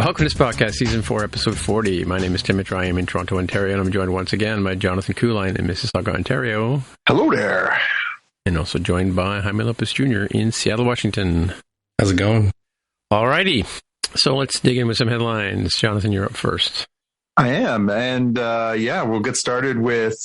Welcome to this podcast, Season 4, Episode 40. My name is Timothy. I am in Toronto, Ontario, and I'm joined once again by Jonathan Kuline in Mississauga, Ontario. Hello there. And also joined by Jaime Lopez Jr. in Seattle, Washington. How's it going? Alrighty. So let's dig in with some headlines. Jonathan, you're up first. I am. And we'll get started with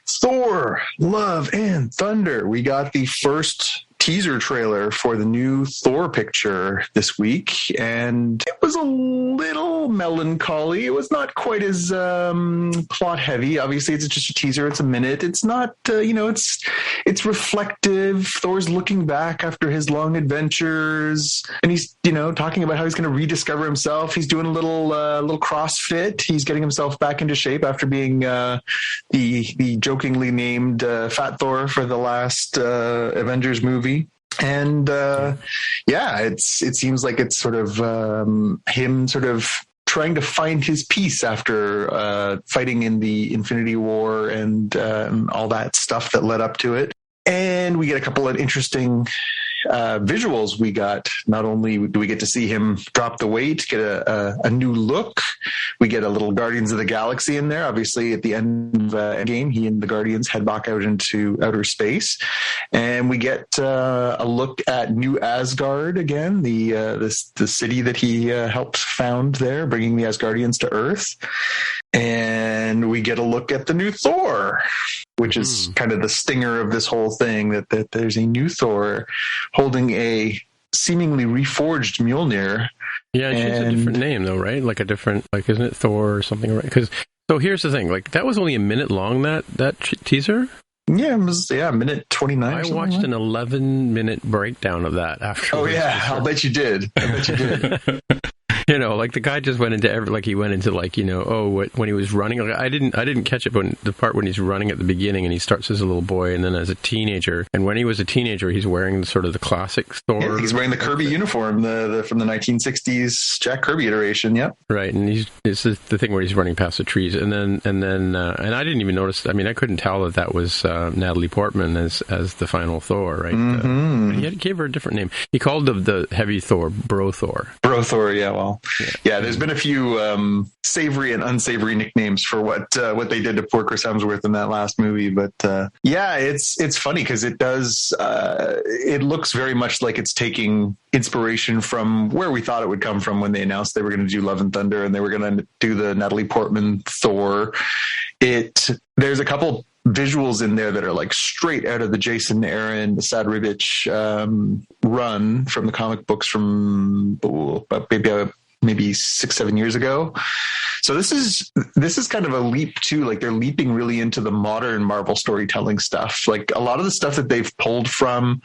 Thor, Love and Thunder. We got the first teaser trailer for the new Thor picture this week, and it was a little melancholy. It was not quite as plot heavy. Obviously, it's just a teaser. It's a minute. It's not, it's reflective. Thor's looking back after his long adventures, and he's, talking about how he's going to rediscover himself. He's doing a little CrossFit. He's getting himself back into shape after being the jokingly named Fat Thor for the last Avengers movie. And it seems like it's sort of him sort of trying to find his peace after fighting in the Infinity War and all that stuff that led up to it. And we get a couple of interesting visuals. We got, not only do we get to see him drop the weight, get a new look, we get a little Guardians of the Galaxy in there. Obviously, at the end of Endgame, he and the Guardians head back out into outer space, and we get a look at New Asgard again, the city that he helped found there, bringing the Asgardians to Earth. And we get a look at the new Thor, which is kind of the stinger of this whole thing, that there's a new Thor holding a seemingly reforged Mjolnir. Yeah, it's a different name, though, right? Like a different, isn't it Thor or something? Right? So here's the thing, that was only a minute long, that teaser? Yeah, it was, minute 29. I watched an 11-minute breakdown of that after. Oh, yeah, I'll bet you did. The guy just went into when he was running. I didn't catch it, but the part when he's running at the beginning and he starts as a little boy and then as a teenager. And when he was a teenager, he's wearing sort of the classic Thor. Yeah, he's wearing the Kirby uniform, from the 1960s Jack Kirby iteration. Yep. Right, and it's the thing where he's running past the trees, and I didn't even notice. I mean, I couldn't tell that was Natalie Portman as the final Thor, right? Mm-hmm. He gave her a different name. He called the heavy Thor Bro Thor. Bro Thor, yeah. Well. Yeah, there's been a few savory and unsavory nicknames for what they did to poor Chris Hemsworth in that last movie. But it's funny because it does. It looks very much like it's taking inspiration from where we thought it would come from when they announced they were going to do Love and Thunder and they were going to do the Natalie Portman Thor. There's a couple visuals in there that are straight out of the Jason Aaron, the Sad Ribic run from the comic books from maybe 6-7 years ago. So this is kind of a leap too. They're leaping really into the modern Marvel storytelling stuff. A lot of the stuff that they've pulled from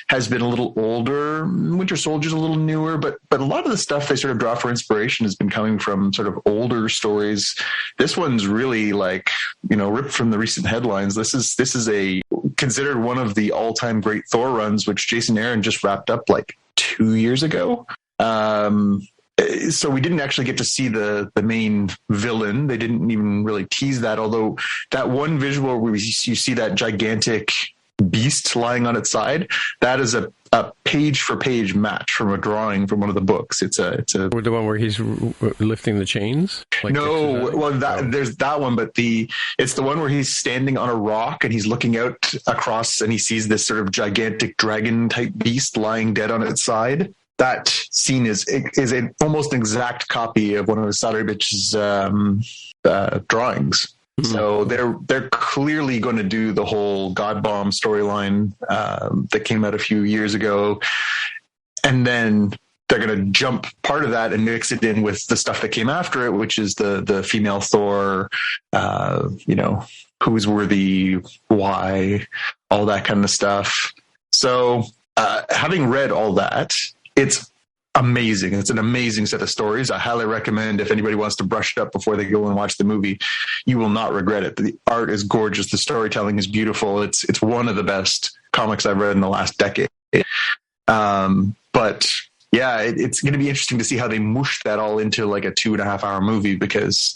has been a little older. Winter Soldier's a little newer, but a lot of the stuff they sort of draw for inspiration has been coming from sort of older stories. This one's really ripped from the recent headlines. This is considered one of the all-time great Thor runs, which Jason Aaron just wrapped up 2 years ago. So we didn't actually get to see the main villain. They didn't even really tease that, although that one visual where you see that gigantic beast lying on its side, that is a page-for-page match from a drawing from one of the books. It's the one where he's lifting the chains? There's that one, but it's the one where he's standing on a rock and he's looking out across and he sees this sort of gigantic dragon-type beast lying dead on its side. That scene is an almost exact copy of one of Sarevic's drawings. Mm-hmm. So they're clearly going to do the whole God Bomb storyline that came out a few years ago, and then they're going to jump part of that and mix it in with the stuff that came after it, which is the female Thor, who's worthy, why, all that kind of stuff. So having read all that, it's amazing. It's an amazing set of stories. I highly recommend if anybody wants to brush it up before they go and watch the movie, you will not regret it. The art is gorgeous. The storytelling is beautiful. It's one of the best comics I've read in the last decade. But yeah, it's going to be interesting to see how they mush that all into a 2.5 hour movie, because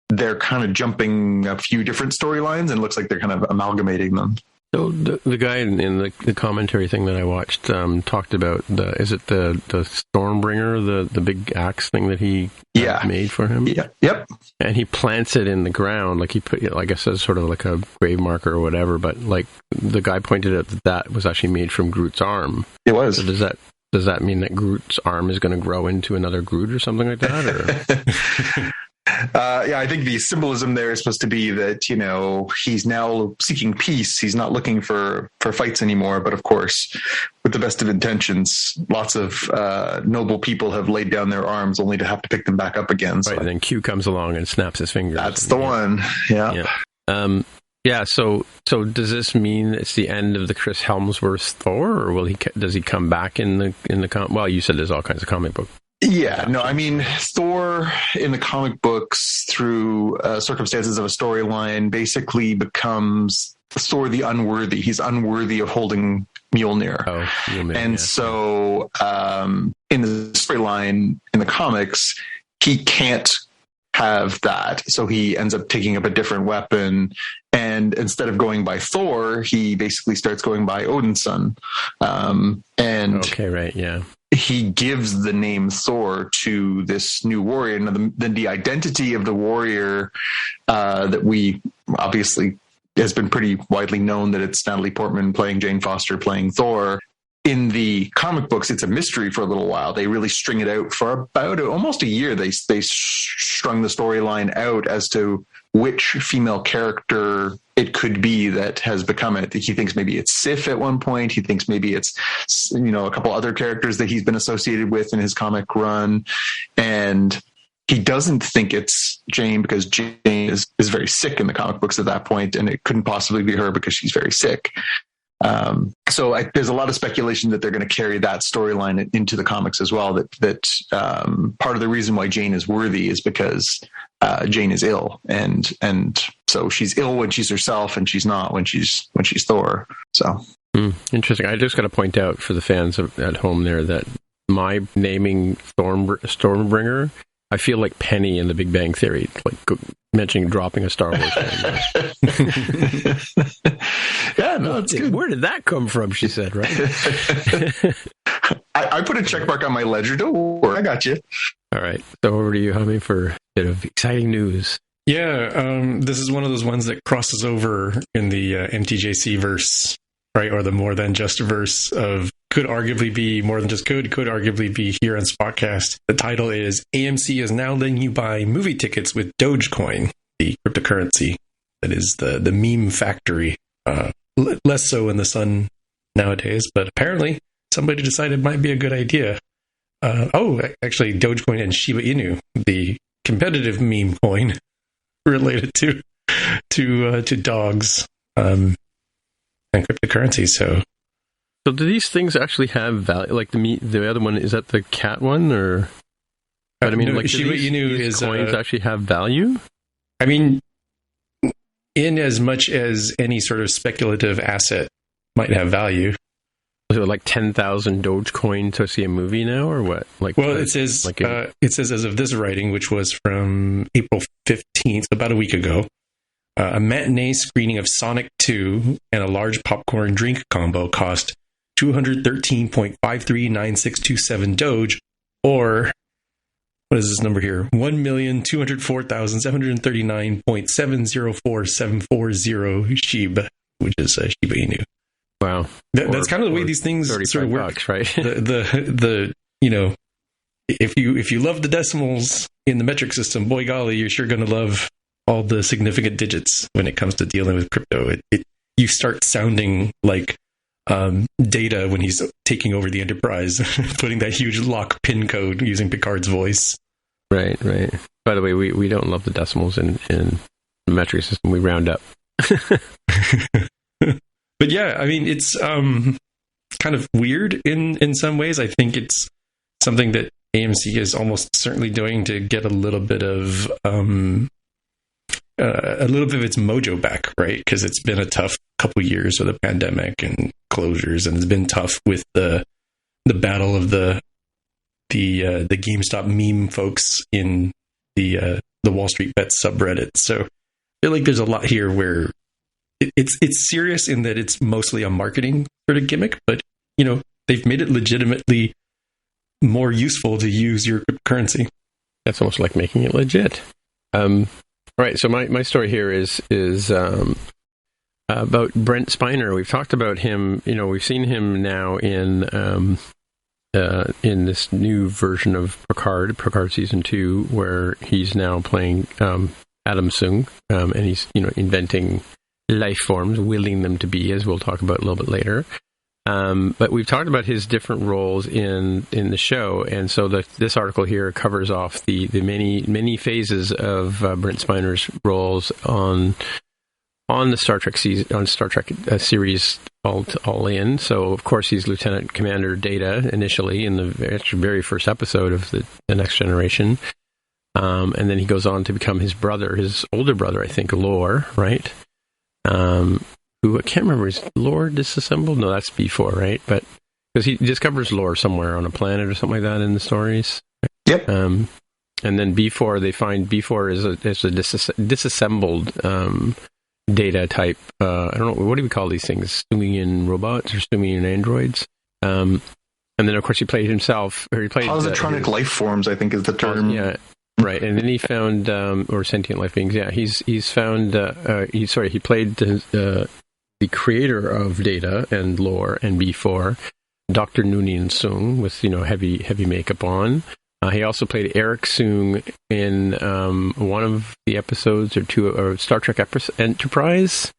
they're kind of jumping a few different storylines and it looks like they're kind of amalgamating them. So the guy in the commentary thing that I watched talked about is it the Stormbringer, the big axe thing that he made for him? Yeah. Yep. And he plants it in the ground, like he put, like I said, sort of like a grave marker or whatever. But like the guy pointed out that was actually made from Groot's arm. It was. So does that mean that Groot's arm is going to grow into another Groot or something like that? Or? I think the symbolism there is supposed to be that, he's now seeking peace. He's not looking for fights anymore. But of course, with the best of intentions, lots of noble people have laid down their arms only to have to pick them back up again. So right, and then Q comes along and snaps his fingers. That's the one. Yeah. So does this mean it's the end of the Chris Hemsworth Thor, or does he come back in the well, you said there's all kinds of comic book. Yeah, no, I mean, Thor in the comic books through circumstances of a storyline basically becomes Thor the unworthy. He's unworthy of holding Mjolnir. Oh, Mjolnir, and so in the storyline in the comics, he can't have that. So he ends up taking up a different weapon. And instead of going by Thor, he basically starts going by Odin's son. Okay, right, yeah. He gives the name Thor to this new warrior. And then the identity of the warrior that we obviously has been pretty widely known that it's Natalie Portman playing Jane Foster playing Thor. In the comic books, it's a mystery for a little while. They really string it out for about almost a year. They strung the storyline out as to which female character it could be that has become it. He thinks maybe it's Sif at one point. He thinks maybe it's, a couple other characters that he's been associated with in his comic run. And he doesn't think it's Jane because Jane is very sick in the comic books at that point, and it couldn't possibly be her because she's very sick. There's a lot of speculation that they're going to carry that storyline into the comics as well. That part of the reason why Jane is worthy is because Jane is ill, and so she's ill when she's herself, and she's not when she's Thor. So interesting. I just got to point out for the fans at home there that my naming Stormbringer, I feel like Penny in The Big Bang Theory, like mentioning dropping a Star Wars name. Yeah, no, it's good. Where did that come from? She said, right? I put a check mark on my ledger. Don't worry, I got you. All right. So over to you, Jaime, for a bit of exciting news. Yeah, this is one of those ones that crosses over in the MTJC verse, right? Or the more than just verse of could arguably be more than just could arguably be here on Spotcast. The title is AMC is now letting you buy movie tickets with Dogecoin, the cryptocurrency that is the meme factory. Less so in the sun nowadays, but apparently somebody decided it might be a good idea. Actually, Dogecoin and Shiba Inu, the competitive meme coin related to dogs and cryptocurrency. So do these things actually have value? Like the other one, is that the cat one, or? But I mean, like Shiba Inu these coins actually have value? I mean, in as much as any sort of speculative asset might have value. So like 10,000 Dogecoin to see a movie now, or what? It says as of this writing, which was from April 15th, about a week ago, a matinee screening of Sonic 2 and a large popcorn drink combo cost 213.539627 Doge, or what is this number here? 1,204,739.704740 SHIB, which is Shiba Inu. Wow, that's kind of the way these things sort of work, bucks, right? the if you love the decimals in the metric system, boy golly, you're sure going to love all the significant digits when it comes to dealing with crypto. You start sounding like Data when he's taking over the Enterprise, putting that huge lock pin code using Picard's voice. Right. By the way, we don't love the decimals in the metric system. We round up. But yeah, I mean, it's kind of weird in some ways. I think it's something that AMC is almost certainly doing to get a little bit of its mojo back, right? Because it's been a tough couple years with the pandemic and closures, and it's been tough with the battle of the GameStop meme folks in the Wall Street Bets subreddit. So I feel like there's a lot here where it's serious in that it's mostly a marketing sort of gimmick, but they've made it legitimately more useful to use your currency. That's almost like making it legit. All right, so my story here is about Brent Spiner. We've talked about him. We've seen him now in this new version of Picard season 2, where he's now playing Adam Sung, and he's inventing life forms, willing them to be, as we'll talk about a little bit later. But we've talked about his different roles in the show, and so this article here covers off the many phases of Brent Spiner's roles on the Star Trek series all in. So of course he's Lieutenant Commander Data initially in the very first episode of the Next Generation, and then he goes on to become his older brother, I think, Lore, right? Who I can't remember, is Lore disassembled? No, that's B4, right? But because he discovers Lore somewhere on a planet or something like that in the stories. Yep. And then B4, they find B4 is a disassembled Data type. I don't know, what do we call these things? Stumian robots or Stumian androids? And then of course he played himself, or he played positronic life forms, I think is the term. Yeah. Right, and then he found, or sentient life beings. Yeah, he's found. He played the creator of Data and Lore and B4, Dr. Noonien Sung, with heavy makeup on. He also played Eric Sung in one of the episodes or two of Star Trek Enterprise,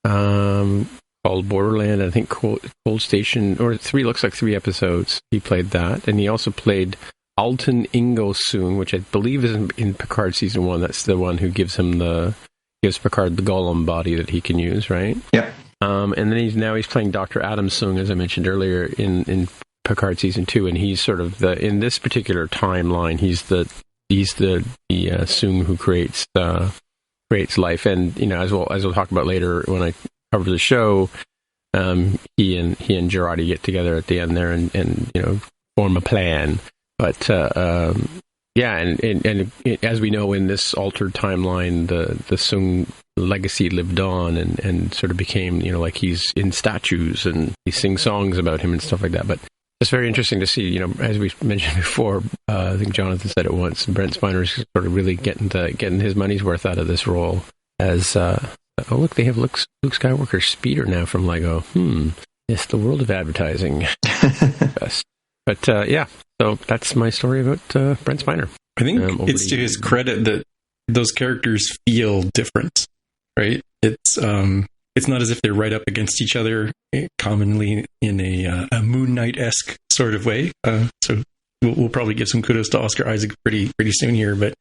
called Borderland. I think Cold Station, or looks like 3 episodes. He played that, and he also played Alton Ingo Sung, which I believe is in Picard season 1. That's the one who gives Picard the golem body that he can use, right? Yeah. And then he's playing Dr. Adam Sung, as I mentioned earlier, in Picard season 2, and he's sort of in this particular timeline, he's the Sung who creates life, and as we'll talk about later when I cover the show, he and Girardi get together at the end there and form a plan. But and as we know, in this altered timeline, the Sung legacy lived on and sort of became like he's in statues and he sings songs about him and stuff like that. But it's very interesting to see, as we mentioned before. I think Jonathan said it once. Brent Spiner's sort of really getting his money's worth out of this role as look, they have Luke Skywalker's speeder now from Lego. Yes, the world of advertising. Best. But so that's my story about Brent Spiner. I think it's to his credit that those characters feel different, right? It's not as if they're right up against each other, commonly in a Moon Knight-esque sort of way. So we'll probably give some kudos to Oscar Isaac pretty soon here, but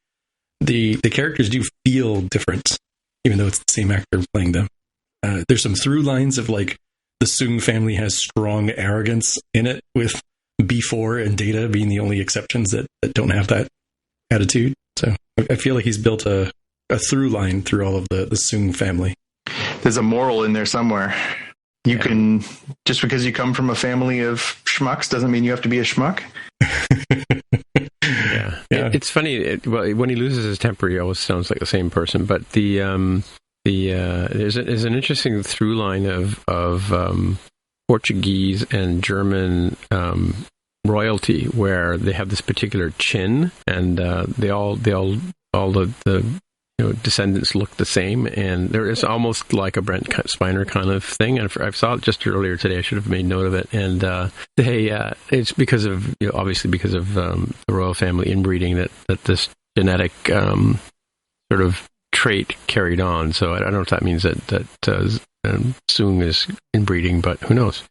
the characters do feel different, even though it's the same actor playing them. There's some through lines of like the Sung family has strong arrogance in it, with B4 and Data being the only exceptions that don't have that attitude. So I feel like he's built a through line through all of the Sung family. There's a moral in there somewhere. You can, just because you come from a family of schmucks doesn't mean you have to be a schmuck. Yeah. It's funny. When he loses his temper, he always sounds like the same person. But there's an interesting through line of Portuguese and German royalty, where they have this particular chin, and all the descendants look the same, and there is almost like a Brent Spiner kind of thing. And I saw it just earlier today. I should have made note of it. And it's because of obviously because of the royal family inbreeding that this genetic sort of trait carried on. So I don't know if that means that Sung is inbreeding, but who knows?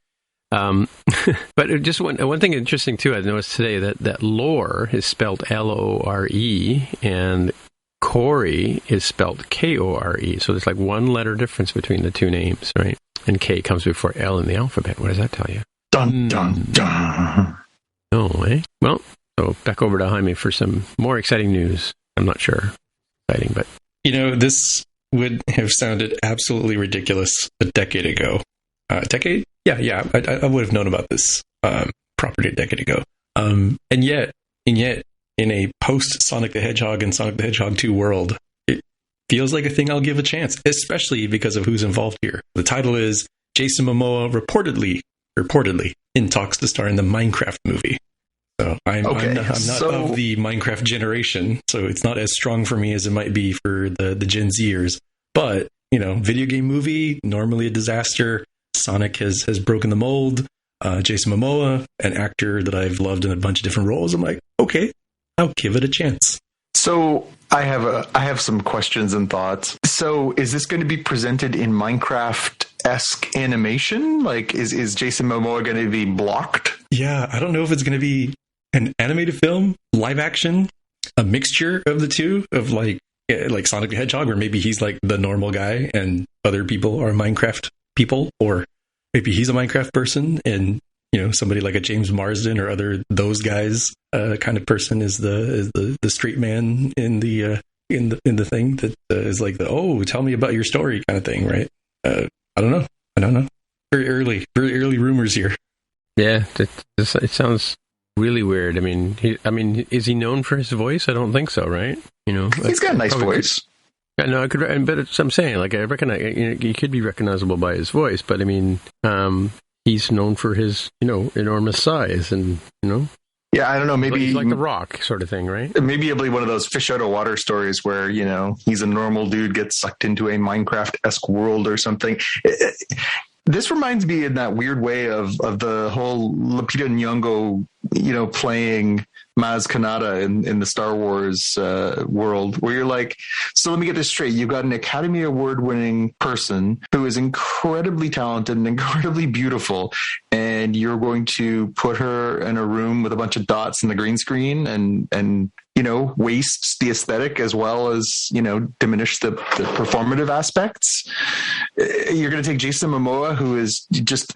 But just one thing interesting too, I noticed today that Lore is spelled Lore, and Corey is spelled Kore. So there's like one letter difference between the two names, right? And K comes before L in the alphabet. What does that tell you? Dun dun dun. Oh, eh? Well, so back over to Jaime for some more exciting news. I'm not sure exciting, but this would have sounded absolutely ridiculous a decade ago. A decade? Yeah. I would have known about this property a decade ago. And yet, in a post Sonic the Hedgehog and Sonic the Hedgehog 2 world, it feels like a thing I'll give a chance, especially because of who's involved here. The title is Jason Momoa reportedly in talks to star in the Minecraft movie. So I'm not of the Minecraft generation, so it's not as strong for me as it might be for the Gen Zers. But, video game movie, normally a disaster. Sonic has broken the mold. Jason Momoa, an actor that I've loved in a bunch of different roles. I'm like, okay, I'll give it a chance. So I have some questions and thoughts. So is this going to be presented in Minecraft-esque animation? Like, is Jason Momoa going to be blocked? Yeah, I don't know if it's going to be an animated film, live action, a mixture of the two, of like Sonic the Hedgehog, or maybe he's like the normal guy and other people are Minecraft people, or maybe he's a Minecraft person and somebody like a James Marsden or those guys kind of person is the straight man in the thing that is like tell me about your story kind of thing, right? I don't know. Very early rumors here. Yeah, it sounds really weird. I mean, is he known for his voice? I don't think so, right? He's got a nice voice. Yeah, no, I could, but it's, I'm saying, like, I recognize, he could be recognizable by his voice, but I mean, he's known for his, enormous size, and Yeah, I don't know. Maybe he's like The Rock sort of thing, right? Maybe it'll be one of those fish out of water stories where he's a normal dude gets sucked into a Minecraft-esque world or something. This reminds me in that weird way of the whole Lupita Nyong'o, playing Maz Kanata in the Star Wars world, where you're like, so let me get this straight. You've got an Academy Award-winning person who is incredibly talented and incredibly beautiful, and you're going to put her in a room with a bunch of dots in the green screen and waste the aesthetic as well as, diminish the performative aspects. You're going to take Jason Momoa, who is just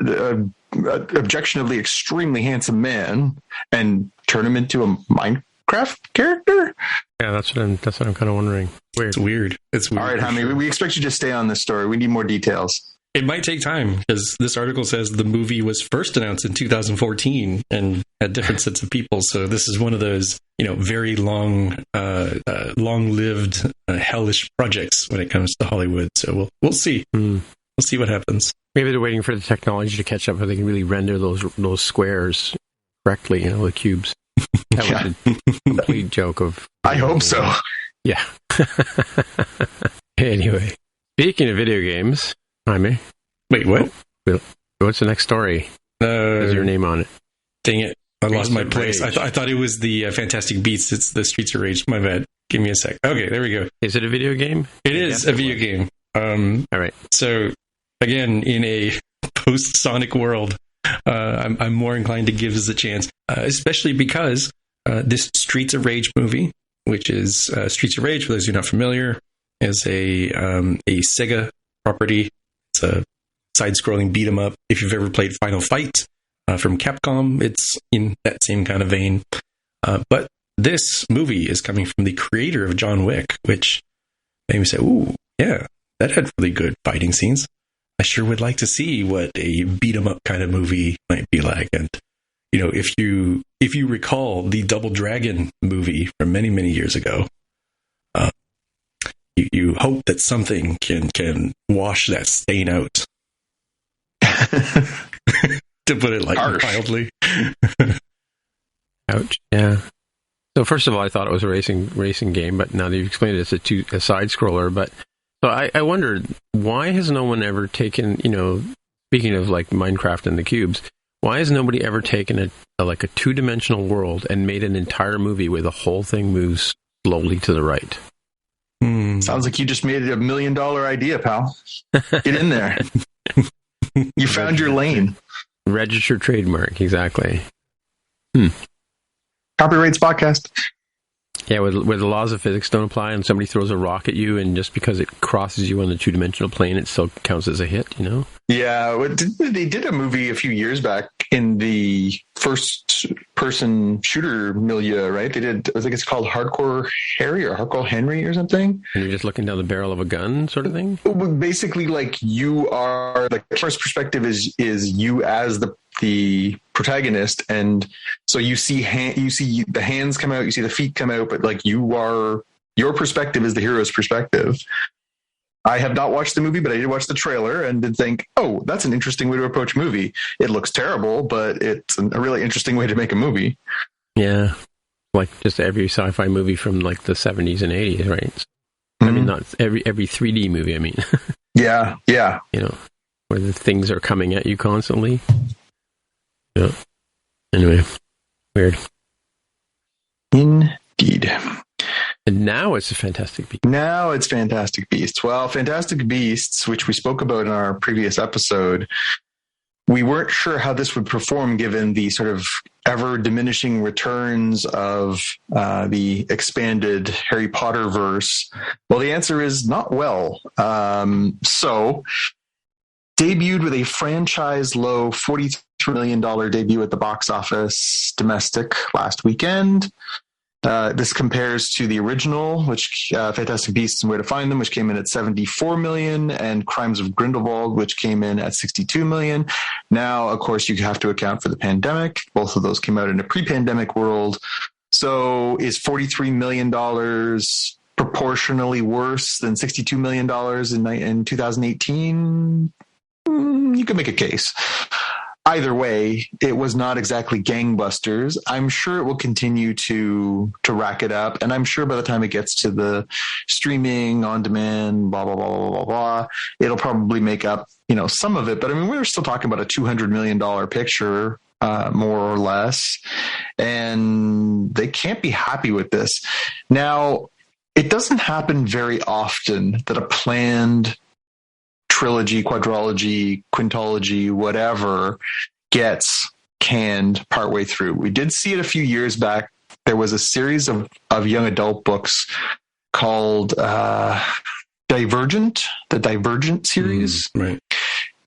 objectionably extremely handsome man, and turn him into a Minecraft character? Yeah, that's what I'm kind of wondering. Weird. It's weird. All right, Jaime, we expect you to stay on this story. We need more details. It might take time, because this article says the movie was first announced in 2014 and had different sets of people. So this is one of those, very long-lived, hellish projects when it comes to Hollywood. So we'll see. We'll see what happens. Maybe they're waiting for the technology to catch up, so they can really render those squares correctly, the cubes. That was a complete joke of... I hope so. Yeah. Anyway, speaking of video games... Jaime. Wait, what? What's the next story? Has your name on it? Dang it. I lost my place. I thought it was the Fantastic Beasts. It's the Streets of Rage. My bad. Give me a sec. Okay, there we go. Is it a video game? It is a video game. All right. So, again, in a post-Sonic world, I'm more inclined to give this a chance, especially because this Streets of Rage movie, which is Streets of Rage, for those who are not familiar, is a Sega property. It's a side-scrolling beat-em-up. If you've ever played Final Fight from Capcom, it's in that same kind of vein. But this movie is coming from the creator of John Wick, which made me say, ooh, yeah, that had really good fighting scenes. I sure would like to see what a beat-em-up kind of movie might be like. And, if you recall the Double Dragon movie from many, many years ago, you hope that something can wash that stain out. To put it mildly. Ouch. Yeah. So first of all, I thought it was a racing game, but now that you've explained it, it's a side scroller. But so I wondered, why has no one ever taken, speaking of like Minecraft and the cubes, why has nobody ever taken a 2-dimensional world and made an entire movie where the whole thing moves slowly to the right? Sounds like you just made it $1 million idea, pal. Get in there. You found your lane. Registered trademark, exactly. Copyrights podcast. Yeah, where the laws of physics don't apply, and somebody throws a rock at you, and just because it crosses you on the 2-dimensional plane, it still counts as a hit, Yeah, they did a movie a few years back in the first-person shooter milieu, right? They did, I think it's called Hardcore Harry or Hardcore Henry or something. And you're just looking down the barrel of a gun, sort of thing? Basically, like, you are, the first perspective is you as the protagonist, and so you see the hands come out, you see the feet come out, but like your perspective is the hero's perspective. I have not watched the movie, but I did watch the trailer and did think, oh, that's an interesting way to approach a movie. It looks terrible, but it's a really interesting way to make a movie. Yeah. Like just every sci-fi movie from like the 70s and 80s, right? Mm-hmm. I mean, not every 3D movie, I mean. Yeah. You know, where the things are coming at you constantly. Yeah. Anyway, weird. Indeed. And now it's a Fantastic Beasts. Now it's Fantastic Beasts. Well, Fantastic Beasts, which we spoke about in our previous episode, we weren't sure how this would perform given the sort of ever diminishing returns of the expanded Harry Potter verse. Well, the answer is not well. So, debuted with a franchise low $43 million debut at the box office domestic last weekend. This compares to the original, which Fantastic Beasts and Where to Find Them, which came in at $74 million, and Crimes of Grindelwald, which came in at $62 million. Now, of course, you have to account for the pandemic. Both of those came out in a pre-pandemic world. So is $43 million proportionally worse than $62 million in 2018? You can make a case. Either way, it was not exactly gangbusters. I'm sure it will continue to rack it up. And I'm sure by the time it gets to the streaming, on demand, blah, blah, blah, blah, blah, blah, it'll probably make up, some of it. But I mean, we're still talking about a $200 million picture, more or less. And they can't be happy with this. Now, it doesn't happen very often that a planned trilogy, quadrilogy, quintology, whatever, gets canned partway through. We did see it a few years back. There was a series of young adult books called Divergent, the Divergent series. Right.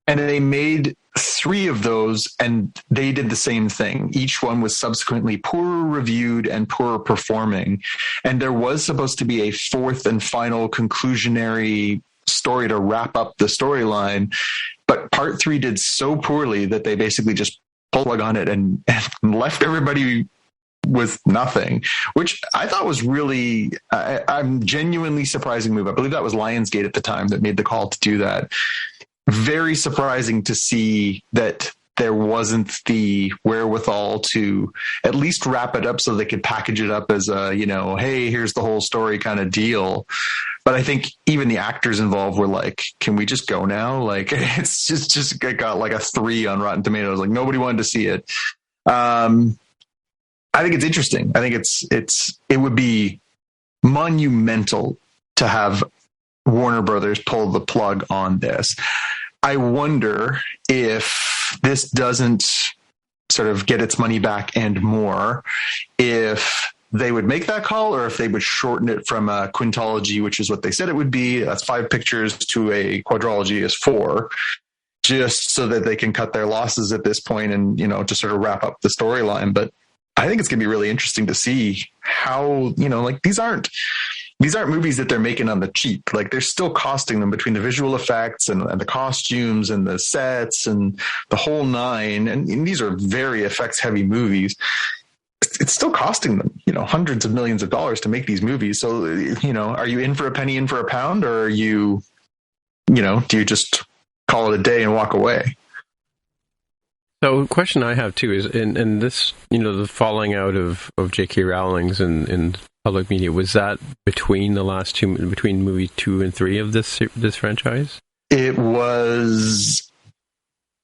And they made 3 of those, and they did the same thing. Each one was subsequently poorer reviewed and poorer performing. And there was supposed to be a 4th and final conclusionary story to wrap up the storyline, but part 3 did so poorly that they basically just pulled the plug on it and left everybody with nothing, which I thought was really I'm genuinely surprising move. I believe that was Lionsgate at the time that made the call to do that. Very surprising to see that there wasn't the wherewithal to at least wrap it up so they could package it up as a, hey, here's the whole story kind of deal. But I think even the actors involved were like, can we just go now? Like, it's just it got like a 3 on Rotten Tomatoes. Like, nobody wanted to see it. I think it's interesting. I think it would be monumental to have Warner Brothers pull the plug on this. I wonder if this doesn't sort of get its money back and more, if they would make that call, or if they would shorten it from a quintology, which is what they said it would be. That's 5 pictures, to a quadrilogy is 4, just so that they can cut their losses at this point and, just sort of wrap up the storyline. But I think it's going to be really interesting to see how, like these aren't movies that they're making on the cheap. Like, they're still costing them between the visual effects and the costumes and the sets and the whole 9. And these are very effects heavy movies. It's still costing them, hundreds of millions of dollars to make these movies. So, are you in for a penny, in for a pound, or are you, do you just call it a day and walk away? So, a question I have too is, in this, the falling out of J.K. Rowling's in public media, was that between the last 2, between movie 2 and 3 of this franchise? It was,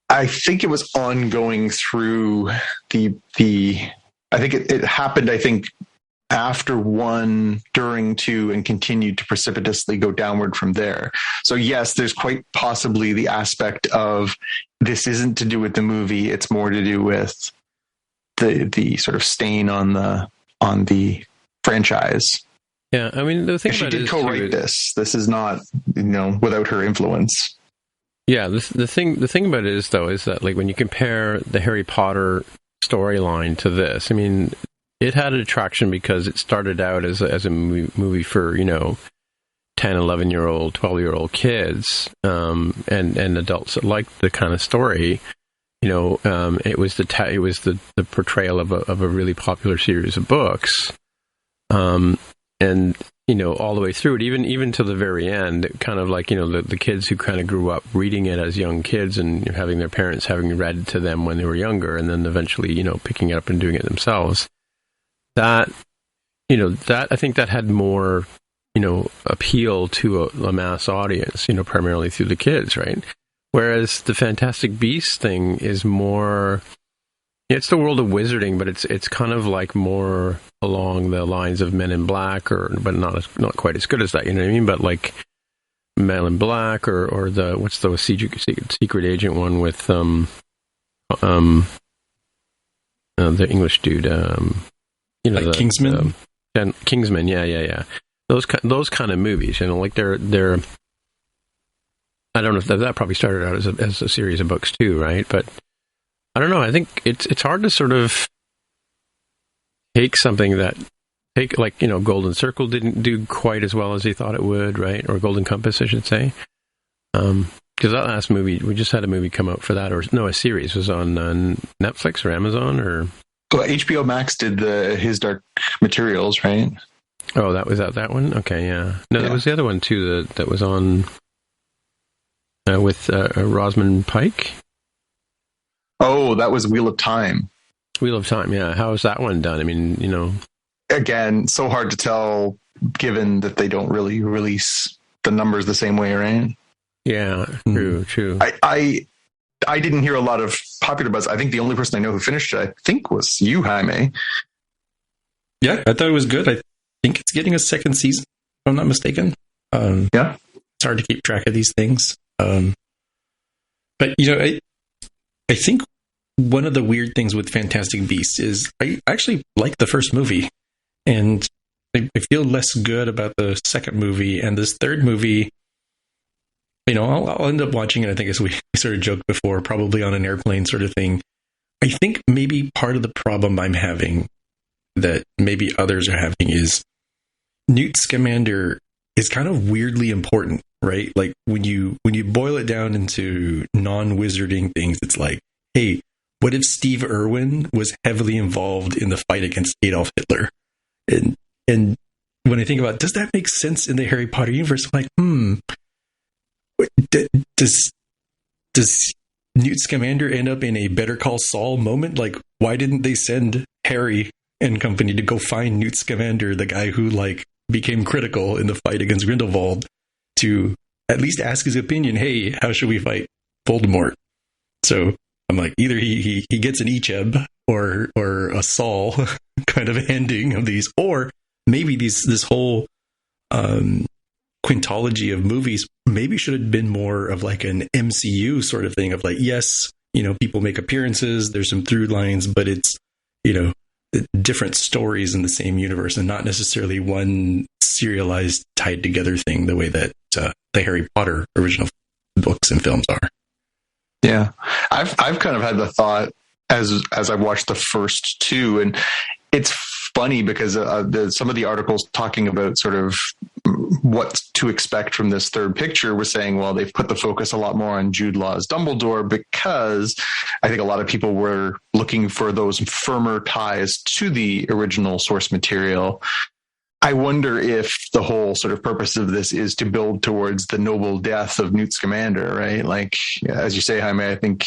I think it was ongoing through the I think it happened, after 1, during 2, and continued to precipitously go downward from there. So yes, there's quite possibly the aspect of this isn't to do with the movie. It's more to do with the sort of stain on the franchise. Yeah. I mean, the thing she about did co-write this. This is not, without her influence. Yeah. The thing about it is, though, is that like when you compare the Harry Potter storyline to this, I mean, it had an attraction because it started out as a movie for 10, 11-year-old, 12-year-old kids, and adults that liked the kind of story. It was the portrayal of a really popular series of books, and all the way through it, even to the very end, kind of like, the kids who kind of grew up reading it as young kids and having their parents having read to them when they were younger, and then eventually, picking it up and doing it themselves. That, that I think that had more, appeal to a mass audience, primarily through the kids, right? Whereas the Fantastic Beasts thing is more, it's the world of wizarding, but it's kind of like more along the lines of Men in Black, but not quite as good as that, you know what I mean? But like Men in Black, or the what's the secret agent one with the English dude, like Kingsman. Kingsman, yeah. Those kind of movies, like they're. I don't know if that probably started out as a series of books too, right? But I don't know. I think it's hard to sort of take something like Golden Circle didn't do quite as well as they thought it would, right? Or Golden Compass, I should say. Because that last movie, we just had a movie come out for that, a series was on Netflix or Amazon or. Well, HBO Max did His Dark Materials, right? Oh, that was that one. Okay, yeah. No, there was the other one too that was on with Rosamund Pike. Oh, that was Wheel of Time. Wheel of Time, yeah. How is that one done? I mean, Again, so hard to tell given that they don't really release the numbers the same way, right? Yeah, true. I didn't hear a lot of popular buzz. I think the only person I know who finished it, I think, was you, Jaime. Yeah, I thought it was good. I think it's getting a second season, if I'm not mistaken. Yeah. It's hard to keep track of these things. But, I think one of the weird things with Fantastic Beasts is I actually like the first movie, and I feel less good about the second movie. And this third movie, I'll end up watching it, I think, as we sort of joked before, probably on an airplane sort of thing. I think maybe part of the problem I'm having that maybe others are having is Newt Scamander is kind of weirdly important, right? Like when you boil it down into non-wizarding things, it's like, hey, what if Steve Irwin was heavily involved in the fight against Adolf Hitler? And when I think about, does that make sense in the Harry Potter universe? I'm like, does Newt Scamander end up in a Better Call Saul moment? Like, why didn't they send Harry and company to go find Newt Scamander, the guy who became critical in the fight against Grindelwald, to at least ask his opinion? Hey, how should we fight Voldemort? So I'm like, either he gets an Echeb or a Saul kind of ending of these, or maybe this whole quintology of movies maybe should have been more of like an MCU sort of thing of like, yes, people make appearances, there's some through lines, but it's, different stories in the same universe and not necessarily one serialized, tied together thing the way that the Harry Potter original books and films are. Yeah. I've kind of had the thought as I watched the first two, and it's funny because some of the articles talking about sort of what to expect from this third picture was saying, well, they've put the focus a lot more on Jude Law's Dumbledore because I think a lot of people were looking for those firmer ties to the original source material. I wonder if the whole sort of purpose of this is to build towards the noble death of Newt Scamander, right? Like, as you say, Jaime, I think,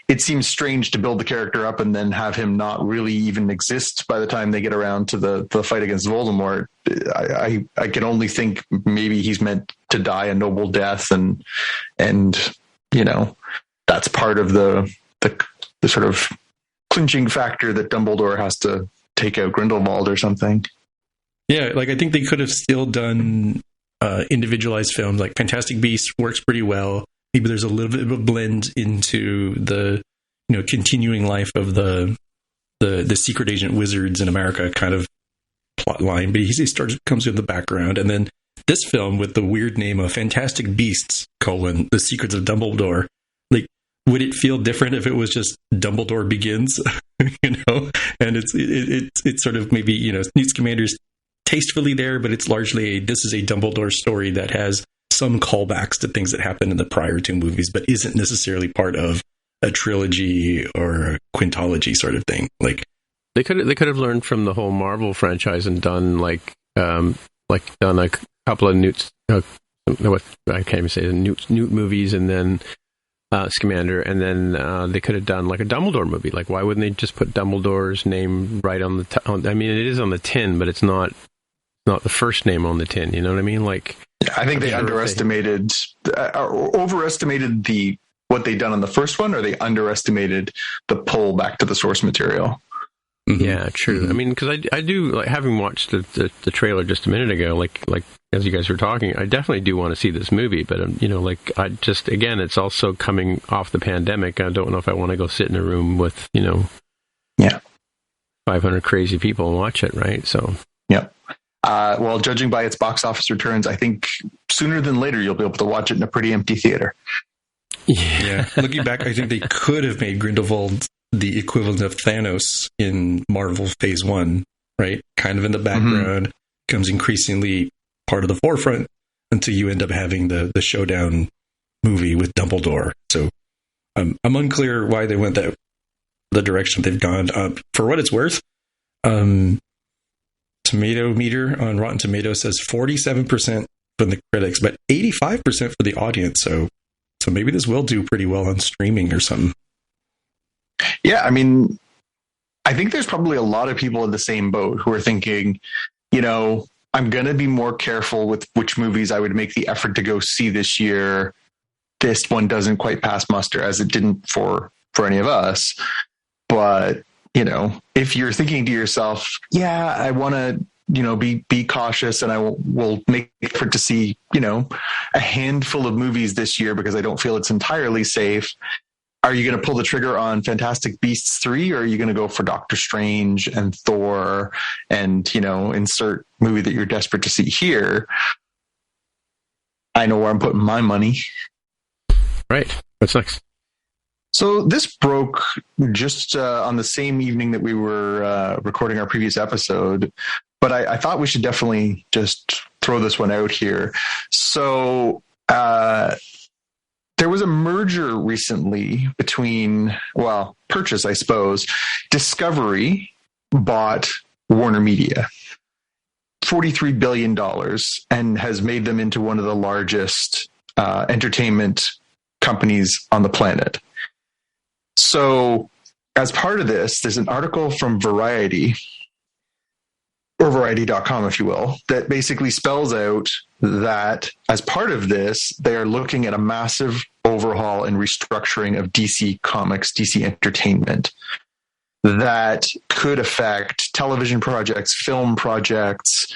it seems strange to build the character up and then have him not really even exist by the time they get around to the fight against Voldemort. I can only think maybe he's meant to die a noble death, and that's part of the sort of clinching factor that Dumbledore has to take out Grindelwald or something. Yeah, I think they could have still done individualized films. Like Fantastic Beasts works pretty well. Maybe there's a little bit of a blend into the continuing life of the secret agent wizards in America kind of plot line. But he comes in the background, and then this film with the weird name of Fantastic Beasts: The Secrets of Dumbledore. Would it feel different if it was just Dumbledore Begins? And it's sort of maybe Newt Scamander's tastefully there, but it's largely this is a Dumbledore story that has some callbacks to things that happened in the prior two movies, but isn't necessarily part of a trilogy or a quintology sort of thing. Like they could have learned from the whole Marvel franchise and done like done a couple of Newts, what I can't even say the Newt movies, and then Scamander, and then they could have done like a Dumbledore movie. Like, why wouldn't they just put Dumbledore's name right on the? I mean, it is on the tin, but it's not the first name on the tin. You know what I mean? Like, I think they underestimated or overestimated what they done on the first one, or they underestimated the pull back to the source material. Mm-hmm. Yeah, true. Mm-hmm. I mean, because I do, like, having watched the trailer just a minute ago, like as you guys were talking, I definitely do want to see this movie, but like, I just, again, it's also coming off the pandemic. I don't know if I want to go sit in a room with 500 crazy people and watch it, right? So yeah. Well, judging by its box office returns, I think sooner than later you'll be able to watch it in a pretty empty theater. Yeah. Looking back, I think they could have made Grindelwald the equivalent of Thanos in Marvel Phase 1, right? Kind of in the background, becomes increasingly part of the forefront until you end up having the showdown movie with Dumbledore. So I'm unclear why they went the direction they've gone. For what it's worth, Tomato meter on Rotten Tomatoes says 47% from the critics, but 85% for the audience. So maybe this will do pretty well on streaming or something. Yeah, I mean, I think there's probably a lot of people in the same boat who are thinking, I'm going to be more careful with which movies I would make the effort to go see this year. This one doesn't quite pass muster, as it didn't for any of us. But, if you're thinking to yourself, yeah, I want to, be cautious, and I will make the effort to see, a handful of movies this year because I don't feel it's entirely safe. Are you going to pull the trigger on Fantastic Beasts 3, or are you going to go for Doctor Strange and Thor and, insert movie that you're desperate to see here? I know where I'm putting my money. Right. What's next? So this broke just on the same evening that we were recording our previous episode, but I thought we should definitely just throw this one out here. So there was a merger recently purchase, I suppose. Discovery bought Warner Media, $43 billion, and has made them into one of the largest entertainment companies on the planet. So as part of this, there's an article from Variety, or Variety.com, if you will, that basically spells out that as part of this, they are looking at a massive overhaul and restructuring of DC Comics, DC Entertainment, that could affect television projects, film projects,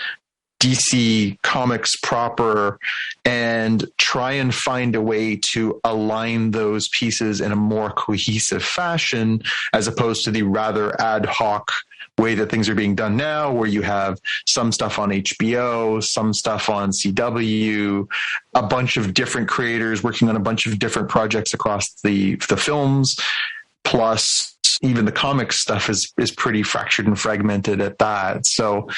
DC Comics proper, and try and find a way to align those pieces in a more cohesive fashion, as opposed to the rather ad hoc way that things are being done now, where you have some stuff on HBO, some stuff on CW, a bunch of different creators working on a bunch of different projects across the films, plus even the comics stuff is pretty fractured and fragmented at that. So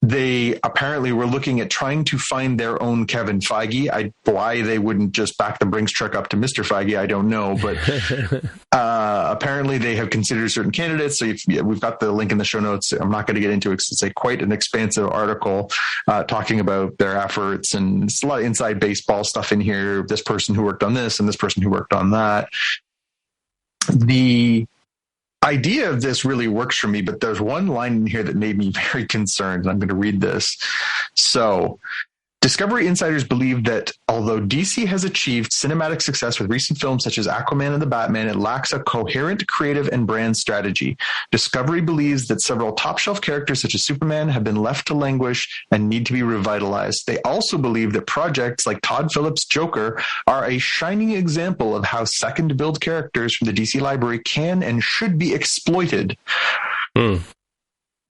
they apparently were looking at trying to find their own Kevin Feige. Why they wouldn't just back the Brinks truck up to Mr. Feige, I don't know. But apparently they have considered certain candidates. So we've got the link in the show notes. I'm not going to get into it because it's quite an expansive article talking about their efforts. And it's a lot of inside baseball stuff in here. This person who worked on this and this person who worked on that. The idea of this really works for me, but there's one line in here that made me very concerned, and I'm going to read this. So, Discovery insiders believe that although DC has achieved cinematic success with recent films such as Aquaman and the Batman, it lacks a coherent creative and brand strategy. Discovery believes that several top-shelf characters such as Superman have been left to languish and need to be revitalized. They also believe that projects like Todd Phillips' Joker are a shining example of how second-build characters from the DC library can and should be exploited.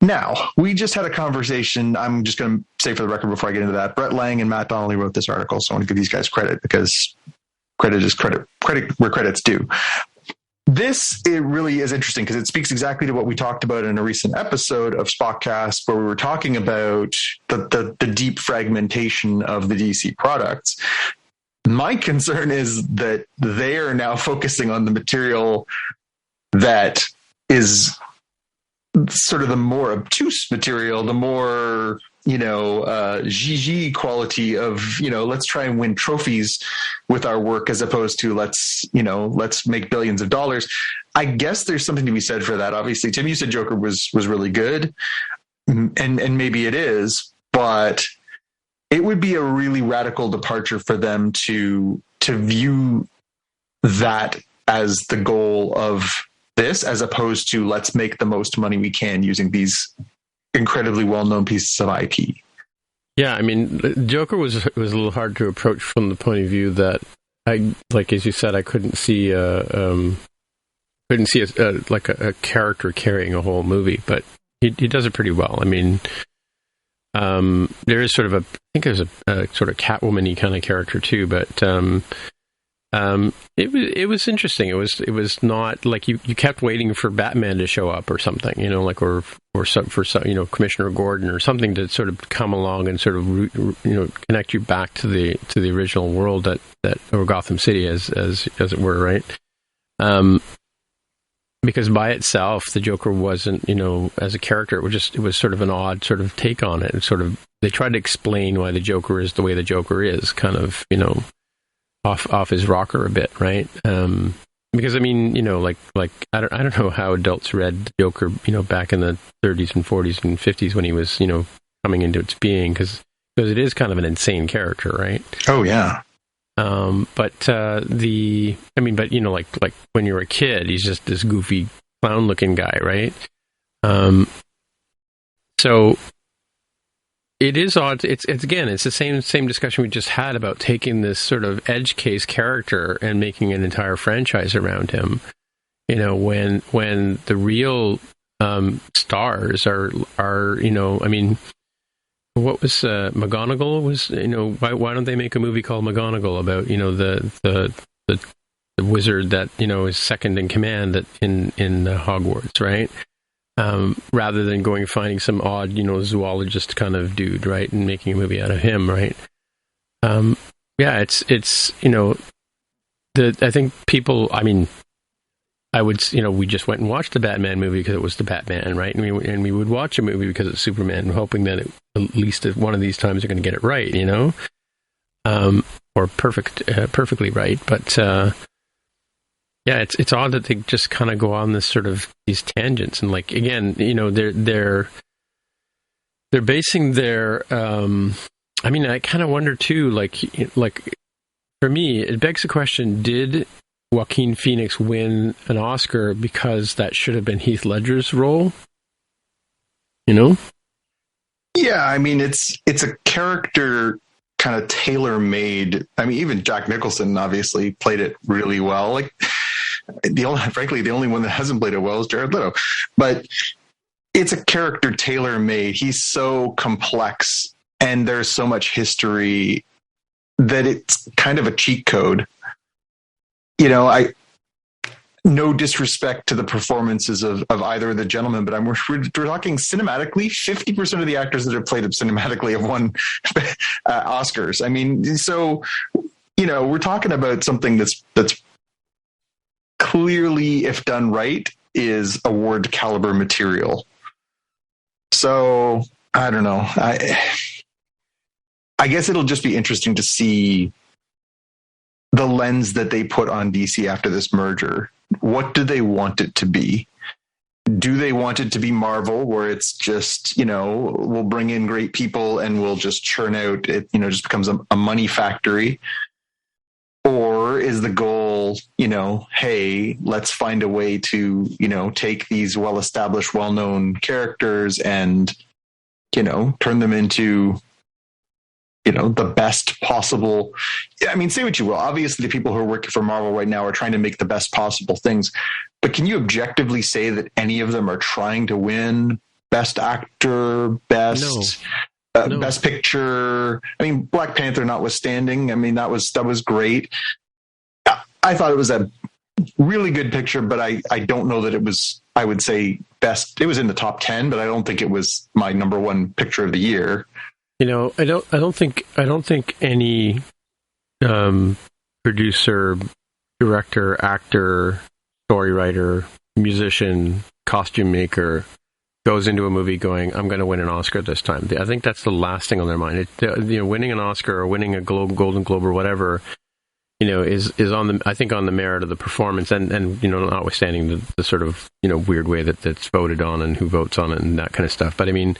Now, we just had a conversation. I'm just going to say for the record before I get into that, Brett Lang and Matt Donnelly wrote this article, so I want to give these guys credit because credit is credit where credit's due. It really is interesting because it speaks exactly to what we talked about in a recent episode of Spockcast, where we were talking about the deep fragmentation of the DC products. My concern is that they are now focusing on the material that is sort of the more obtuse material, the more Gigi quality of, let's try and win trophies with our work as opposed to let's make billions of dollars. I guess there's something to be said for that. Obviously, Tim, you said Joker was really good, and maybe it is, but it would be a really radical departure for them to view that as the goal of this, as opposed to let's make the most money we can using these incredibly well-known pieces of IP. Yeah, I mean, Joker was a little hard to approach from the point of view that as you said, I couldn't see a character carrying a whole movie, but he does it pretty well. I mean, there is sort of I think there's a sort of Catwoman-y kind of character too, but it was interesting. It was not like you kept waiting for Batman to show up or something, or Commissioner Gordon or something to sort of come along and sort of connect you back to the original world that or Gotham City as it were, right? Because by itself, the Joker wasn't, as a character, it was sort of an odd sort of take on it. They tried to explain why the Joker is the way the Joker is, kind of, off his rocker a bit, right? Because I mean, I don't know how adults read the Joker, back in the 30s and 40s and 50s when he was, coming into its being, because it is kind of an insane character, right? Oh yeah. But when you're a kid, he's just this goofy clown-looking guy, right? So it is odd. It's the same discussion we just had about taking this sort of edge case character and making an entire franchise around him. When the real stars are I mean, what was McGonagall was, why don't they make a movie called McGonagall about, the wizard that, is second in command in Hogwarts, right? Rather than finding some odd, zoologist kind of dude, right? And making a movie out of him, right? I think people, I mean, we just went and watched the Batman movie because it was the Batman, right? And we would watch a movie because it's Superman, hoping that at least one of these times they're going to get it right, or perfectly right. But it's odd that they just kind of go on this sort of these tangents, and again, they're basing their. I mean, I kind of wonder too, like for me, it begs the question: did Joaquin Phoenix win an Oscar because that should have been Heath Ledger's role? Yeah, I mean, it's a character kind of tailor-made. I mean, even Jack Nicholson obviously played it really well. The only one that hasn't played it well is Jared Leto. But it's a character tailor-made. He's so complex, and there's so much history that it's kind of a cheat code. No disrespect to the performances of either of the gentlemen, but we're talking cinematically. 50% of the actors that have played him cinematically have won Oscars. I mean, so we're talking about something that's clearly, if done right, is award caliber material. So I don't know. I guess it'll just be interesting to see the lens that they put on DC after this merger. What do they want it to be? Do they want it to be Marvel, where it's just, we'll bring in great people and we'll just churn out, it just becomes a money factory? Or is the goal, hey, let's find a way to, take these well-established, well-known characters and, turn them into, the best possible. I mean, say what you will. Obviously, the people who are working for Marvel right now are trying to make the best possible things. But can you objectively say that any of them are trying to win Best Actor, Best Picture? I mean, Black Panther notwithstanding, I mean, that was great. I thought it was a really good picture, but I don't know that it was, I would say, best. It was in the top 10, but I don't think it was my number one picture of the year. I don't think any producer, director, actor, story writer, musician, costume maker goes into a movie going, I'm going to win an Oscar this time. I think that's the last thing on their mind. Winning an Oscar or winning a Golden Globe or whatever, is on the merit of the performance and notwithstanding the sort of, weird way that's voted on and who votes on it and that kind of stuff. But I mean,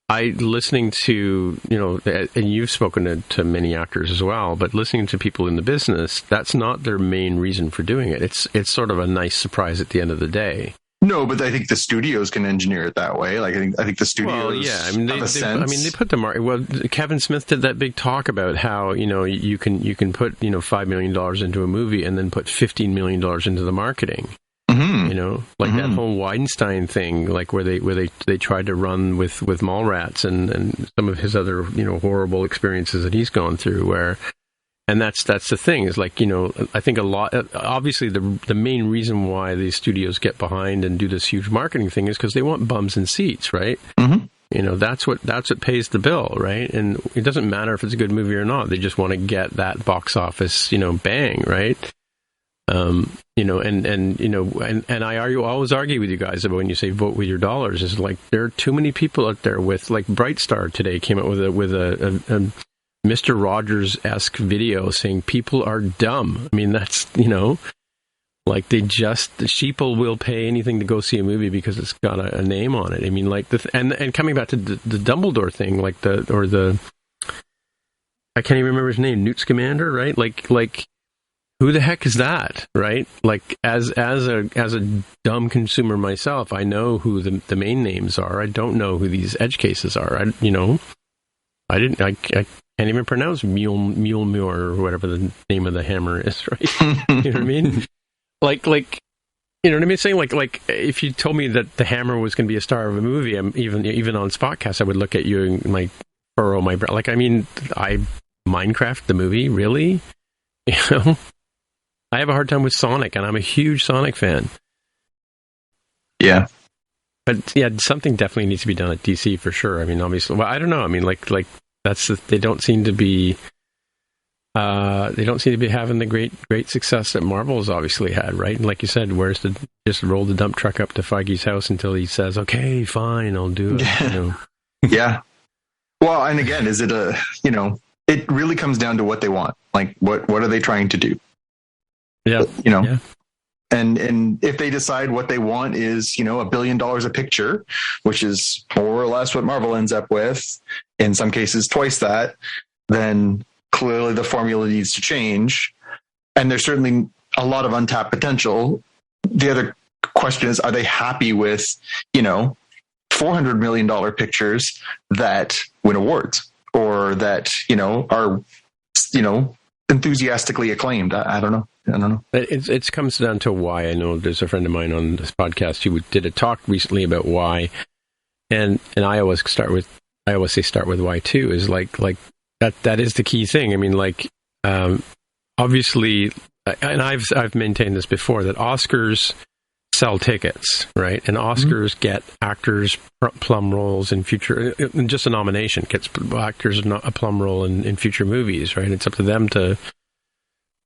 listening to, and you've spoken to many actors as well, but listening to people in the business, that's not their main reason for doing it. It's sort of a nice surprise at the end of the day. No, but I think the studios can engineer it that way. Like I think the studios. Well, yeah, I mean, they put the market. Well, Kevin Smith did that big talk about how you can put $5 million into a movie and then put $15 million into the marketing. Mm-hmm. That whole Weinstein thing, like where they tried to run with Mallrats and some of his other horrible experiences that he's gone through. And that's the thing is like, I think a lot, obviously the main reason why these studios get behind and do this huge marketing thing is because they want bums in seats, right? Mm-hmm. That's what pays the bill, right? And it doesn't matter if it's a good movie or not. They just want to get that box office, bang, right? And I always argue with you guys about when you say vote with your dollars is like, there are too many people out there with, like, Bright Star today came out with a Mr. Rogers-esque video saying people are dumb. I mean, that's, like the sheeple will pay anything to go see a movie because it's got a name on it. I mean, like and coming back to the Dumbledore thing, like I can't even remember his name, Newt Scamander, right? Like who the heck is that, right? Like as a dumb consumer myself, I know who the main names are. I don't know who these edge cases are. I can't even pronounce Mjolnir or whatever the name of the hammer is, right? You know what I mean? Like, you know what I mean? Saying like, if you told me that the Hammer was going to be a star of a movie, even on Spotcast, I would look at you and like furrow my brow. Like, I mean, Minecraft the movie, really? I have a hard time with Sonic, and I'm a huge Sonic fan. Yeah. But yeah, something definitely needs to be done at DC for sure. I mean, obviously, well, I don't know. I mean, like they don't seem to be having the great success that Marvel's obviously had, right? And like you said, just roll the dump truck up to Feige's house until he says, "Okay, fine, I'll do it." Yeah. Well, and again, is it it really comes down to what they want. Like, what are they trying to do? Yeah. Yeah. And if they decide what they want is, $1 billion a picture, which is more or less what Marvel ends up with, in some cases twice that, then clearly the formula needs to change. And there's certainly a lot of untapped potential. The other question is, are they happy with, $400 million pictures that win awards or that, are, enthusiastically acclaimed? I don't know. It comes down to why. I know there's a friend of mine on this podcast who did a talk recently about why, and I always say start with why too. Is like that is the key thing. I mean, like obviously, and I've maintained this before, that Oscars sell tickets, right? And Oscars get actors plum roles in future. Just a nomination gets actors a plum role in future movies, right? It's up to them to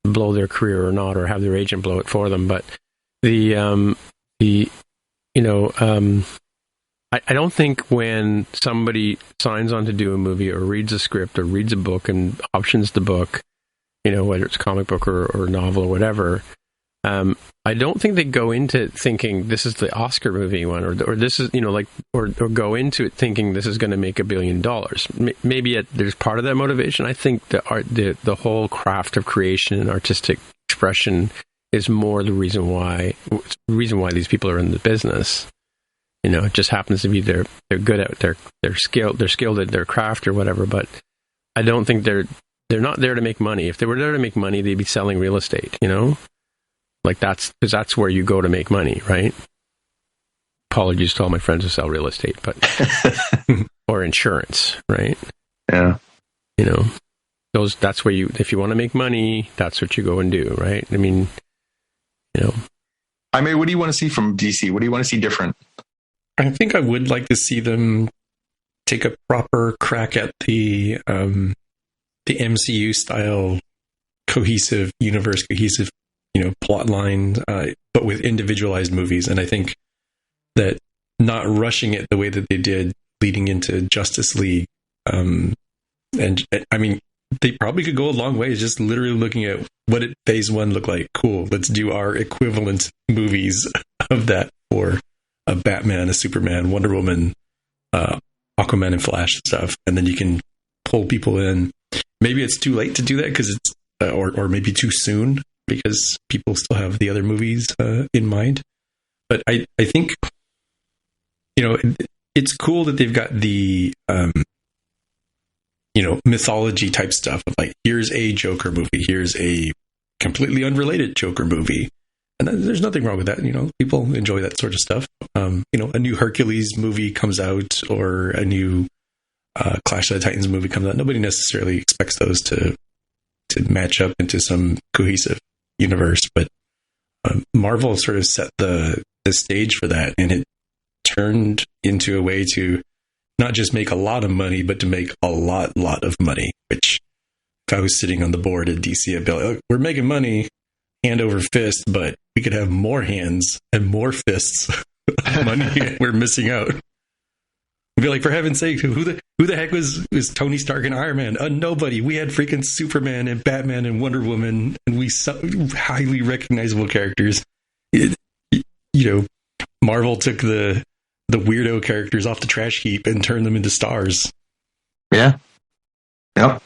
blow their career or not, or have their agent blow it for them. But I don't think when somebody signs on to do a movie or reads a script or reads a book and options the book, whether it's a comic book or novel or whatever, I don't think they go into thinking this is the Oscar movie one, or this is, or go into it thinking this is going to make $1 billion. Maybe there's part of that motivation. I think the whole craft of creation and artistic expression is more the reason why these people are in the business. It just happens to be they're good at they're skilled at their craft or whatever. But I don't think they're not there to make money. If they were there to make money, they'd be selling real estate. Like that's where you go to make money, right? Apologies to all my friends who sell real estate, but or insurance, right? Yeah. That's where if you want to make money, that's what you go and do, right? I mean, what do you want to see from DC? What do you want to see different? I think I would like to see them take a proper crack at the MCU style cohesive plot line, but with individualized movies. And I think that not rushing it the way that they did leading into Justice League. And I mean, they probably could go a long way just literally looking at what did phase one look like. Cool. Let's do our equivalent movies of that for a Batman, a Superman, Wonder Woman, Aquaman and Flash stuff. And then you can pull people in. Maybe it's too late to do that because it's, or maybe too soon because people still have the other movies in mind. But I think, it's cool that they've got the, mythology type stuff of like, here's a Joker movie, here's a completely unrelated Joker movie. And there's nothing wrong with that. People enjoy that sort of stuff. A new Hercules movie comes out or a new Clash of the Titans movie comes out. Nobody necessarily expects those to match up into some cohesive universe, but Marvel sort of set the stage for that, and it turned into a way to not just make a lot of money, but to make a lot of money, which if I was sitting on the board at DC, I'd be like, look, we're making money hand over fist, but we could have more hands and more fists of money we're missing out. I'd be like, for heaven's sake, who the heck was Tony Stark and Iron Man? Nobody. We had freaking Superman and Batman and Wonder Woman, and we highly recognizable characters. Marvel took the weirdo characters off the trash heap and turned them into stars. Yeah. Yep.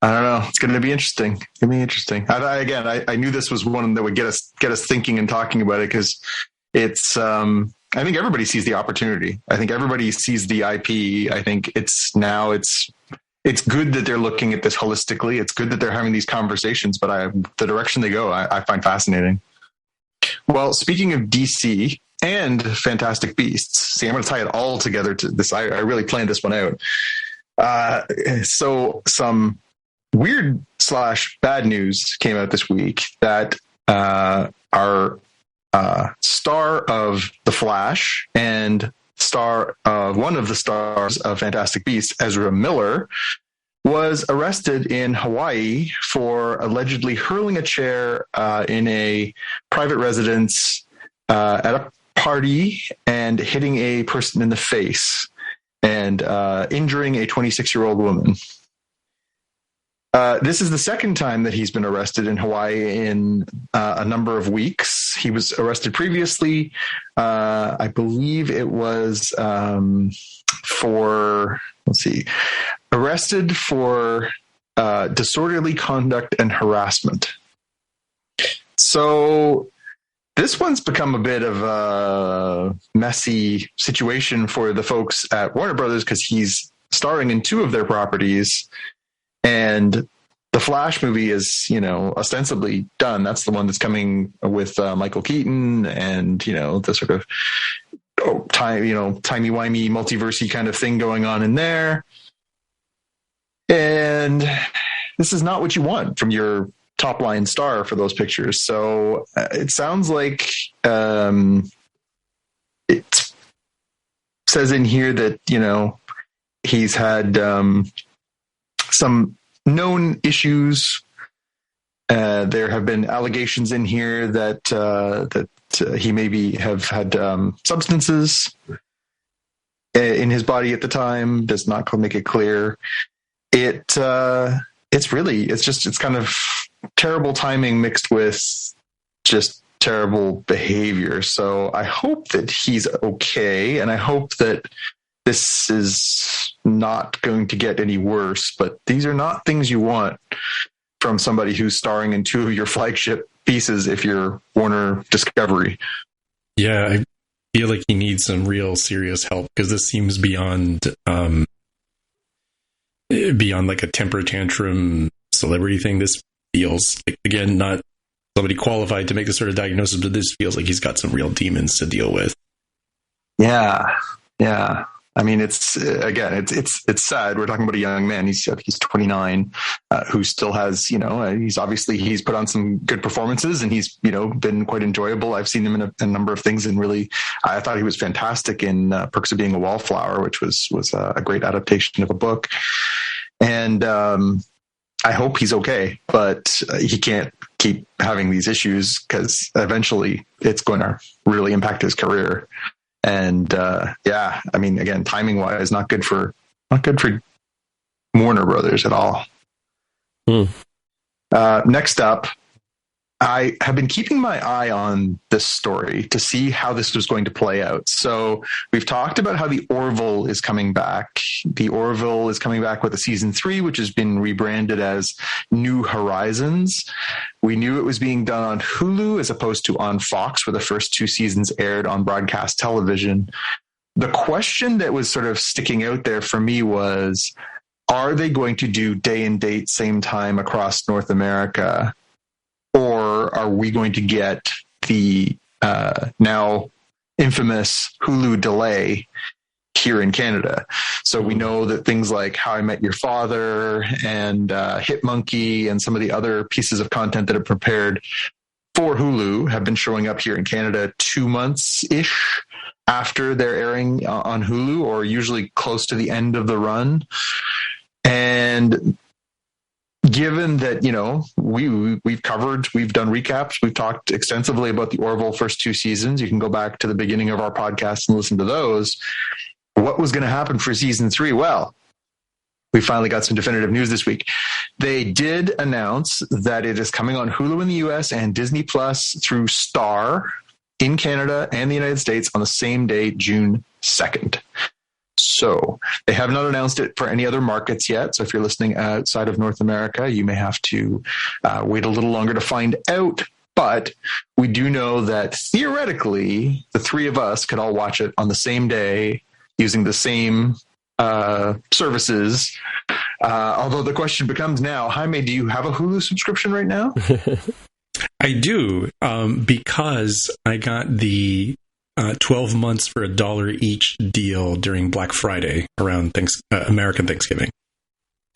I don't know. It's going to be interesting. It's going to be interesting. I knew this was one that would get us thinking and talking about it because it's. I think everybody sees the opportunity. I think everybody sees the IP. I think it's good that they're looking at this holistically. It's good that they're having these conversations. But the direction they go, I find fascinating. Well, speaking of DC and Fantastic Beasts, see, I'm going to tie it all together to this. I really planned this one out. So some weird / bad news came out this week that our star of The Flash and star of one of the stars of Fantastic Beasts, Ezra Miller, was arrested in Hawaii for allegedly hurling a chair in a private residence at a party and hitting a person in the face and injuring a 26-year-old woman. This is the second time that he's been arrested in Hawaii in a number of weeks. He was arrested previously. I believe it was arrested for disorderly conduct and harassment. So this one's become a bit of a messy situation for the folks at Warner Brothers because he's starring in 2 of their properties. And the Flash movie is, ostensibly done. That's the one that's coming with Michael Keaton and, the sort of timey-wimey multiversey kind of thing going on in there. And this is not what you want from your top line star for those pictures. So it sounds like it says in here that, he's had some known issues. There have been allegations in here that he maybe have had substances in his body at the time. Does not make it clear. It's kind of terrible timing mixed with just terrible behavior. So I hope that he's okay, and I hope that this is not going to get any worse, but these are not things you want from somebody who's starring in 2 of your flagship pieces if you're Warner Discovery. Yeah, I feel like he needs some real serious help because this seems beyond like a temper tantrum celebrity thing. This feels like, again, not somebody qualified to make this sort of diagnosis, but this feels like he's got some real demons to deal with. Yeah. I mean, it's sad. We're talking about a young man. He's 29, who still has, he's put on some good performances and he's, been quite enjoyable. I've seen him in a number of things, and really, I thought he was fantastic in Perks of Being a Wallflower, which was a great adaptation of a book. And I hope he's okay, but he can't keep having these issues because eventually it's going to really impact his career. And yeah, I mean, again, timing wise, not good for Warner Brothers at all. Next up, I have been keeping my eye on this story to see how this was going to play out. So we've talked about how the Orville is coming back. The Orville is coming back with a season 3, which has been rebranded as New Horizons. We knew it was being done on Hulu as opposed to on Fox, where the first 2 seasons aired on broadcast television. The question that was sort of sticking out there for me was, are they going to do day and date, same time across North America? Or are we going to get the now infamous Hulu delay here in Canada? So we know that things like How I Met Your Father and Hit Monkey and some of the other pieces of content that are prepared for Hulu have been showing up here in Canada 2 months-ish after they're airing on Hulu, or usually close to the end of the run. And given that, you know, we've done recaps, we've talked extensively about the Orville first 2 seasons. You can go back to the beginning of our podcast and listen to those. What was going to happen for season 3? Well, we finally got some definitive news this week. They did announce that it is coming on Hulu in the US and Disney Plus through Star in Canada and the United States on the same day, June 2nd. So they have not announced it for any other markets yet. So if you're listening outside of North America, you may have to wait a little longer to find out. But we do know that theoretically, the 3 of us could all watch it on the same day using the same services. Although the question becomes now, Jaime, do you have a Hulu subscription right now? I do, because I got the 12 months for $1 each deal during Black Friday around American Thanksgiving.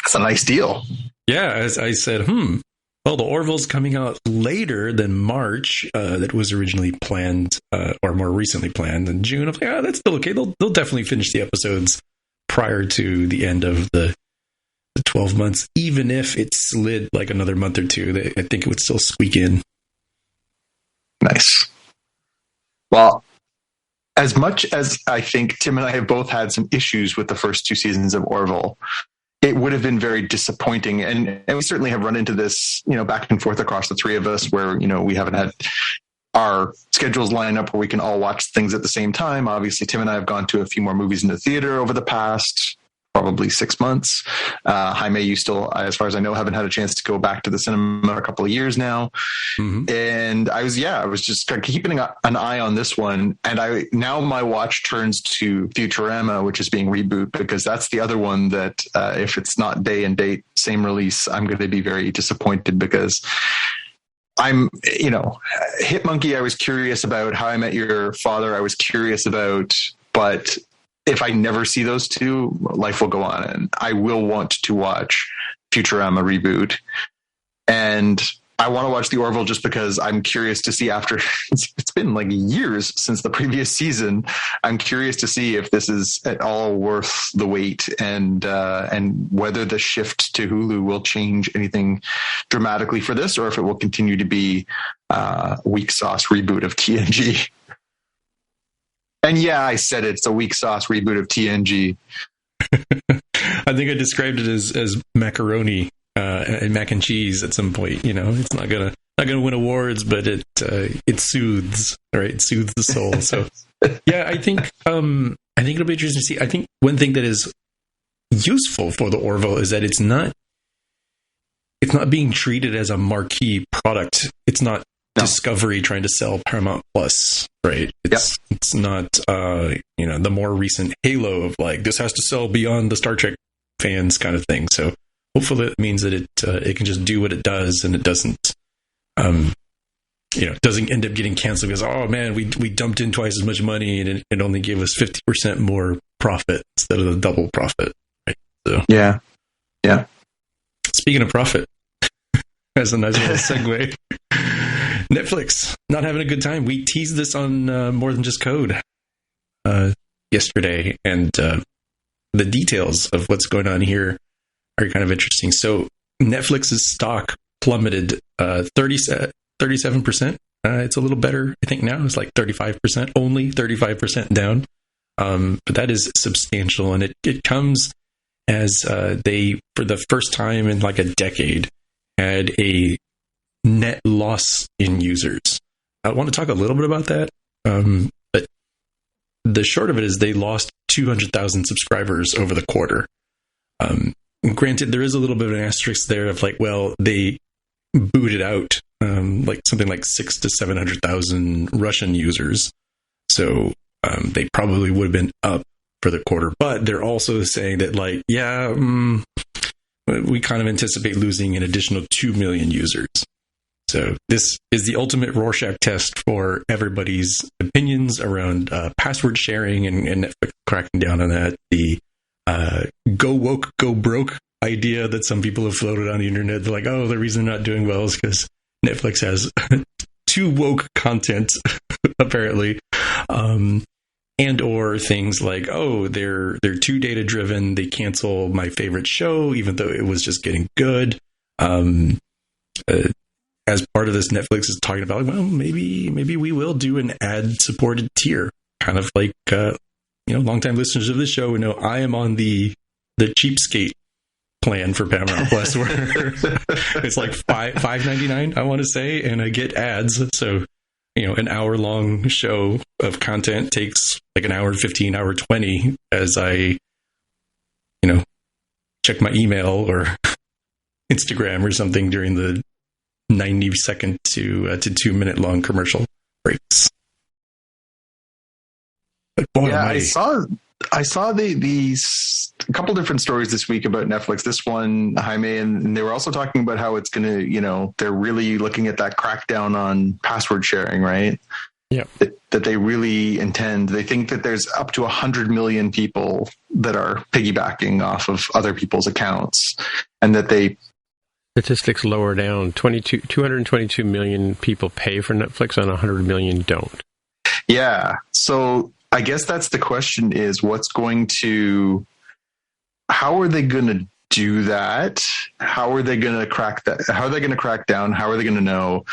That's a nice deal. Yeah, as I said, well, the Orville's coming out later than March. That was originally planned, or more recently planned in June. I was like, that's still okay. They'll definitely finish the episodes prior to the end of the 12 months, even if it slid like another month or two. I think it would still squeak in. Nice. Well, as much as I think Tim and I have both had some issues with the first 2 seasons of Orville, it would have been very disappointing. And we certainly have run into this, you know, back and forth across the 3 of us where, you know, we haven't had our schedules line up where we can all watch things at the same time. Obviously, Tim and I have gone to a few more movies in the theater over the past probably 6 months. Jaime, you still, as far as I know, haven't had a chance to go back to the cinema a couple of years now. Mm-hmm. And I was just keeping an eye on this one. And now my watch turns to Futurama, which is being rebooted, because that's the other one that if it's not day and date, same release, I'm going to be very disappointed because Hit Monkey, I was curious about. How I Met Your Father, I was curious about, but if I never see those 2, life will go on, and I will want to watch Futurama reboot. And I want to watch the Orville just because I'm curious to see after it's been like years since the previous season. I'm curious to see if this is at all worth the wait and whether the shift to Hulu will change anything dramatically for this, or if it will continue to be a weak sauce reboot of TNG. And yeah, I said it's a weak sauce reboot of TNG. I think I described it as macaroni and mac and cheese at some point. You know, it's not gonna win awards, but it soothes, right? It soothes the soul. So yeah, I think it'll be interesting to see. I think one thing that is useful for the Orville is that it's not being treated as a marquee product. It's not Discovery trying to sell Paramount Plus, right? It's not the more recent halo of like, this has to sell beyond the Star Trek fans kind of thing. So hopefully it means that it can just do what it does, and it doesn't doesn't end up getting canceled because, oh man, we dumped in twice as much money and it only gave us 50% more profit instead of the double profit, right? So yeah. Speaking of profit, that's a nice little segue. Netflix, not having a good time. We teased this on More Than Just Code yesterday, and the details of what's going on here are kind of interesting. So Netflix's stock plummeted 37%. It's a little better, I think now. It's like 35%, only 35% down. But that is substantial. And it comes as they, for the first time in like a decade, had a net loss in users. I want to talk a little bit about that. But the short of it is they lost 200,000 subscribers over the quarter. Granted, there is a little bit of an asterisk there of like, well, they booted out like something like 600,000 to 700,000 Russian users. So they probably would have been up for the quarter. But they're also saying that like, yeah, we kind of anticipate losing an additional 2 million users. So this is the ultimate Rorschach test for everybody's opinions around password sharing and Netflix cracking down on that. The go woke, go broke idea that some people have floated on the internet. They're like, oh, the reason they're not doing well is because Netflix has too woke content, apparently. And or things like, oh, they're too data driven. They cancel my favorite show, even though it was just getting good. As part of this, Netflix is talking about, well, maybe we will do an ad supported tier, kind of like longtime listeners of this show would know I am on the cheapskate plan for Paramount Plus, where it's like $5.99, I want to say, and I get ads. So an hour long show of content takes like an hour 15, hour 20 as I check my email or Instagram or something during the 90-second to 2 minute long commercial breaks. But boy, yeah, I saw these a couple different stories this week about Netflix. This one, Jaime, and they were also talking about how it's going to, they're really looking at that crackdown on password sharing, right? Yeah. That they really intend. They think that there's up to 100 million people that are piggybacking off of other people's accounts, and that they. Statistics lower down. 222 million people pay for Netflix and 100 million don't. Yeah. So I guess that's the question is how are they going to do that? How are they going to crack that? How are they going to crack down? How are they going to know? What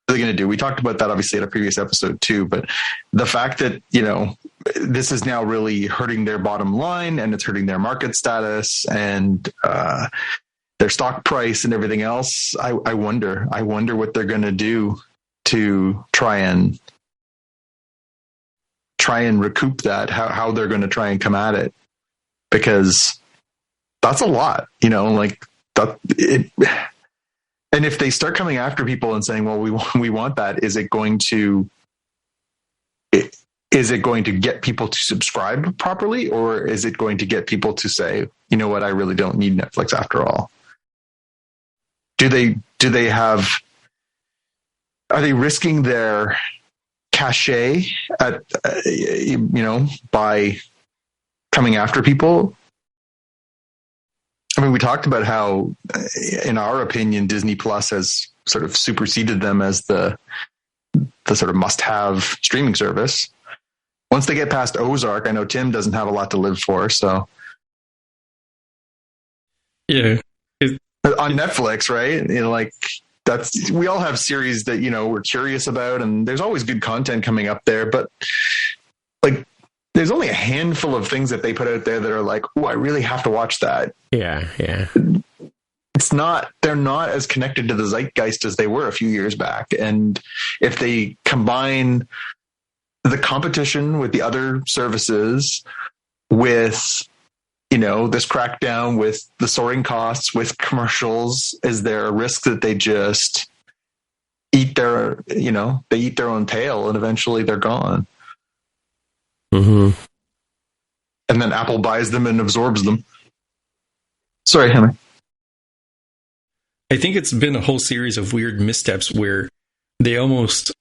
are they going to do? We talked about that obviously in a previous episode too, but the fact that, this is now really hurting their bottom line and it's hurting their market status and, their stock price and everything else. I wonder what they're going to do to try and recoup that, how they're going to try and come at it, because that's a lot, like that. And if they start coming after people and saying, well, we want that, is it going to get people to subscribe properly, or is it going to get people to say, you know what, I really don't need Netflix after all? Are they risking their cachet by coming after people? I mean, we talked about how, in our opinion, Disney Plus has sort of superseded them as the sort of must-have streaming service. Once they get past Ozark, I know Tim doesn't have a lot to live for, so. Yeah. On Netflix, right? We all have series that, we're curious about, and there's always good content coming up there, but like, there's only a handful of things that they put out there that are like, oh, I really have to watch that. Yeah. They're not as connected to the zeitgeist as they were a few years back. And if they combine the competition with the other services with, this crackdown, with the soaring costs, with commercials, is there a risk that they just eat their own tail and eventually they're gone? Mm-hmm. And then Apple buys them and absorbs them. Sorry, Henry. I think it's been a whole series of weird missteps where they almost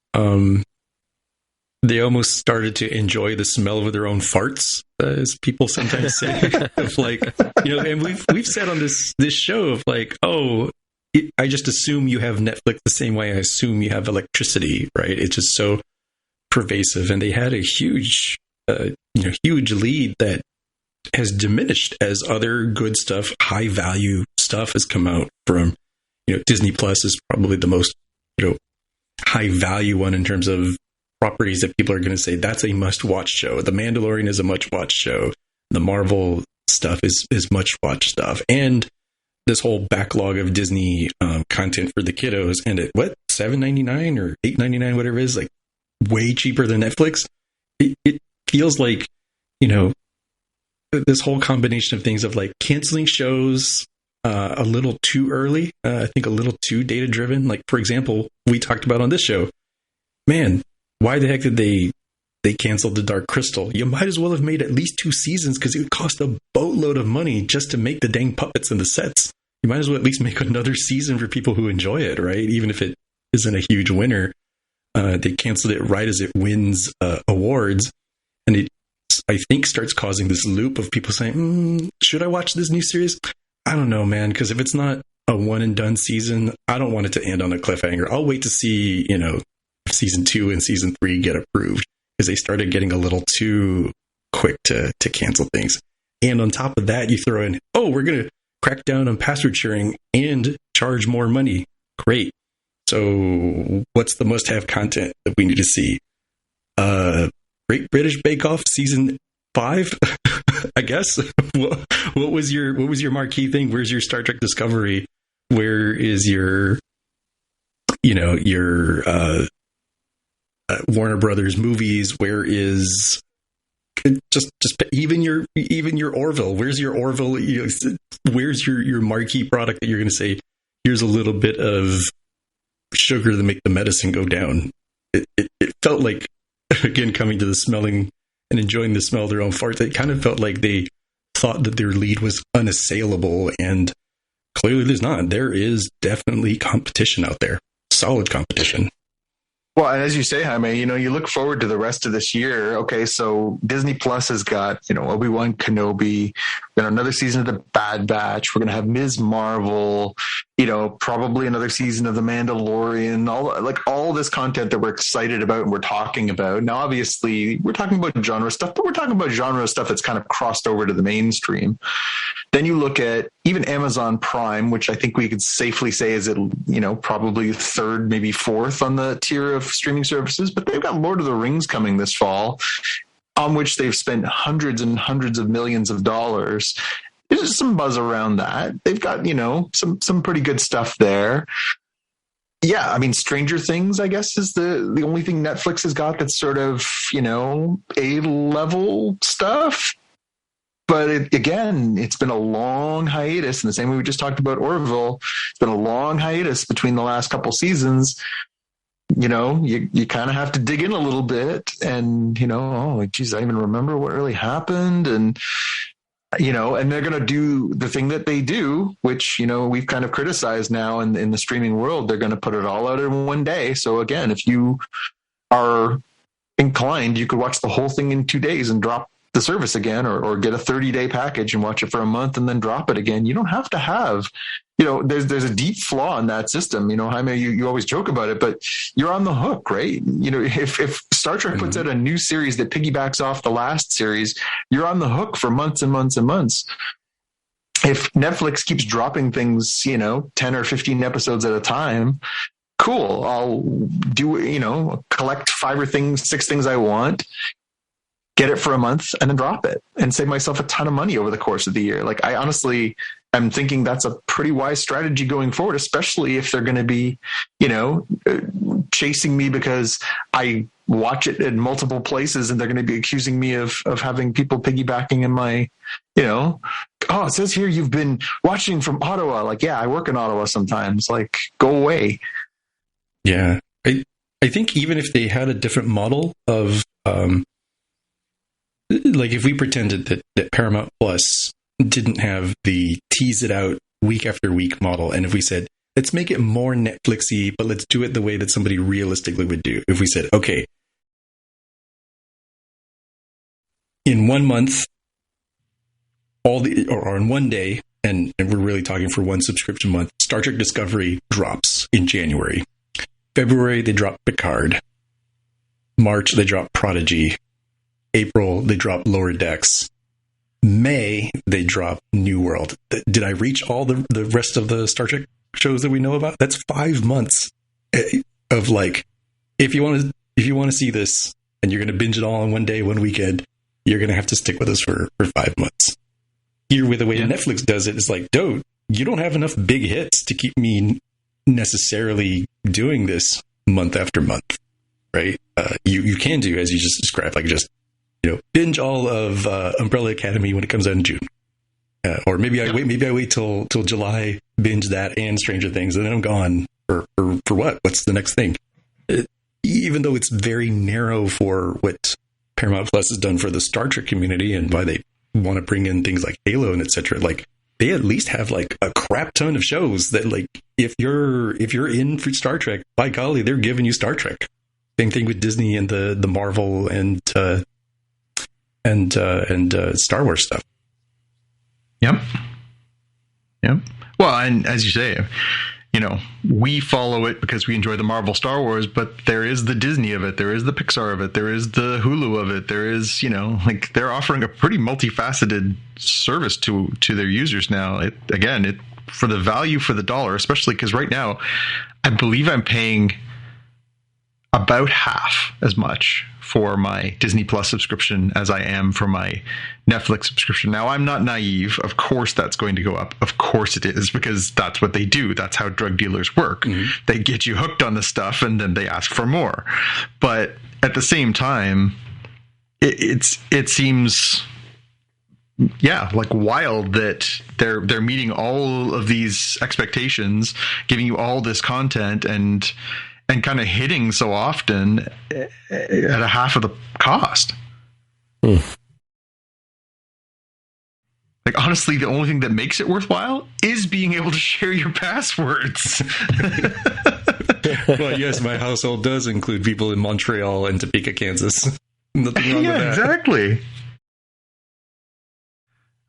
started to enjoy the smell of their own farts, as people sometimes say. Of like, and we've said on this show of like, I just assume you have Netflix the same way I assume you have electricity, right? It's just so pervasive, and they had a huge lead that has diminished as other good stuff, high value stuff has come out from, Disney Plus is probably the most, high value one in terms of properties that people are going to say that's a must watch show. The Mandalorian is a much watch show. The Marvel stuff is much watch stuff. And this whole backlog of Disney content for the kiddos, and at what, $7.99 or $8.99, whatever it is, like way cheaper than Netflix. It feels like, this whole combination of things of like canceling shows a little too early. I think a little too data driven. Like, for example, we talked about on this show, man, why the heck did they canceled the Dark Crystal? You might as well have made at least 2 seasons because it would cost a boatload of money just to make the dang puppets and the sets. You might as well at least make another season for people who enjoy it, right? Even if it isn't a huge winner. They canceled it right as it wins awards. And it, I think, starts causing this loop of people saying, should I watch this new series? I don't know, man, because if it's not a one and done season, I don't want it to end on a cliffhanger. I'll wait to see, season 2 and season 3 get approved, because they started getting a little too quick to cancel things. And on top of that, you throw in, we're going to crack down on password sharing and charge more money. Great. So what's the must-have content that we need to see? Great British Bake Off season 5, I guess. What was your marquee thing? Where's your Star Trek Discovery? Where is your Warner Brothers movies? Where is just even your Orville? Where's your Orville? Where's your marquee product that you're going to say, here's a little bit of sugar to make the medicine go down? It felt like, again, coming to the smelling and enjoying the smell of their own farts, it kind of felt like they thought that their lead was unassailable, and clearly there's not. There is definitely competition out there. Solid competition. Well, and as you say, Jaime, you look forward to the rest of this year. Okay, so Disney Plus has got, Obi-Wan Kenobi, another season of The Bad Batch. We're going to have Ms. Marvel, probably another season of The Mandalorian, all this content that we're excited about and we're talking about. Now, obviously, we're talking about genre stuff, but we're talking about genre stuff that's kind of crossed over to the mainstream. Then you look at even Amazon Prime, which I think we could safely say is, probably third, maybe fourth on the tier of streaming services, but they've got Lord of the Rings coming this fall, on which they've spent hundreds and hundreds of millions of dollars. There's some buzz around that. They've got, some pretty good stuff there. Yeah, I mean, Stranger Things, I guess, is the only thing Netflix has got that's sort of, A-level stuff. But it's been a long hiatus, in the same way we just talked about Orville. It's been a long hiatus between the last couple seasons. You kind of have to dig in a little bit and, I even remember what really happened. And, and they're going to do the thing that they do, which, we've kind of criticized now in the streaming world. They're going to put it all out in one day. So again, if you are inclined, you could watch the whole thing in 2 days and drop the service again, or get a 30-day package and watch it for a month and then drop it again. You don't have to have, there's a deep flaw in that system. Jaime, you always joke about it, but you're on the hook, right? If Star Trek puts out a new series that piggybacks off the last series, you're on the hook for months and months and months. If Netflix keeps dropping things, 10 or 15 episodes at a time, cool. I'll do, collect 5 or 6 things I want, get it for a month and then drop it and save myself a ton of money over the course of the year. Like, I honestly am thinking that's a pretty wise strategy going forward, especially if they're going to be, chasing me because I watch it in multiple places and they're going to be accusing me of having people piggybacking in my, it says here you've been watching from Ottawa. Like, yeah, I work in Ottawa sometimes. Like, go away. Yeah. I think even if they had a different model of, like, if we pretended that Paramount Plus didn't have the tease it out week after week model, and if we said, let's make it more Netflix-y, but let's do it the way that somebody realistically would do. If we said, okay, in 1 month, or in 1 day, and we're really talking for one subscription month, Star Trek Discovery drops in January. February, they drop Picard. March, they drop Prodigy. April, they drop Lower Decks. May, they drop New World. Did I reach all the rest of the Star Trek shows that we know about? That's 5 months of like, if you want to see this and you're going to binge it all in one day, one weekend, you're going to have to stick with us for 5 months. Here, with the way Netflix does it, it's like, dude, you don't have enough big hits to keep me necessarily doing this month after month, right? You can do, as you just described, like just, binge all of Umbrella Academy when it comes out in June. Or maybe I wait till July, binge that and Stranger Things, and then I'm gone for what? What's the next thing? Even though it's very narrow for what Paramount Plus has done for the Star Trek community and why they want to bring in things like Halo and etc. Like, they at least have like a crap ton of shows that, like, if you're in for Star Trek, by golly, they're giving you Star Trek. Same thing with Disney and the Marvel and Star Wars stuff. Yep. Well, and as you say, we follow it because we enjoy the Marvel Star Wars, but there is the Disney of it. There is the Pixar of it. There is the Hulu of it. There is, they're offering a pretty multifaceted service to their users now. It for the value for the dollar, especially because right now, I believe I'm paying about half as much for my Disney Plus subscription as I am for my Netflix subscription. Now, I'm not naive. Of course, that's going to go up. Of course it is, because that's what they do. That's how drug dealers work. Mm-hmm. They get you hooked on the stuff and then they ask for more. But at the same time, it seems, like wild that they're meeting all of these expectations, giving you all this content and kind of hitting so often at a half of the cost. Like, honestly, the only thing that makes it worthwhile is being able to share your passwords. Well, yes, my household does include people in Montreal and Topeka, Kansas. Nothing wrong with that. Exactly.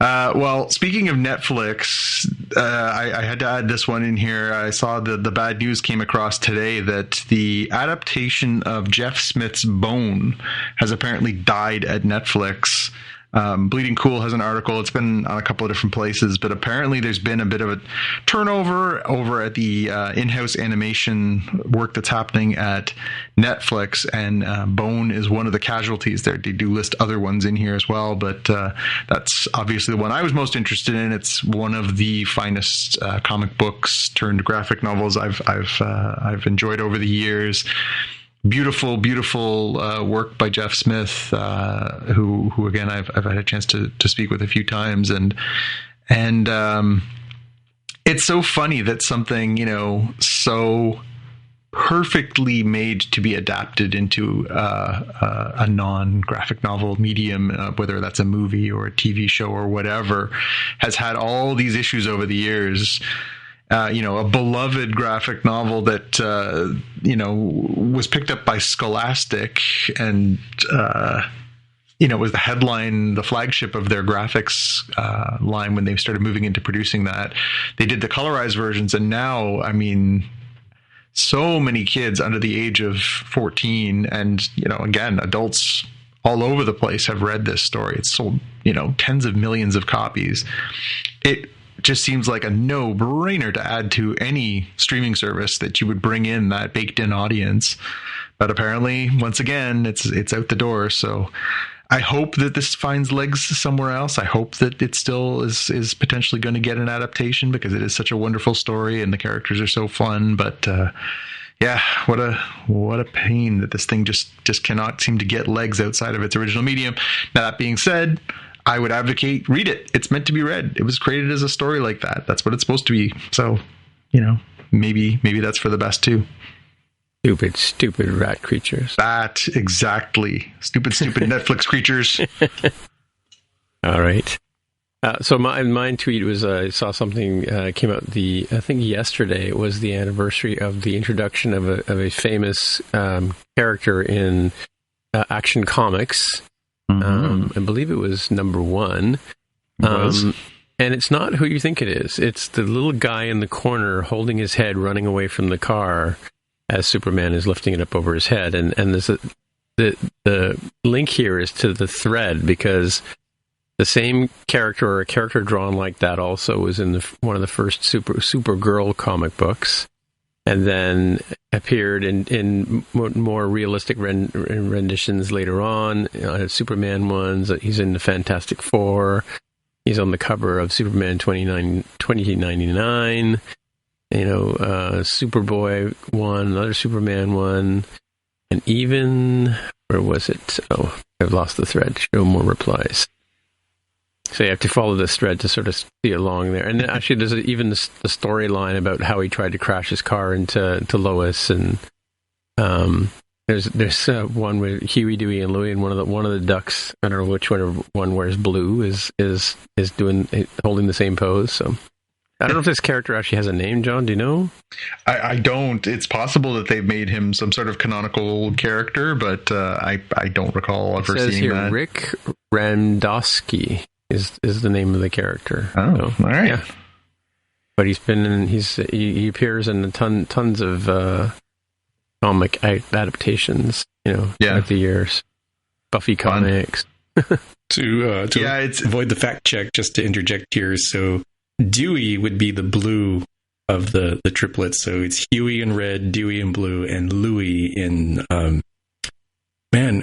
Well, speaking of Netflix, I had to add this one in here. I saw the bad news came across today that the adaptation of Jeff Smith's Bone has apparently died at Netflix. Bleeding Cool has an article. It's been on a couple of different places, but apparently there's been a bit of a turnover over at the in-house animation work that's happening at Netflix, and Bone is one of the casualties there. They do list other ones in here as well, but that's obviously the one I was most interested in. It's one of the finest comic books turned graphic novels I've enjoyed over the years. Beautiful work by Jeff Smith, who again I've had a chance to speak with a few times, and it's so funny that something so perfectly made to be adapted into a non-graphic novel medium, whether that's a movie or a TV show or whatever, has had all these issues over the years. A beloved graphic novel that, was picked up by Scholastic and, was the headline, the flagship of their graphics line when they started moving into producing that. They did the colorized versions, and now, so many kids under the age of 14 and, again, adults all over the place have read this story. It's sold, tens of millions of copies. It just seems like a no-brainer to add to any streaming service that you would bring in that baked-in audience. But apparently, once again, it's out the door. So I hope that this finds legs somewhere else. I hope that it still is potentially going to get an adaptation, because it is such a wonderful story and the characters are so fun. But what a pain that this thing just cannot seem to get legs outside of its original medium. Now, that being said, I would advocate, read it. It's meant to be read. It was created as a story like that. That's what it's supposed to be. So, maybe that's for the best too. Stupid rat creatures. That, exactly. Stupid Netflix creatures. All right. So mine tweet was, I saw something came out I think yesterday. It was the anniversary of the introduction of a famous character in Action Comics. I believe it was number 1. And it's not who you think it is. It's the little guy in the corner holding his head, running away from the car as Superman is lifting it up over his head. And there's the link here is to the thread, because the same character or a character drawn like that also was in one of the first Supergirl comic books, and then appeared in more realistic renditions later on. Superman ones. He's in the Fantastic Four. He's on the cover of Superman 2099. Superboy one, another Superman one, and even, where was it? Oh, I've lost the thread. Show more replies. So you have to follow this thread to sort of see along there. And actually, there's even the storyline about how he tried to crash his car into Lois, and there's one with Huey, Dewey, and Louie, and one of the ducks. I don't know which one wears blue is holding the same pose. So I don't know if this character actually has a name. John, do you know? I don't. It's possible that they've made him some sort of canonical character, but I don't recall ever seeing here, that. Rick Randosky is the name of the character. Oh, so, all right. Yeah. But he appears in tons of comic adaptations, throughout the years. Buffy comics. To avoid the fact check, just to interject here, so Dewey would be the blue of the triplets. So it's Huey in red, Dewey in blue, and Louie in I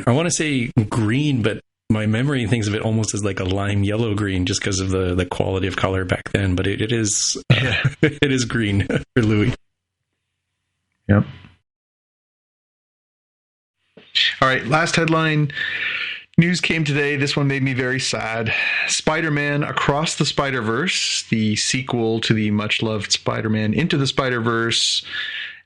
want to say green, but my memory thinks of it almost as like a lime yellow green, just because of the quality of color back then. But it is it is green for Louie. Yep. All right, last headline. News came today. This one made me very sad. Spider-Man Across the Spider-Verse, the sequel to the much-loved Spider-Man Into the Spider-Verse,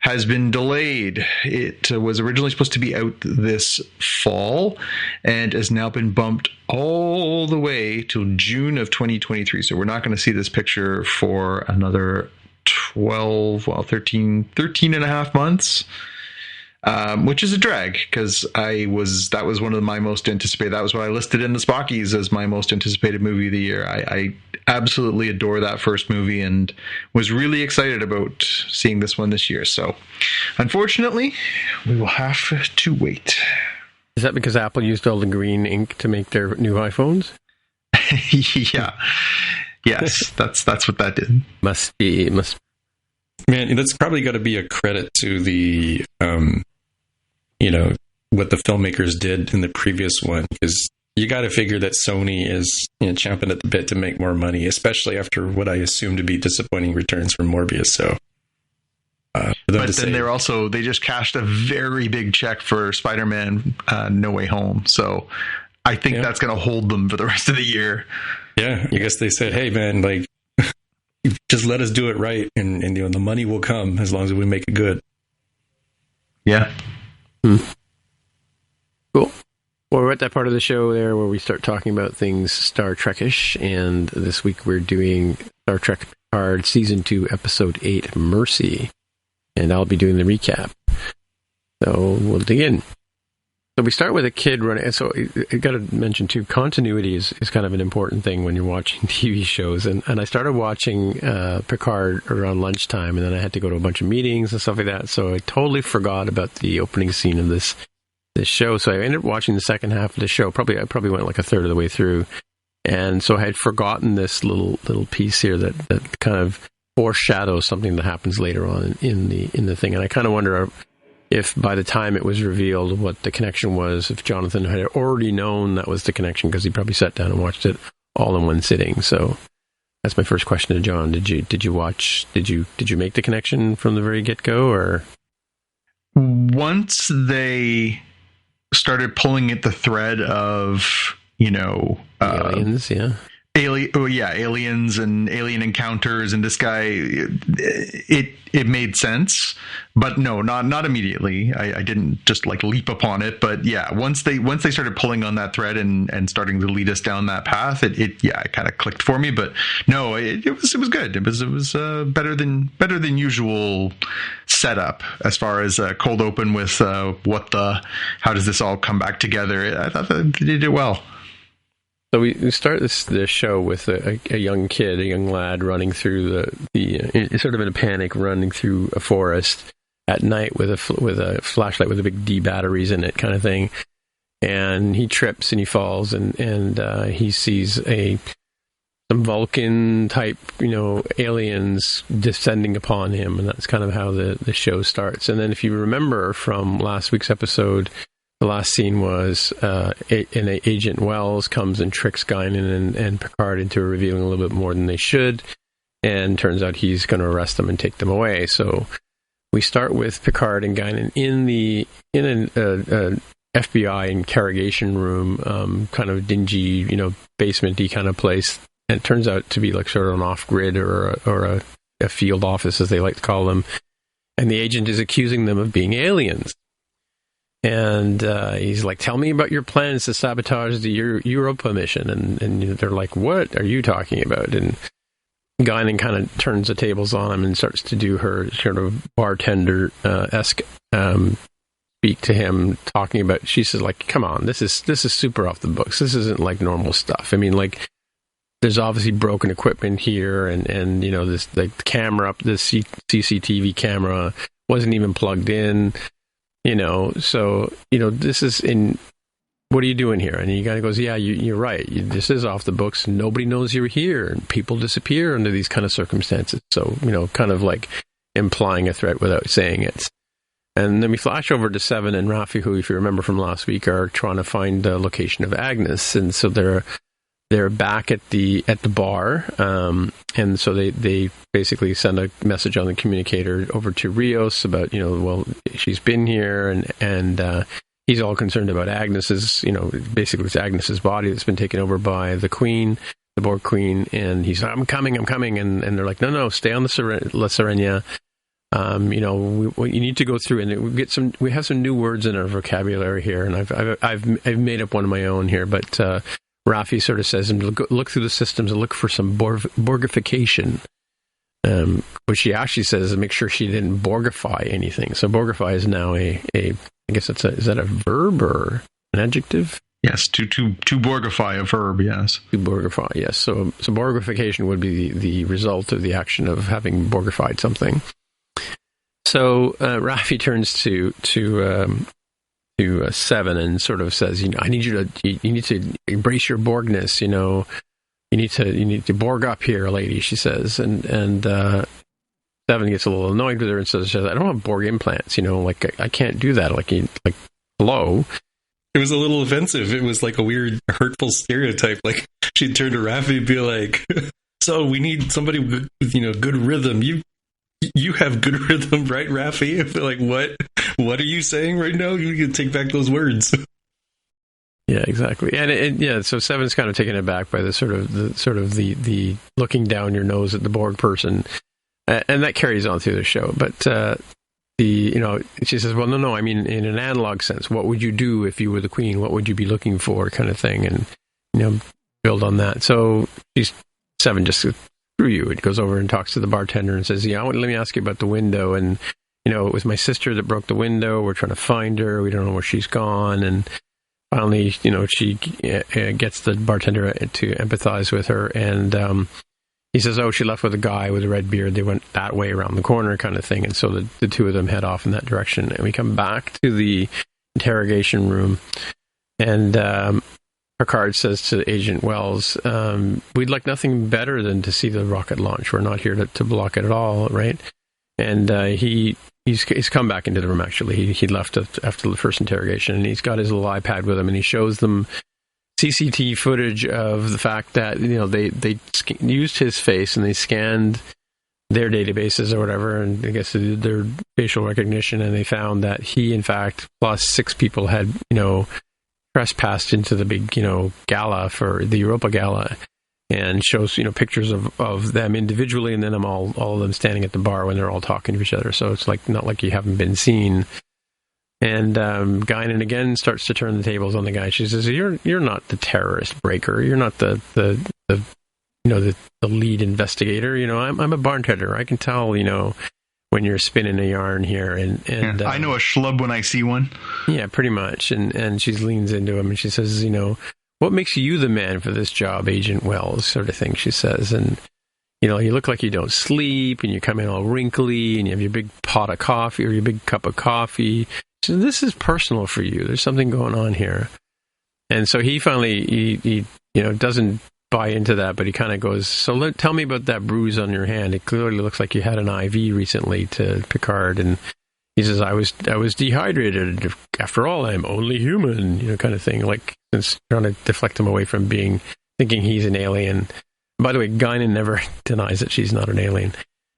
has been delayed. It was originally supposed to be out this fall and has now been bumped all the way till June of 2023. So we're not going to see this picture for another 13 and a half months. Which is a drag, because that was one of my most anticipated. That was what I listed in the Spockies as my most anticipated movie of the year. I absolutely adore that first movie and was really excited about seeing this one this year. So, unfortunately, we will have to wait. Is that because Apple used all the green ink to make their new iPhones? Yeah. Yes, that's what that did. Must be. Man, that's probably got to be a credit to the what the filmmakers did in the previous one, because you got to figure that Sony is champing at the bit to make more money, especially after what I assume to be disappointing returns from Morbius. So, but then they just cashed a very big check for Spider-Man No Way Home. So I think that's going to hold them for the rest of the year. Yeah, I guess they said, hey man, like, just let us do it right, and the money will come as long as we make it good. Yeah. Cool. Well, we're at that part of the show there where we start talking about things Star Trek-ish, and this week we're doing Star Trek Picard Season 2, Episode 8, Mercy, and I'll be doing the recap. So we'll dig in. So we start with a kid running. So I got to mention too, continuity is kind of an important thing when you're watching TV shows. And I started watching Picard around lunchtime, and then I had to go to a bunch of meetings and stuff like that. So I totally forgot about the opening scene of this show. So I ended up watching the second half of the show. I probably went like a third of the way through, and so I had forgotten this little piece here that kind of foreshadows something that happens later on in the thing. And I kind of wonder if by the time it was revealed what the connection was, if Jonathan had already known that was the connection, because he probably sat down and watched it all in one sitting. So that's my first question to John. Did you make the connection from the very get-go, or once they started pulling at the thread of aliens, aliens and alien encounters, and this guy, it made sense, but no, not immediately. I didn't just like leap upon it, but yeah, once they started pulling on that thread and starting to lead us down that path, it kind of clicked for me. But no, it was good. It was better than usual setup as far as cold open with how does this all come back together. I thought that they did it well. So we start this show with a young kid, a young lad running through the sort of in a panic, running through a forest at night with a flashlight with a big D batteries in it, kind of thing. and he trips and he falls, and he sees some Vulcan type, aliens descending upon him, and that's kind of how the show starts. And then if you remember from last week's episode, the last scene was Agent Wells comes and tricks Guinan and Picard into revealing a little bit more than they should, and turns out he's going to arrest them and take them away. So we start with Picard and Guinan in an FBI interrogation room, kind of dingy, basement-y kind of place. And it turns out to be like sort of an off-grid or a field office, as they like to call them. And the agent is accusing them of being aliens. And he's like, tell me about your plans to sabotage the Europa mission. And they're like, what are you talking about? And Guinan kind of turns the tables on him and starts to do her sort of bartender-esque speak to him, talking about, she says, like, come on, this is super off the books. This isn't like normal stuff. I mean, like, there's obviously broken equipment here, and this, like, the camera, this CCTV camera wasn't even plugged in, so this is in. What are you doing here? And he kind of goes, yeah, you're right. This is off the books. Nobody knows you're here, and people disappear under these kind of circumstances. So kind of like implying a threat without saying it. And then we flash over to Seven and Raffi, who, if you remember from last week, are trying to find the location of Agnes, and so they're back at the bar, and so they basically send a message on the communicator over to Rios about, well, she's been here, and he's all concerned about Agnes's, basically it's Agnes's body that's been taken over by the Queen, the Borg Queen, and he's like, I'm coming, and they're like, no, stay on the La Serena. You need to go through, and we have some new words in our vocabulary here, and I've made up one of my own here, but Raffi sort of says, look through the systems and look for some Borgification. What she actually says is make sure she didn't Borgify anything. So Borgify is now I guess is that a verb or an adjective? Yes, to Borgify, a verb, yes. To Borgify, yes. So Borgification would be the result of the action of having Borgified something. So Raffi turns to Seven and sort of says, I need you to embrace your Borgness, you need to Borg up here, lady, she says, and Seven gets a little annoyed with her and says, I don't have Borg implants, I can't do that, like hello. It was a little offensive. It was like a weird, hurtful stereotype. Like, she'd turn to Raffi and be like, so we need somebody with, good rhythm. You have good rhythm, right, Raffi? Like, what are you saying right now? You can take back those words. Yeah, exactly. And so Seven's kind of taken aback by the sort of the looking down your nose at the Borg person. And that carries on through the show. But she says, well, no, I mean, in an analog sense, what would you do if you were the Queen? What would you be looking for, kind of thing? And, build on that. So Seven just says, screw you. It goes over and talks to the bartender and says, let me ask you about the window. And, it was my sister that broke the window. We're trying to find her. We don't know where she's gone. And finally, she gets the bartender to empathize with her. And, he says, she left with a guy with a red beard. They went that way around the corner, kind of thing. And so the two of them head off in that direction. And we come back to the interrogation room. And Picard says to Agent Wells, we'd like nothing better than to see the rocket launch. We're not here to block it at all, right? And he's come back into the room, actually. He left after the first interrogation. And he's got his little iPad with him. And he shows them CCTV footage of the fact that they used his face and they scanned their databases or whatever, and I guess they did their facial recognition, and they found that he, in fact, plus 6 people had trespassed into the big gala for the Europa Gala, and shows pictures of them individually, and then them all of them standing at the bar when they're all talking to each other. So it's like not like you haven't been seen. And Guinan again starts to turn the tables on the guy. She says, "You're not the terrorist breaker. You're not the lead investigator. I'm a bartender. I can tell when you're spinning a yarn here." And I know a schlub when I see one. Yeah, pretty much. And she leans into him and she says, "What makes you the man for this job, Agent Wells?" sort of thing. She says, and you look like you don't sleep, and you come in all wrinkly, and you have your big pot of coffee or your big cup of coffee. So this is personal for you. There's something going on here. And so he finally, he doesn't buy into that, but he kind of goes, so tell me about that bruise on your hand. It clearly looks like you had an IV recently, to Picard. And he says, I was dehydrated. After all, I'm only human, kind of thing. Like, it's trying to deflect him away from thinking he's an alien. By the way, Guinan never denies that she's not an alien.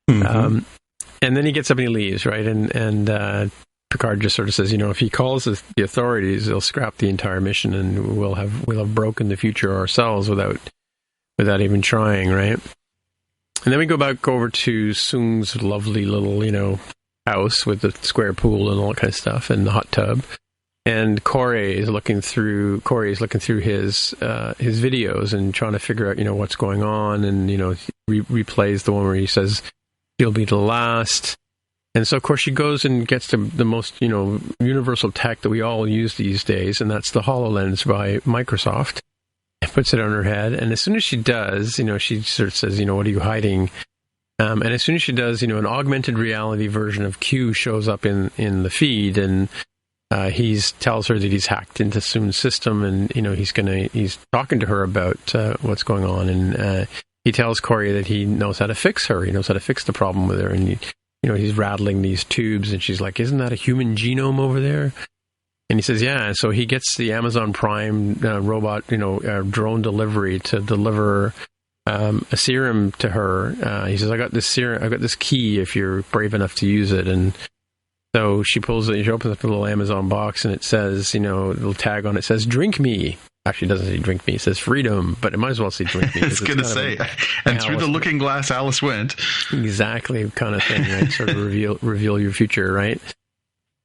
Mm-hmm. And then he gets up and he leaves, right? And Picard just sort of says, if he calls the authorities, they'll scrap the entire mission, and we'll have broken the future ourselves without even trying, right? And then we go back over to Soong's lovely little, house with the square pool and all that kind of stuff, and the hot tub. And Corey is looking through his videos and trying to figure out, what's going on, and replays the one where he says she'll be the last. And so, of course, she goes and gets the most, universal tech that we all use these days, and that's the HoloLens by Microsoft. And puts it on her head, and as soon as she does, she sort of says, what are you hiding? And as soon as she does, an augmented reality version of Q shows up in the feed, and he tells her that he's hacked into Soong's system, and he's talking to her about what's going on, and he tells Corey that he knows how to fix her. He knows how to fix the problem with her, and he's rattling these tubes, and she's like, "Isn't that a human genome over there?" And he says, "Yeah." So he gets the Amazon Prime robot, drone delivery to deliver a serum to her. He says, "I got this serum. I got this key. If you're brave enough to use it." And so she pulls it. She opens up the little Amazon box, and it says, a little tag on it says, "Drink me." Actually, it doesn't say "drink me." It says "freedom," but it might as well say "drink me." It's going to say, and through the looking glass, Alice went. Exactly, kind of thing, right? Sort of reveal your future, right?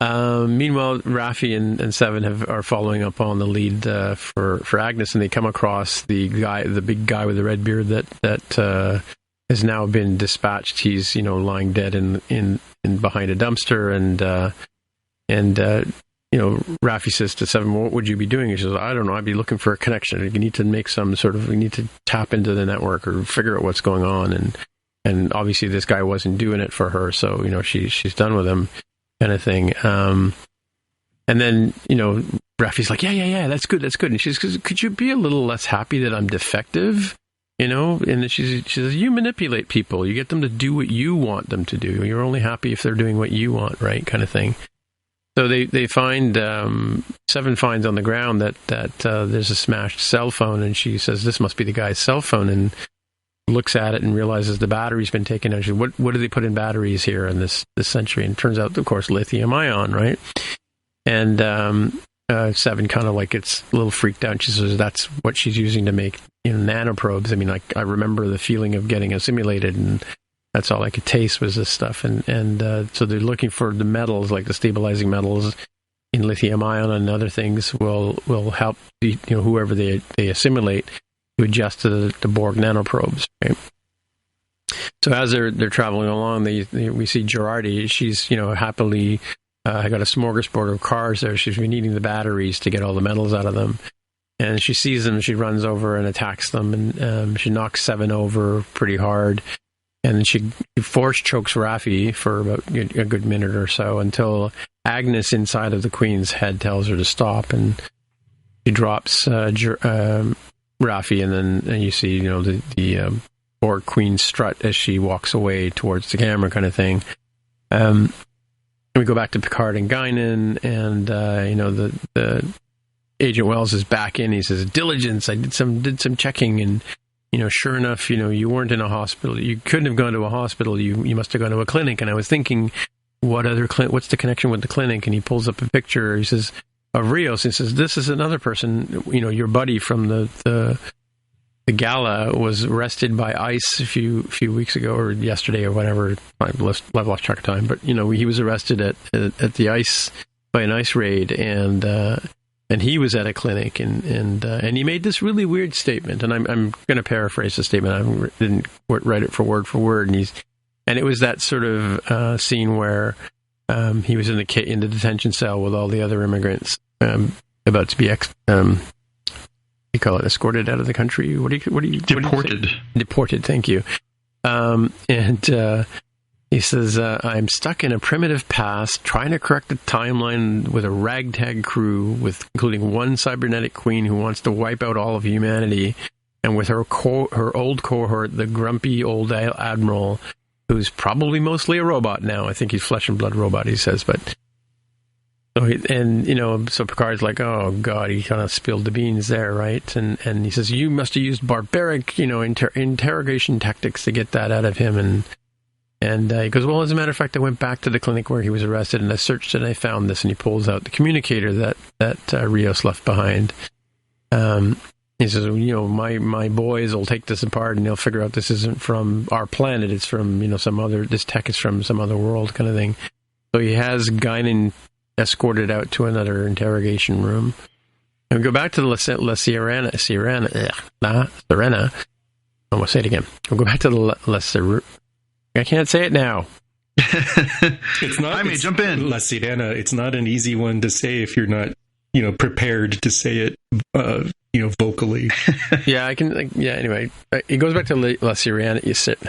Meanwhile, Raffi and Seven are following up on the lead for Agnes, and they come across the big guy with the red beard that has now been dispatched. He's lying dead in behind a dumpster, and Raffi says to Seven, "What would you be doing?" He says, "I don't know. I'd be looking for a connection. You need to make we need to tap into the network or figure out what's going on." And obviously this guy wasn't doing it for her, so she's done with him, kind of thing. And then Raffi's like, yeah, that's good. And she says, "Could you be a little less happy that I'm defective?" And she says, "You manipulate people. You get them to do what you want them to do. You're only happy if they're doing what you want, right?" Kind of thing. So they find, Seven finds on the ground that there's a smashed cell phone, and she says, "This must be the guy's cell phone," and looks at it and realizes the battery's been taken out. She says, what do they put in batteries here in this century? And it turns out, of course, lithium ion, right? And Seven kind of gets a little freaked out. She says that's what she's using to make nanoprobes. I mean, I remember the feeling of getting assimilated, and that's all I could taste was this stuff. And so they're looking for the metals, like the stabilizing metals in lithium ion and other things will help whoever they assimilate to adjust to the Borg nanoprobes. Right? So as they're traveling along, we see Girardi. She's happily got a smorgasbord of cars there. She's been eating the batteries to get all the metals out of them. And she sees them, she runs over and attacks them, and she knocks Seven over pretty hard. And she force chokes Raffi for about a good minute or so until Agnes inside of the Queen's head tells her to stop, and she drops Raffi, and then you see the Borg Queen strut as she walks away towards the camera, kind of thing. And we go back to Picard and Guinan, and the Agent Wells is back in. He says, "Diligence. I did some checking, and sure enough, you weren't in a hospital. You couldn't have gone to a hospital. You must have gone to a clinic." And I was thinking, what's the connection with the clinic? And he pulls up a picture. He says, of Rios. He says, "This is another person. Your buddy from the gala was arrested by ICE a few weeks ago, or yesterday, or whatever. I've lost track of time. But he was arrested at the ICE by an ICE raid, and he was at a clinic, and he made this really weird statement, and I'm going to paraphrase the statement. I didn't write it for word, and it was that sort of scene where he was in the detention cell with all the other immigrants about to be escorted out of the country. What do you deported? Deported. Thank you. He says, I'm stuck in a primitive past, trying to correct the timeline with a ragtag crew, with including one cybernetic queen who wants to wipe out all of humanity, and with her old cohort, the grumpy old admiral, who's probably mostly a robot now. I think he's flesh and blood robot, he says, but... So Picard's like, oh God, he kind of spilled the beans there, right? And he says, you must have used barbaric, interrogation tactics to get that out of him. And he goes, well, as a matter of fact, I went back to the clinic where he was arrested, and I searched it, and I found this. And he pulls out the communicator that Rios left behind. He says, my boys will take this apart, and they'll figure out this isn't from our planet. It's from, this tech is from some other world kind of thing. So he has Guinan escorted out to another interrogation room. And we go back to La Sirena. I will say it again. We'll go back to the I can't say it now. It's not. I may jump in. La Sirena. It's not an easy one to say if you're not, prepared to say it, vocally. Yeah, I can. Yeah. Anyway, it goes back to La Sirena. You sit.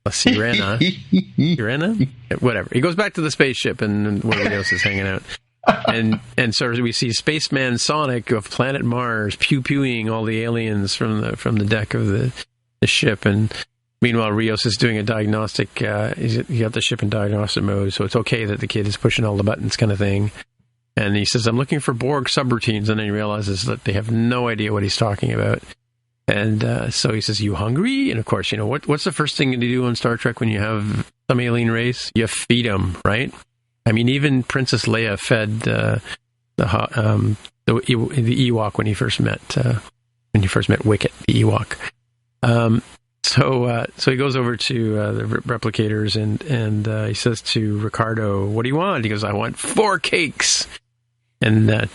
La Sirena. Sirena? Whatever. He goes back to the spaceship and where Rios is hanging out. And so we see Spaceman Sonic of planet Mars pew-pewing all the aliens from the deck of the ship. And meanwhile, Rios is doing a diagnostic. He got the ship in diagnostic mode, so it's okay that the kid is pushing all the buttons kind of thing. And he says, I'm looking for Borg subroutines. And then he realizes that they have no idea what he's talking about. And so he says, you hungry? And of course, what's the first thing to do on Star Trek when you have some alien race? You feed them, right? I mean, even Princess Leia fed the Ewok when he first met Wicket, the Ewok. So he goes over to the replicators and he says to Ricardo, what do you want? He goes, I want 4 cakes. And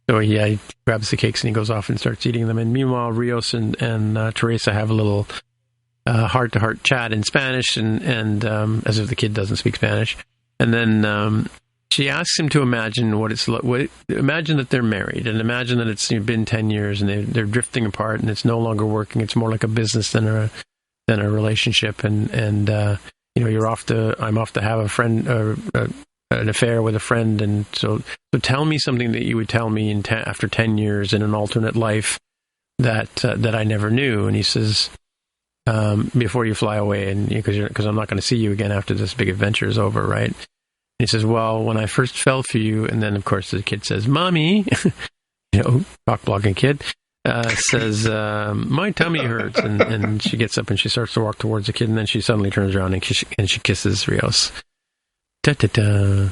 so he grabs the cakes and he goes off and starts eating them. And meanwhile, Rios and Teresa have a little heart-to-heart chat in Spanish, and as if the kid doesn't speak Spanish. And then she asks him to imagine what it's like. Imagine that they're married, and imagine that it's been 10 years and they're drifting apart, and it's no longer working. It's more like a business than a relationship. And I'm off to have a friend. An affair with a friend, and so tell me something that you would tell me after 10 years in an alternate life that I never knew. And he says, before you fly away, and because I'm not going to see you again after this big adventure is over, right? And he says, well, when I first fell for you, and then of course the kid says, "Mommy," cock blocking kid says, "My tummy hurts," and she gets up and she starts to walk towards the kid, and then she suddenly turns around and she kisses Rios. Da-da-da.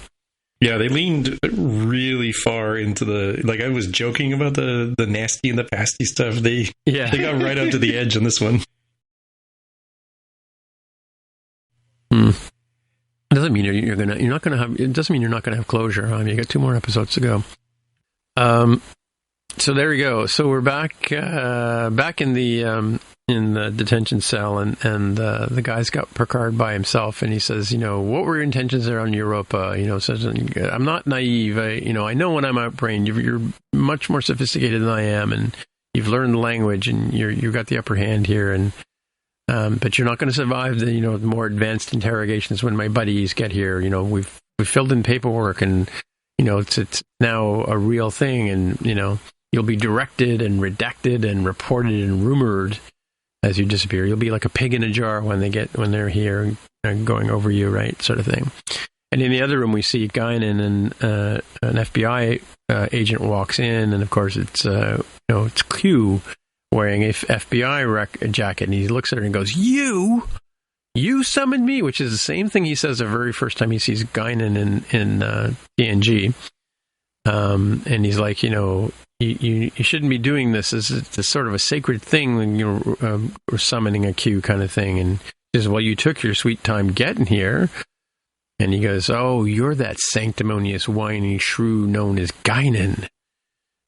Yeah, they leaned really far into I was joking about the nasty and the pasty stuff. They got right up to the edge on this one. Doesn't mean it doesn't mean you're not gonna have closure. You got 2 more episodes to go. So there we go. So we're back in the detention cell, and the guy's got Picard by himself, and he says, what were your intentions there on Europa? Says, I'm not naive. I know when I'm outbrained. You're much more sophisticated than I am, and you've learned the language, and you've got the upper hand here, and but you're not going to survive the more advanced interrogations when my buddies get here. We've filled in paperwork, and it's now a real thing, and you'll be directed and redacted and reported and rumored as you disappear. You'll be like a pig in a jar when they're here and going over you, right? Sort of thing. And in the other room, we see Guinan, and an FBI agent walks in, and of course it's Q wearing a FBI jacket, and he looks at her and goes, "You summoned me," which is the same thing he says the very first time he sees Guinan in TNG. And he's like, you shouldn't be doing this. It's sort of a sacred thing when we're summoning a Q kind of thing. And he says, well, you took your sweet time getting here. And he goes, oh, you're that sanctimonious, whiny shrew known as Guinan.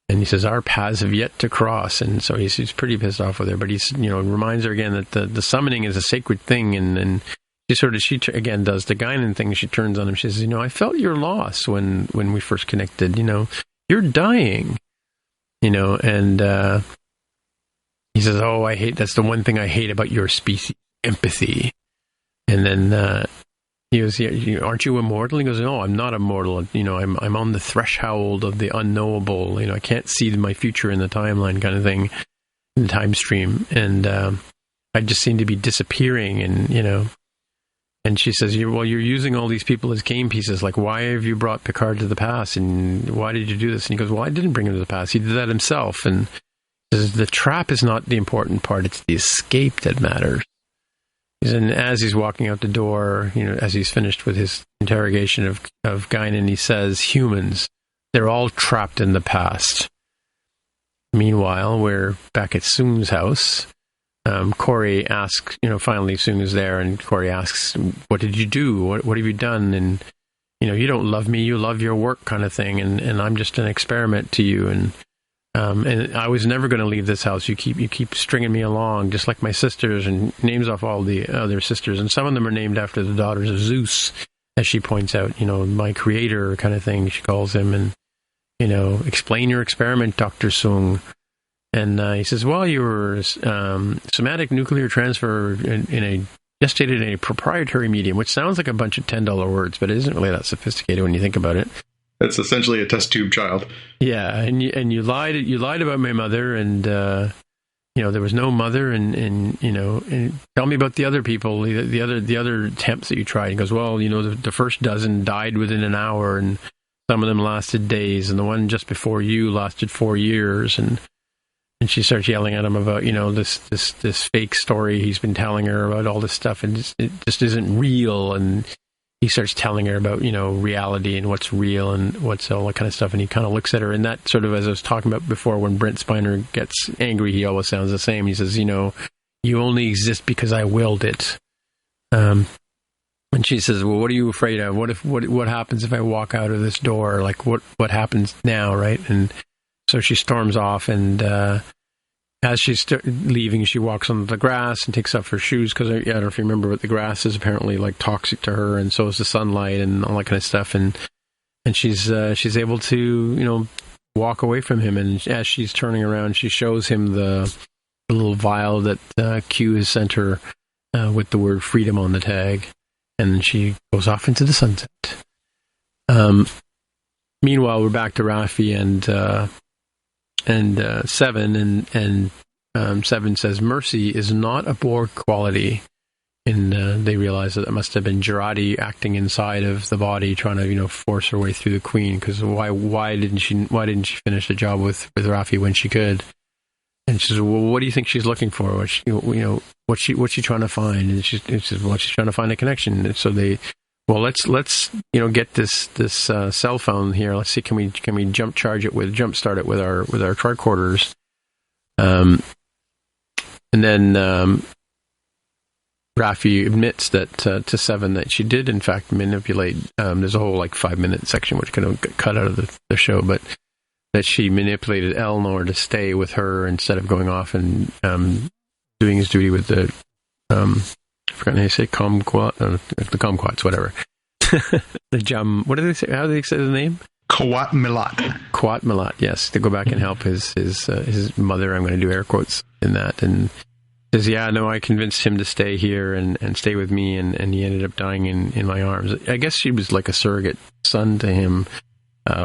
And he says, our paths have yet to cross. And so he's pretty pissed off with her. But he's, reminds her again that the summoning is a sacred thing. And she again does the Guinan thing. She turns on him. She says, I felt your loss when we first connected. You're dying. And he says, oh, that's the one thing I hate about your species, empathy. And then he goes, yeah, aren't you immortal? He goes, no, I'm not immortal. I'm on the threshold of the unknowable. I can't see my future in the timeline, kind of thing, in the time stream. And I just seem to be disappearing. And she says, you're using all these people as game pieces. Like, why have you brought Picard to the past? And why did you do this? And he goes, well, I didn't bring him to the past. He did that himself. And he says, the trap is not the important part. It's the escape that matters. And as he's walking out the door, as he's finished with his interrogation of Guinan, he says, humans, they're all trapped in the past. Meanwhile, we're back at Soong's house. Corey asks, finally Soong is there, and Corey asks, what did you do? What have you done? And, you don't love me, you love your work, kind of thing. And I'm just an experiment to you. And I was never going to leave this house. You keep stringing me along, just like my sisters, and names off all the other sisters. And some of them are named after the daughters of Zeus, as she points out, my creator kind of thing, she calls him. And, explain your experiment, Dr. Soong. And he says, well, your somatic nuclear transfer gestated in a proprietary medium, which sounds like a bunch of $10 words, but it isn't really that sophisticated when you think about it. It's essentially a test tube child. Yeah, and you lied about my mother, and there was no mother, and tell me about the other people, the other attempts that you tried. He goes, well, the first dozen died within an hour, and some of them lasted days, and the one just before you lasted 4 years, and she starts yelling at him about this fake story he's been telling her about all this stuff, and it just isn't real. And he starts telling her about, reality and what's real and what's all that kind of stuff. And he kind of looks at her, and that sort of, as I was talking about before, when Brent Spiner gets angry, he always sounds the same. He says, you only exist because I willed it. And she says, well, what are you afraid of? What happens if I walk out of this door? Like, what happens now, right? And so she storms off, and as she's leaving, she walks on the grass and takes off her shoes, because I don't know if you remember, but the grass is apparently like toxic to her, and so is the sunlight and all that kind of stuff. And she's able to walk away from him. And as she's turning around, she shows him the little vial that Q has sent her with the word freedom on the tag, and then she goes off into the sunset. Meanwhile, we're back to Raffi and Seven, and Seven says mercy is not a Borg quality, and they realize that it must have been Jurati acting inside of the body, trying to force her way through the Queen. Because why didn't she finish the job with Raffi when she could? And she says, well, what do you think she's looking for? What's she trying to find? And she says, well, she's trying to find a connection. And so let's get this cell phone here. Let's see, can we jump start it with our tricorders, and then Raffi admits that to Seven that she did in fact manipulate. There's a whole 5-minute section which kind of got cut out of the show, but that she manipulated Elnor to stay with her instead of going off and doing his duty with the I forgot how you say kumquat, the kumquats, whatever. The what do they say? How do they say the name? Quat Milat. Quat Milat, yes. To go back and help his mother. I'm going to do air quotes in that. And says, yeah, no, I convinced him to stay here and stay with me, and he ended up dying in my arms. I guess she was like a surrogate son to him.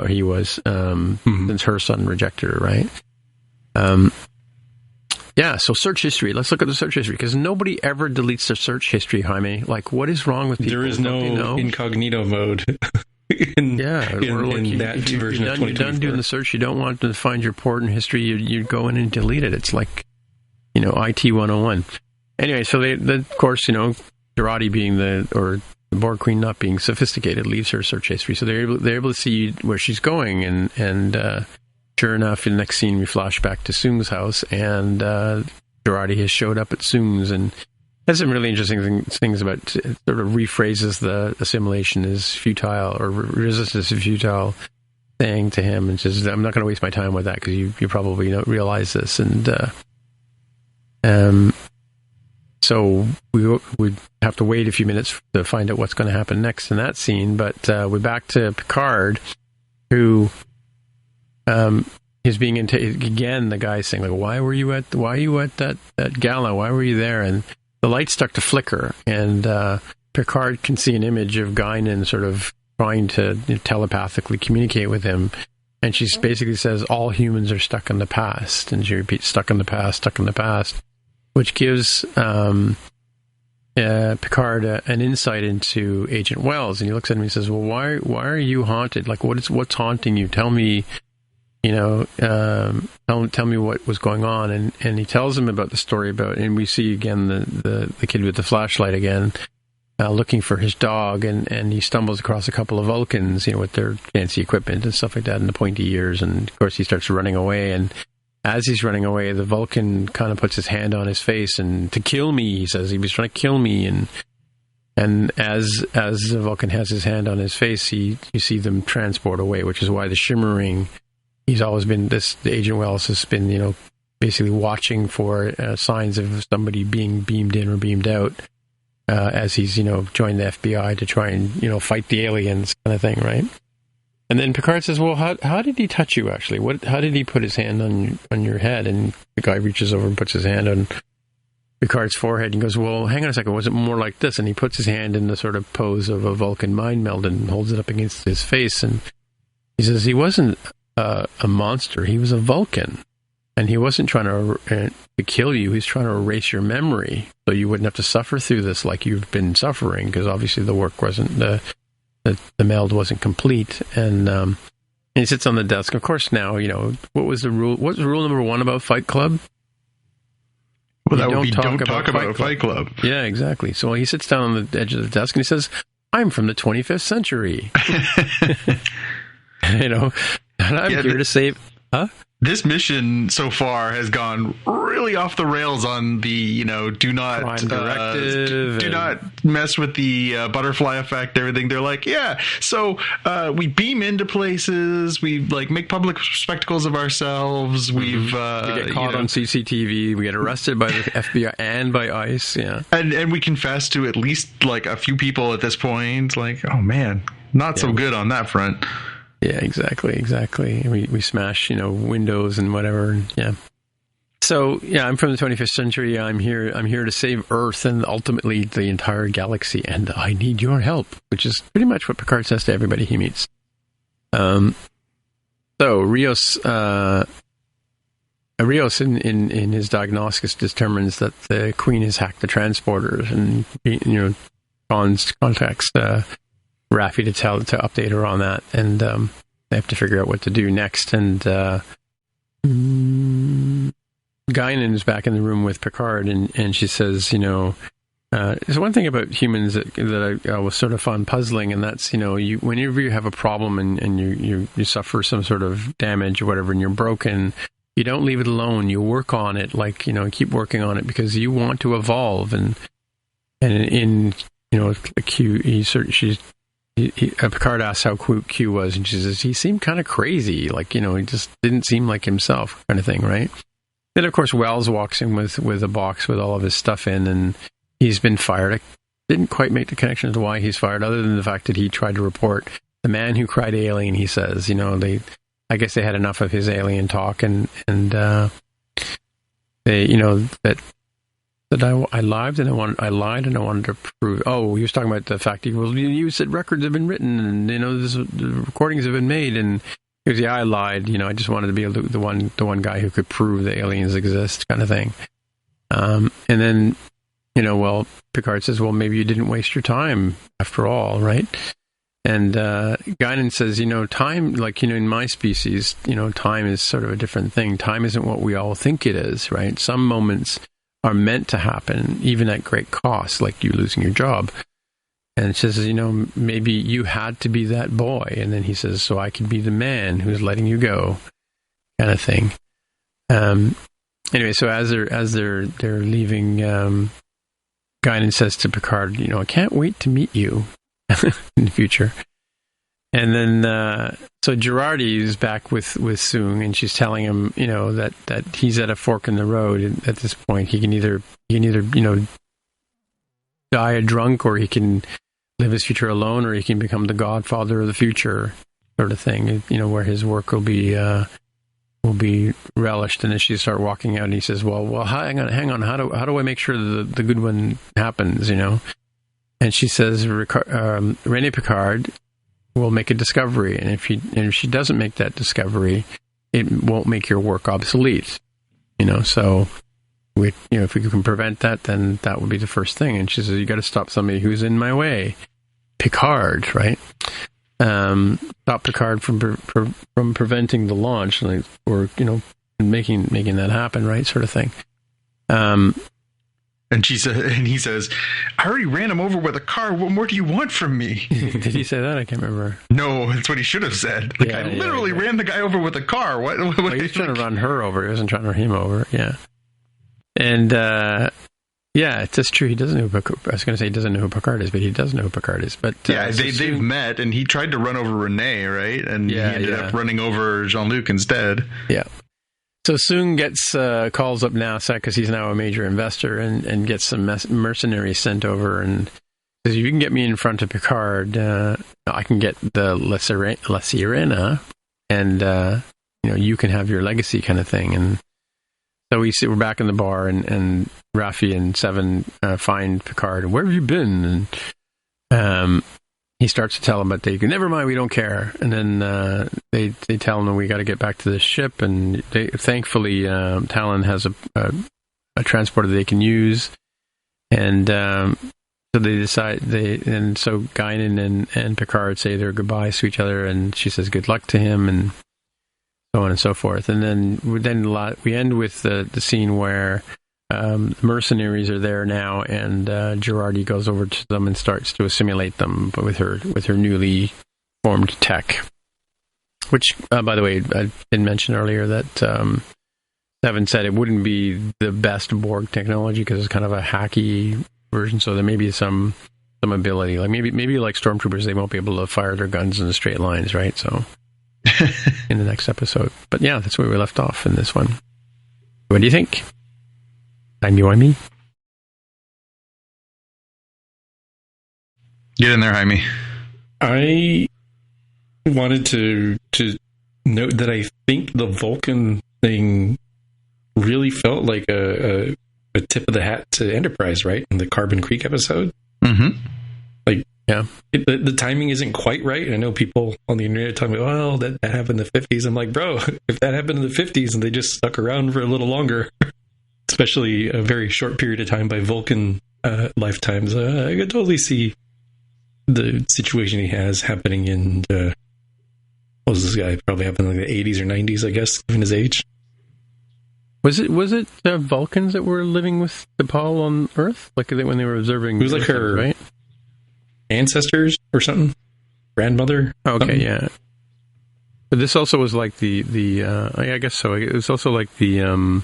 He was, since her son rejected her, right? Yeah, so search history. Let's look at the search history, because nobody ever deletes their search history, Jaime. What is wrong with people? There is no incognito mode in that version of 2024. You're done doing the search. You don't want to find your important history. You go in and delete it. It's like, IT 101. Anyway, so they of course, Jurati being the Borg Queen not being sophisticated leaves her search history. So they're able to see where she's going, and sure enough, in the next scene, we flash back to Soong's house, and Jurati has showed up at Soong's, and has some really interesting things about it. Sort of rephrases the assimilation as futile, or resistance is futile, saying to him, and says, I'm not going to waste my time with that, because you probably don't realize this. And so we would have to wait a few minutes to find out what's going to happen next in that scene. But we're back to Picard, who is being again. The guy's saying, why are you at that gala? Why were you there? And the lights start to flicker, and Picard can see an image of Guinan sort of trying to telepathically communicate with him. And she basically says, all humans are stuck in the past. And she repeats, stuck in the past, which gives Picard an insight into Agent Wells. And he looks at him and he says, well, why are you haunted? Like, what's haunting you? Tell me, tell me what was going on. And he tells him about the story and we see again the kid with the flashlight again, looking for his dog, and he stumbles across a couple of Vulcans, with their fancy equipment and stuff like that, and the pointy ears, and of course he starts running away, and as he's running away, the Vulcan kind of puts his hand on his face, and to kill me, he says, he was trying to kill me, and as the Vulcan has his hand on his face, you see them transport away, which is why the shimmering, he's always been, the Agent Wells has been, basically watching for signs of somebody being beamed in or beamed out, as he's, joined the FBI to try and, fight the aliens kind of thing, right? And then Picard says, well, how did he touch you, actually? How did he put his hand on your head? And the guy reaches over and puts his hand on Picard's forehead and goes, well, hang on a second, was it more like this? And he puts his hand in the sort of pose of a Vulcan mind meld and holds it up against his face. And he says he wasn't a monster, he was a Vulcan. And he wasn't trying to kill you. He's trying to erase your memory so you wouldn't have to suffer through this like you've been suffering, because obviously the work wasn't, the meld wasn't complete. And he sits on the desk. Of course, now, what was the rule? What was rule number 1 about Fight Club? Well, that would be don't talk about Fight Club. Yeah, exactly. So he sits down on the edge of the desk and he says, I'm from the 25th century. And I'm here to save... Huh? This mission so far has gone really off the rails on the, do not mess with the butterfly effect, everything. They're like, yeah, so we beam into places, we make public spectacles of ourselves, we get caught on CCTV, we get arrested by the FBI and by ICE, yeah. And we confess to at least a few people at this point, oh man, not so good on that front. Yeah, exactly. We smash, windows and whatever. Yeah. So, yeah, I'm from the 25th century. I'm here to save Earth and ultimately the entire galaxy, and I need your help, which is pretty much what Picard says to everybody he meets. So Rios in his diagnostics determines that the Queen has hacked the transporters, and contacts Raffi to update her on that, and they have to figure out what to do next. And Guinan is back in the room with Picard, and she says, there's one thing about humans that I was sort of found puzzling, and that's, whenever you have a problem and you suffer some sort of damage or whatever, and you're broken, you don't leave it alone. You work on it, keep working on it, because you want to evolve. And in Q, Picard asks how Q was, and she says he seemed kind of crazy, he just didn't seem like himself, kind of thing, right? Then of course Wells walks in with a box with all of his stuff in, and he's been fired. I didn't quite make the connection as to why he's fired, other than the fact that he tried to report the man who cried alien. He says, I guess they had enough of his alien talk, and they, that I lied and I wanted to prove. Oh, he was talking about the fact you said records have been written, and the recordings have been made, and he goes, yeah, I lied. I just wanted to be the one guy who could prove that aliens exist, kind of thing. And then, Picard says, well, maybe you didn't waste your time after all, right? And Guinan says, time, in my species, time is sort of a different thing. Time isn't what we all think it is, right? Some moments are meant to happen, even at great cost, like you losing your job. And she says, maybe you had to be that boy. And then he says, so I could be the man who's letting you go, kind of thing. Anyway, so as they're leaving, Guinan says to Picard, I can't wait to meet you in the future. And then, so Girardi is back with Soong, and she's telling him, that he's at a fork in the road at this point. He can either die a drunk, or he can live his future alone, or he can become the godfather of the future, sort of thing. Where his work will be relished. And then she start walking out, and he says, "Well, hang on. How do I make sure the good one happens?" and she says Rene Picard will make a discovery, and if she doesn't make that discovery, it won't make your work obsolete. So if we can prevent that, then that would be the first thing. And she says, you got to stop somebody who's in my way. Picard, right? Stop Picard from preventing the launch, or making that happen, right? Sort of thing. And he says, I already ran him over with a car. What more do you want from me? Did he say that? I can't remember. No, that's what he should have said. I literally ran the guy over with a car. What he was trying to run her over. He wasn't trying to run him over. Yeah. And, it's just true. He doesn't know who Picard, I was going to say he doesn't know who Picard is, but he does know who Picard is. But they've met, and he tried to run over Renee, right? And he ended up running over Jean-Luc instead. Yeah. So Soong calls up NASA because he's now a major investor and gets some mercenaries sent over and says, "You can get me in front of Picard. I can get the La Sirena, and you can have your legacy," kind of thing. And so we're back in the bar, and Raffi and Seven find Picard. Where have you been? And he starts to tell them, but they go, never mind, we don't care. And then they tell him we got to get back to this ship. And thankfully, Talon has a transporter they can use. And so they decide so Guinan and Picard say their goodbyes to each other, and she says good luck to him, and so on and so forth. And then we end with the scene where the mercenaries are there now, and Girardi goes over to them and starts to assimilate them, but with her newly formed tech. Which, by the way, I did mention earlier that Seven said it wouldn't be the best Borg technology because it's kind of a hacky version, so there may be some ability, like maybe like stormtroopers, they won't be able to fire their guns in the straight lines, right? So in the next episode, but yeah, that's where we left off in this one. What do you think? Timey-wimey? Get in there, Jaime. I wanted to note that I think the Vulcan thing really felt like a tip of the hat to Enterprise, right? In the Carbon Creek episode. Mm-hmm. The timing isn't quite right. I know people on the internet talking about, well, that happened in the 50s. I'm like, bro, if that happened in the 50s and they just stuck around for a little longer, especially a very short period of time by Vulcan lifetimes, I could totally see the situation he has happening in, what was this guy? Probably happened in like the 80s or 90s, I guess, given his age. Was it Vulcans that were living with T'Pol on Earth? Like when they were observing? It was like her right? ancestors or something? Grandmother? Okay, something? Yeah. But this also was like the I guess so. It was also like the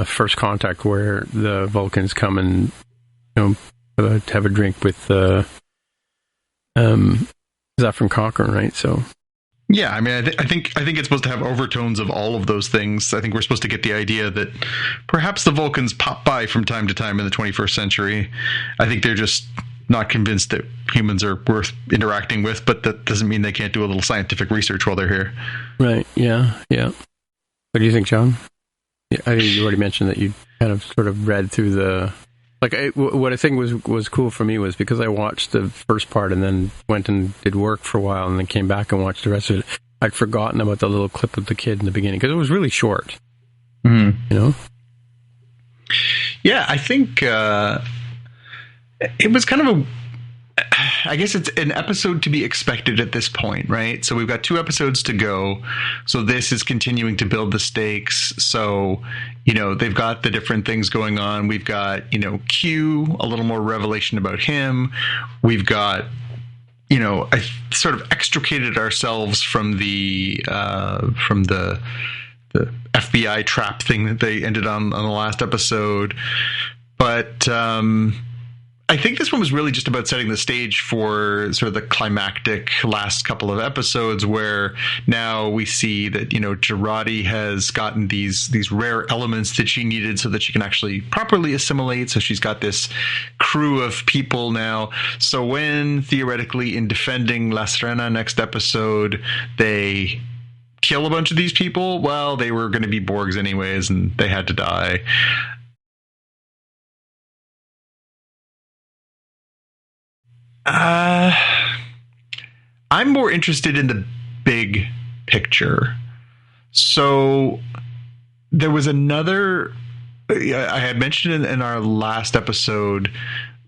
First Contact, where the Vulcans come and have a drink with Zefram Cochrane, right? So yeah, I mean, I think it's supposed to have overtones of all of those things. I think we're supposed to get the idea that perhaps the Vulcans pop by from time to time in the 21st century. I think they're just not convinced that humans are worth interacting with, but that doesn't mean they can't do a little scientific research while they're here. Right. Yeah. What do you think, John? I think you already mentioned that you kind of sort of read through the... what I think was cool for me was because I watched the first part and then went and did work for a while and then came back and watched the rest of it. I'd forgotten about the little clip of the kid in the beginning because it was really short. Mm-hmm. Yeah, I think it was kind of I guess it's an episode to be expected at this point, right? So we've got 2 episodes to go. So this is continuing to build the stakes. So, they've got the different things going on. We've got, Q, a little more revelation about him. We've got, I sort of extricated ourselves from the FBI trap thing that they ended on the last episode. But, I think this one was really just about setting the stage for sort of the climactic last couple of episodes, where now we see that, Girardi has gotten these rare elements that she needed so that she can actually properly assimilate. So she's got this crew of people now. So when theoretically in defending La Sirena next episode, they kill a bunch of these people, well, they were going to be Borgs anyways, and they had to die. I'm more interested in the big picture. So there was another, I had mentioned in our last episode,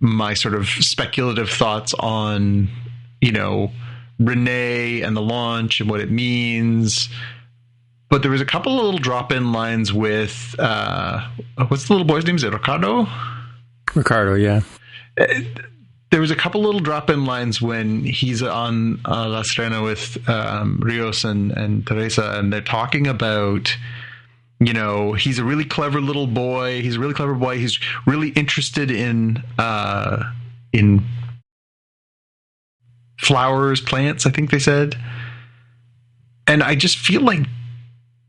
my sort of speculative thoughts on, Renee and the launch and what it means. But there was a couple of little drop-in lines with, what's the little boy's name? Is it Ricardo? Ricardo, yeah. There was a couple little drop-in lines when he's on La Serena with Rios and Teresa, and they're talking about, he's a really clever little boy. He's a really clever boy. He's really interested in flowers, plants, I think they said. And I just feel like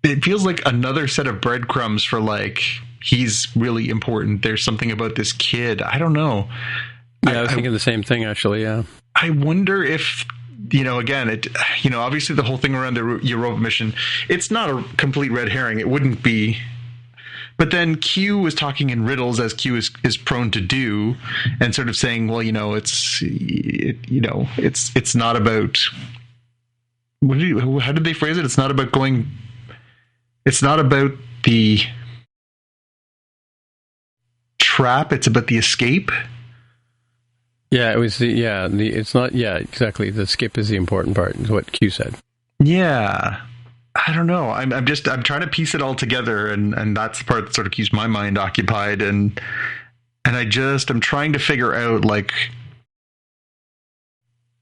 it feels like another set of breadcrumbs for like, he's really important. There's something about this kid. I don't know. Yeah, I was thinking the same thing, actually, yeah. I wonder if, again, obviously the whole thing around the Europa mission, it's not a complete red herring. It wouldn't be. But then Q was talking in riddles, as Q is prone to do, and sort of saying, well, it's not about, how did they phrase it? It's not about the trap. It's about the escape. Yeah, it was it's not, exactly. The skip is the important part, is what Q said. Yeah. I don't know. I'm trying to piece it all together, and that's the part that sort of keeps my mind occupied. And I'm trying to figure out, like,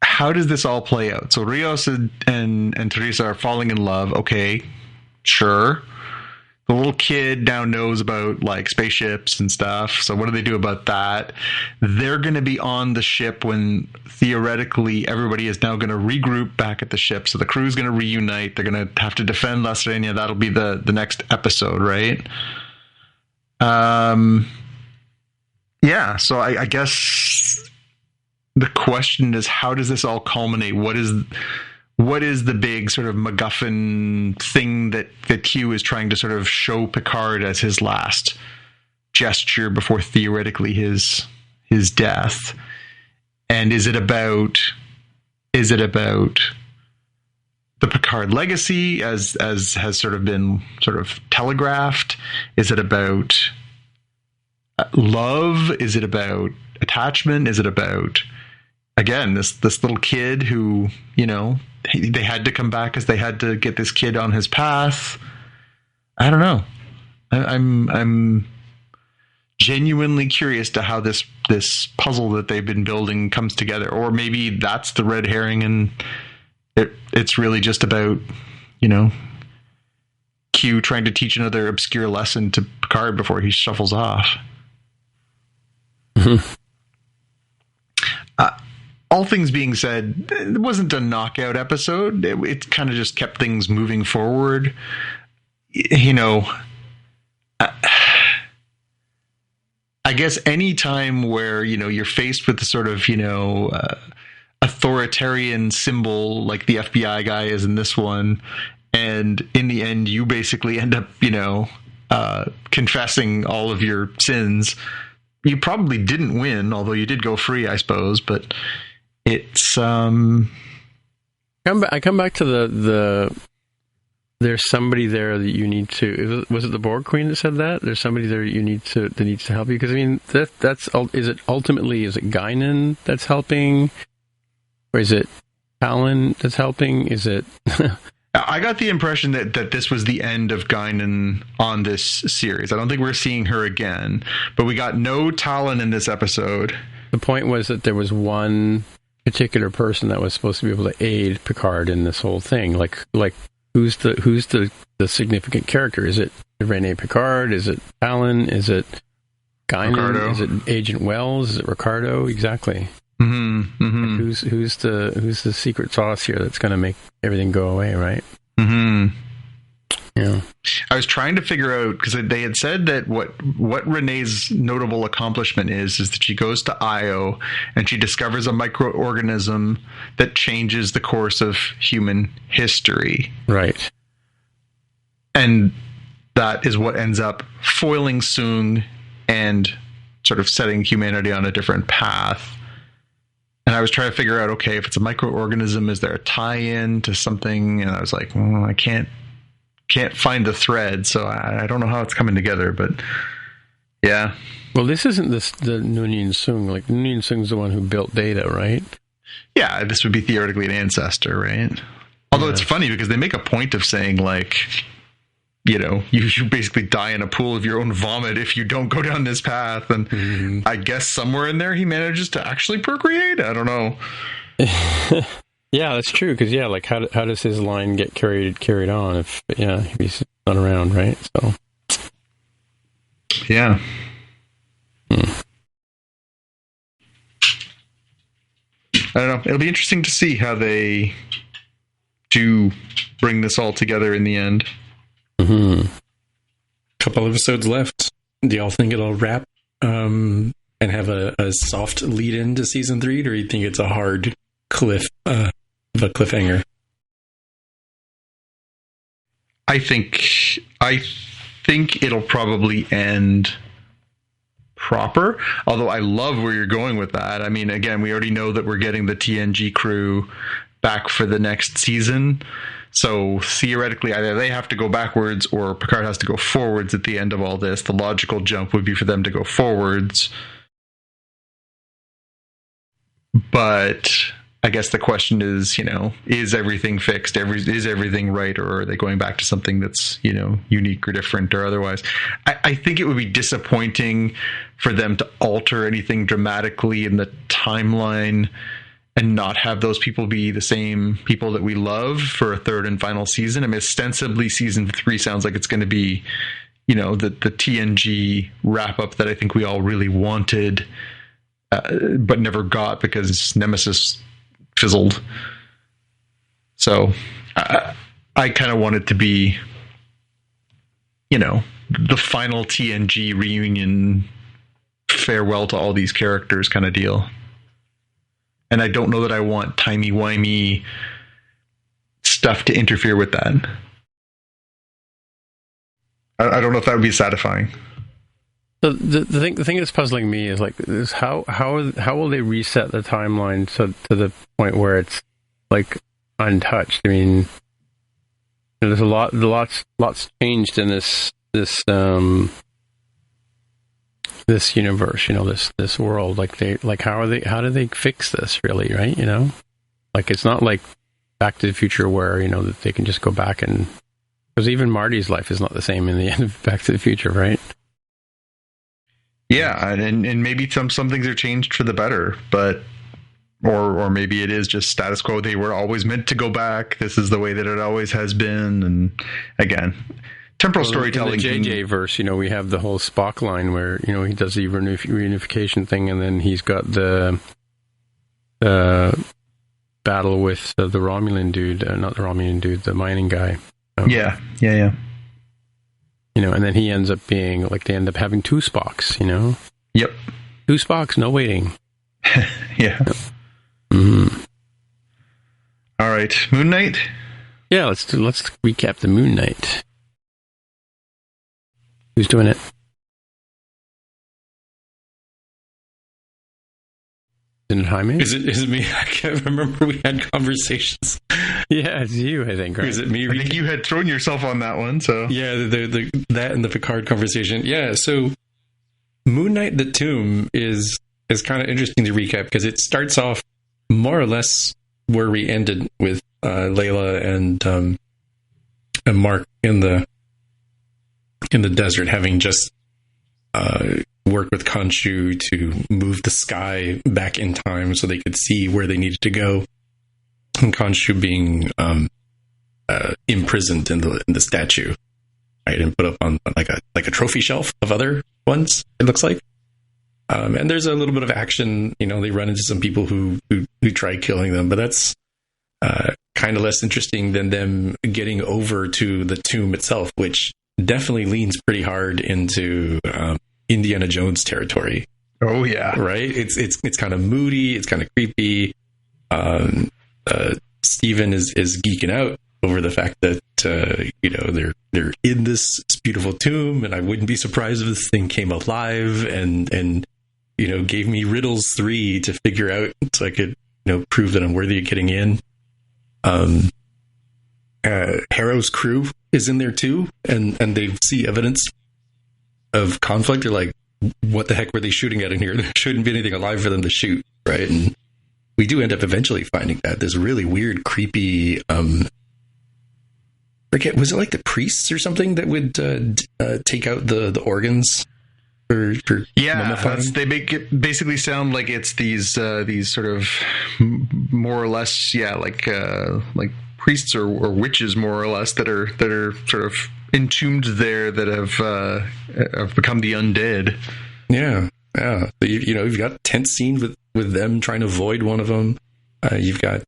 how does this all play out? So Rios and Teresa are falling in love. Okay, sure. The little kid now knows about like spaceships and stuff. So what do they do about that? They're going to be on the ship when theoretically everybody is now going to regroup back at the ship. So the crew's going to reunite. They're going to have to defend La Serena. That'll be the next episode, right? Yeah. So I guess the question is, how does this all culminate? What is the big sort of MacGuffin thing that Q is trying to sort of show Picard as his last gesture before theoretically his death? And is it about the Picard legacy as has sort of been sort of telegraphed? Is it about love? Is it about attachment? Is it about, again, this little kid who, they had to come back because they had to get this kid on his path? I don't know. I'm genuinely curious to how this puzzle that they've been building comes together. Or maybe that's the red herring, and it's really just about, Q trying to teach another obscure lesson to Picard before he shuffles off. Mm-hmm. All things being said, it wasn't a knockout episode. It kind of just kept things moving forward. I guess any time where, you're faced with the sort of, authoritarian symbol like the FBI guy is in this one, and in the end you basically end up, confessing all of your sins, you probably didn't win, although you did go free, I suppose. But it's I come back to the there's somebody there that you need to, was it the Borg Queen that said that? There's somebody there that needs to help you? Because I mean, that's is it Guinan that's helping, or is it Talon that's helping? Is it? I got the impression that this was the end of Guinan on this series. I don't think we're seeing her again, but we got no Talon in this episode. The point was that there was one particular person that was supposed to be able to aid Picard in this whole thing. Like who's the significant character? Is it Rene Picard? Is it Talon? Is it Guinan? Ricardo. Is it Agent Wells? Is it Ricardo? Exactly. Mm-hmm, mm-hmm. Like who's the secret sauce here that's going to make everything go away, right? Mm-hmm. Yeah. I was trying to figure out, because they had said that what Renee's notable accomplishment is that she goes to Io and she discovers a microorganism that changes the course of human history. Right. And that is what ends up foiling Soong and sort of setting humanity on a different path. And I was trying to figure out, okay, if it's a microorganism, is there a tie-in to something? And I was like, well, I can't find the thread, so I don't know how it's coming together. But yeah. Well, this isn't the Noonien Sung. Like, Noonien Sung's the one who built Data, right? Yeah, this would be theoretically an ancestor, right? Although it's funny because they make a point of saying, like, you know, you basically die in a pool of your own vomit if you don't go down this path. And I guess somewhere in there he manages to actually procreate. I don't know. Yeah, that's true. Because like how does his line get carried on if he's not around, right? So yeah. I don't know. It'll be interesting to see how they do bring this all together in the end. Couple episodes left. Do y'all think it'll wrap and have a soft lead into season 3, or do you think it's a hard cliffhanger? I think it'll probably end proper, although I love where you're going with that. I mean, again, we already know that we're getting the TNG crew back for the next season. So theoretically, either they have to go backwards or Picard has to go forwards at the end of all this. The logical jump would be for them to go forwards. But I guess the question is, you know, is everything fixed? Is everything right? Or are they going back to something that's, you know, unique or different or otherwise? I think it would be disappointing for them to alter anything dramatically in the timeline and not have those people be the same people that we love for a third and final season. I mean, ostensibly season 3 sounds like it's going to be, you know, the TNG wrap up that I think we all really wanted, but never got because Nemesis fizzled. So I kind of want it to be, you know, the final TNG reunion, farewell to all these characters kind of deal. And I don't know that I want timey-wimey stuff to interfere with that. I don't know if that would be satisfying. So the thing that's puzzling me is how will they reset the timeline so to the point where it's like untouched? I mean, there's lots changed in this universe, you know, this world. How do they fix this really, right? You know, like it's not like Back to the Future where, you know, that they can just go back and, because even Marty's life is not the same in the end of Back to the Future, right? Yeah, and maybe some things are changed for the better, but or maybe it is just status quo. They were always meant to go back. This is the way that it always has been. And again, temporal storytelling. In the JJ verse, you know, we have the whole Spock line where, you know, he does the reunification thing, and then he's got the battle with the Romulan dude, not the Romulan dude, the mining guy. Yeah. You know, and then he ends up being like, they end up having 2 Spocks, you know? Yep. 2 Spocks, no waiting. Yeah. Mm-hmm. All right. Moon Knight? Yeah, let's recap the Moon Knight. Who's doing it? Isn't it Jaime? Is it me? I can't remember. We had conversations. Yeah, it's you, I think, right? Is it me? I think you had thrown yourself on that one, so... Yeah, that and the Picard conversation. Yeah, so Moon Knight the Tomb is kind of interesting to recap because it starts off more or less where we ended with Layla and Mark in the desert, having just worked with Khonshu to move the sky back in time so they could see where they needed to go. And Khonshu being imprisoned in the statue, right, and put up on like a trophy shelf of other ones. It looks like, and there's a little bit of action. You know, they run into some people who try killing them, but that's kind of less interesting than them getting over to the tomb itself, which definitely leans pretty hard into Indiana Jones territory. Oh yeah, right. It's kind of moody. It's kind of creepy. Steven is geeking out over the fact that you know, they're in this beautiful tomb, and I wouldn't be surprised if this thing came alive and gave me riddles 3 to figure out so I could, prove that I'm worthy of getting in. Harrow's crew is in there too, and they see evidence of conflict. They're like, what the heck were they shooting at in here? There shouldn't be anything alive for them to shoot, right? And we do end up eventually finding that this really weird, creepy, forget, was it like the priests or something that would take out the organs? For they make it basically sound like it's these sort of more or less, like priests or witches, more or less, that are sort of entombed there, that have become the undead. Yeah. So you've got a tense scene with them trying to avoid one of them. You've got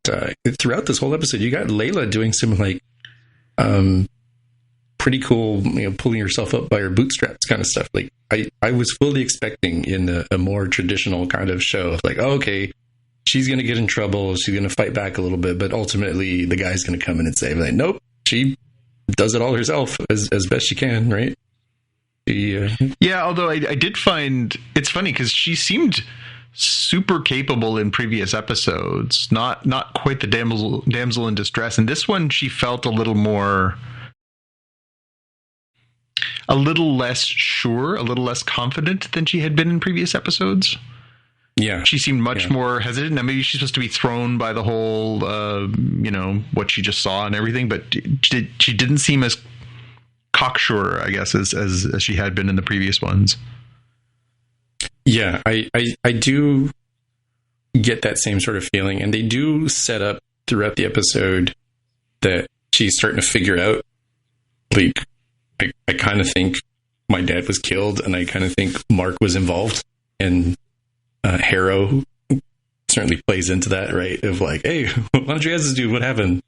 throughout this whole episode, you got Layla doing some like pretty cool, pulling herself up by her bootstraps kind of stuff. Like I was fully expecting in a more traditional kind of show of like, oh, okay, she's going to get in trouble, she's going to fight back a little bit, but ultimately the guy's going to come in and say, like, nope, she does it all herself as best she can, right? Although I did find it's funny because she seemed super capable in previous episodes, not quite the damsel in distress. And this one, she felt a little less sure, a little less confident than she had been in previous episodes. Yeah. She seemed much more hesitant. Now, maybe she's supposed to be thrown by the whole, what she just saw and everything, but she didn't seem as cocksure, I guess, as she had been in the previous ones. Yeah, I do get that same sort of feeling. And they do set up throughout the episode that she's starting to figure out, like, I kind of think my dad was killed, and I kind of think Mark was involved. And Harrow certainly plays into that, right? Of like, hey, why don't you ask this dude what happened?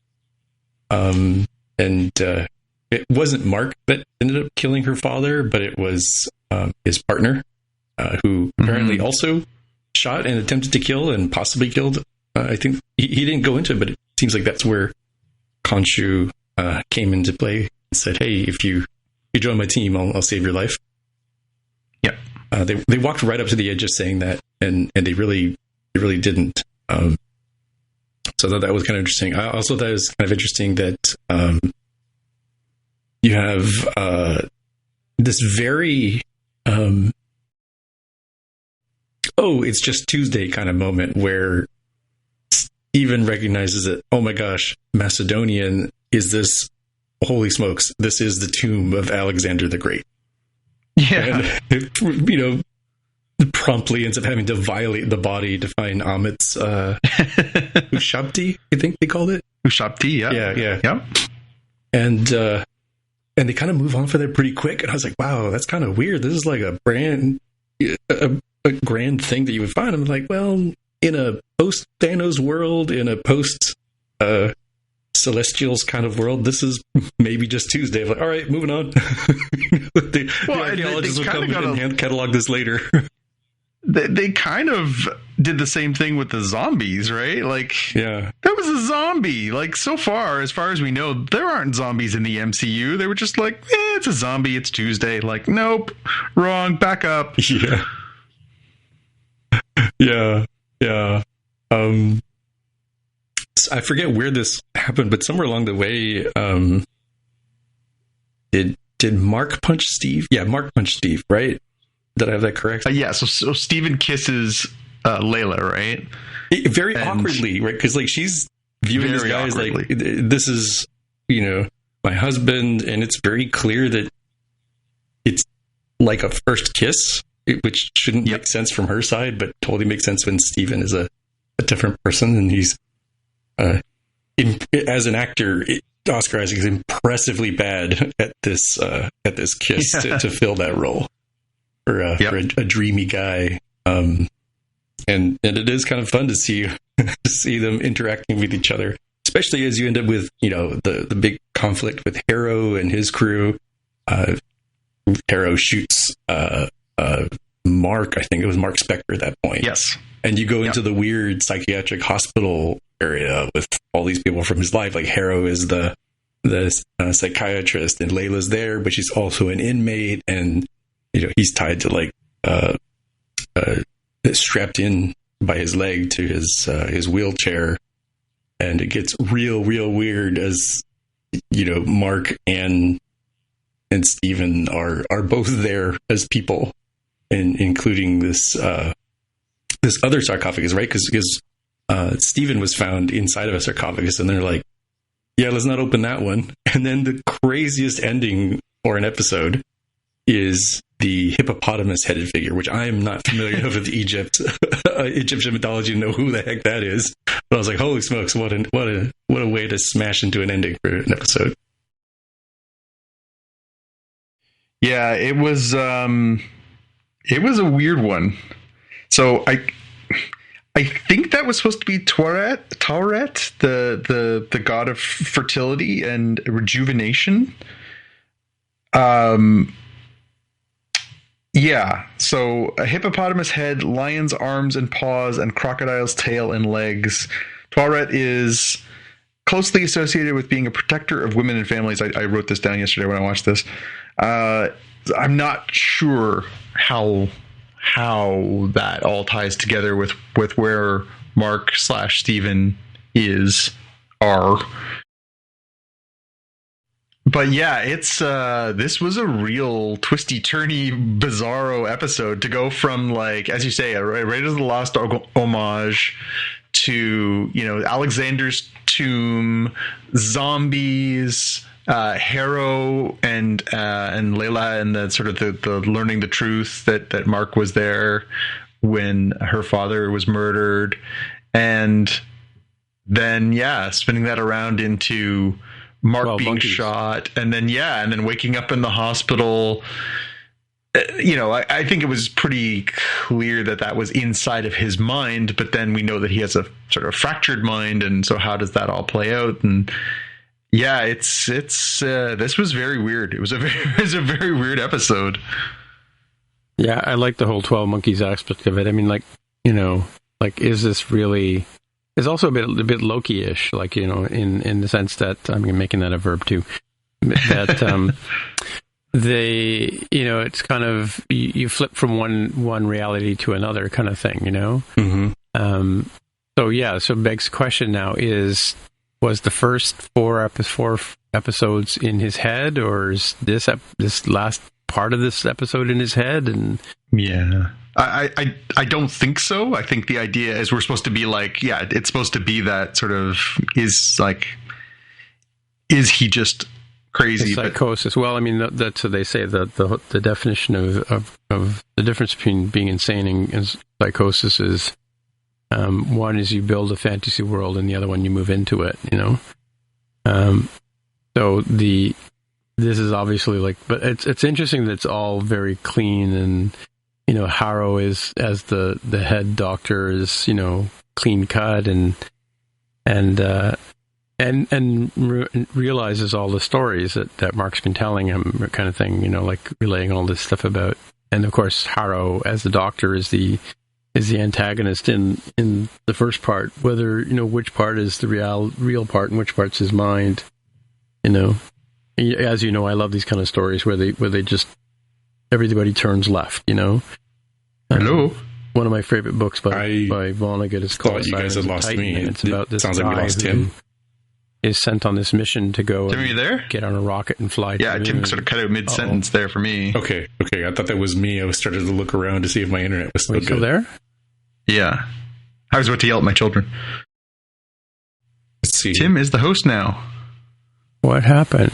It wasn't Mark that ended up killing her father, but it was his partner, who apparently also shot and attempted to kill and possibly killed. I think he didn't go into it, but it seems like that's where Khonshu came into play and said, hey, if you join my team, I'll save your life. Yeah. They walked right up to the edge of saying that, and they really didn't. So I thought that was kind of interesting. I also thought it was kind of interesting that you have this very it's just Tuesday kind of moment where Steven recognizes that, oh my gosh, Macedonian is this, holy smokes, this is the tomb of Alexander the Great. Yeah. And, promptly ends up having to violate the body to find Amit's Ushabti, I think they called it. Ushabti, yeah. Yeah. And they kind of move on for that pretty quick. And I was like, wow, that's kind of weird. This is like a grand thing that you would find. I'm like, well, in a post-Thanos world, in a post-Celestials kind of world, this is maybe just Tuesday. I'm like, all right, moving on. the archaeologists will come and catalog this later. They kind of did the same thing with the zombies, right? Like, yeah, that was a zombie. Like, so far as we know, there aren't zombies in the MCU. They were just like, it's a zombie, it's Tuesday. Like, nope, wrong, back up. Yeah. I forget where this happened, but somewhere along the way, did Mark punch Steve? Yeah, Mark punched Steve, right? Did I have that correct? Yeah, so Steven kisses Layla, right? Very awkwardly, right? Because like she's viewing this guy as like, this is, my husband, and it's very clear that it's like a first kiss, which shouldn't make sense from her side, but totally makes sense when Steven is a different person, and he's as an actor, Oscar Isaac is impressively bad at this kiss to fill that role. For a dreamy guy, and it is kind of fun to see them interacting with each other, especially as you end up with the big conflict with Harrow and his crew. Harrow shoots Mark. I think it was Mark Spector at that point. Yes, and you go into the weird psychiatric hospital area with all these people from his life. Like Harrow is the psychiatrist, and Layla's there, but she's also an inmate, and he's tied to like strapped in by his leg to his wheelchair, and it gets real weird as Mark and Steven are both there as people, and including this other sarcophagus, right? Because Steven was found inside of a sarcophagus, and they're like, yeah, let's not open that one. And then the craziest ending for an episode is the hippopotamus-headed figure, which I am not familiar enough with Egyptian mythology to know who the heck that is. But I was like, holy smokes, what a way to smash into an ending for an episode. Yeah, it was a weird one. So I think that was supposed to be Tauret, the god of fertility and rejuvenation. Yeah, so a hippopotamus head, lion's arms and paws, and crocodile's tail and legs. Tauret is closely associated with being a protector of women and families. I wrote this down yesterday when I watched this. I'm not sure how that all ties together with where Mark / Steven are. But yeah, it's this was a real twisty turny bizarro episode to go from, like, as you say, a Raiders of the Lost homage to Alexander's tomb, zombies, Harrow and Layla, and the sort of the learning the truth that Mark was there when her father was murdered, and then spinning that around into Mark being shot, and then waking up in the hospital. I think it was pretty clear that was inside of his mind, but then we know that he has a sort of fractured mind, and so how does that all play out? And yeah, it's this was very weird. It was a very weird episode. Yeah, I like the whole 12 Monkeys aspect of it. I mean, is this really? It's also a bit Loki-ish, in the sense that I'm making that a verb too. That it's kind of you flip from one reality to another kind of thing, Mm-hmm. So begs the question now was the first four episodes in his head, or is this last part of this episode in his head? And yeah. I don't think so. I think the idea is we're supposed to be it's supposed to be that sort of is he just crazy? Psychosis. Well, I mean, that's what they say. The definition of the difference between being insane and psychosis is one is you build a fantasy world, and the other one you move into it. So this is obviously but it's interesting that it's all very clean, and Harrow is, as the head doctor, is clean cut and realizes all the stories that Mark's been telling him, kind of thing, relaying all this stuff about. And of course, Harrow as the doctor is the antagonist in the first part. Whether which part is the real part and which part's his mind. As I love these kind of stories where they just everybody turns left. Hello. One of my favorite books by Vonnegut is called "You Guys Had Lost Titan, Me." It's about this sounds like we lost guy Tim. Is sent on this mission to go. Tim, are you there? Get on a rocket and fly. Yeah, Tim sort of cut out mid-sentence there for me. Okay. I thought that was me. I started to look around to see if my internet was still good. There? Yeah. I was about to yell at my children. Let's see. Tim is the host now. What happened?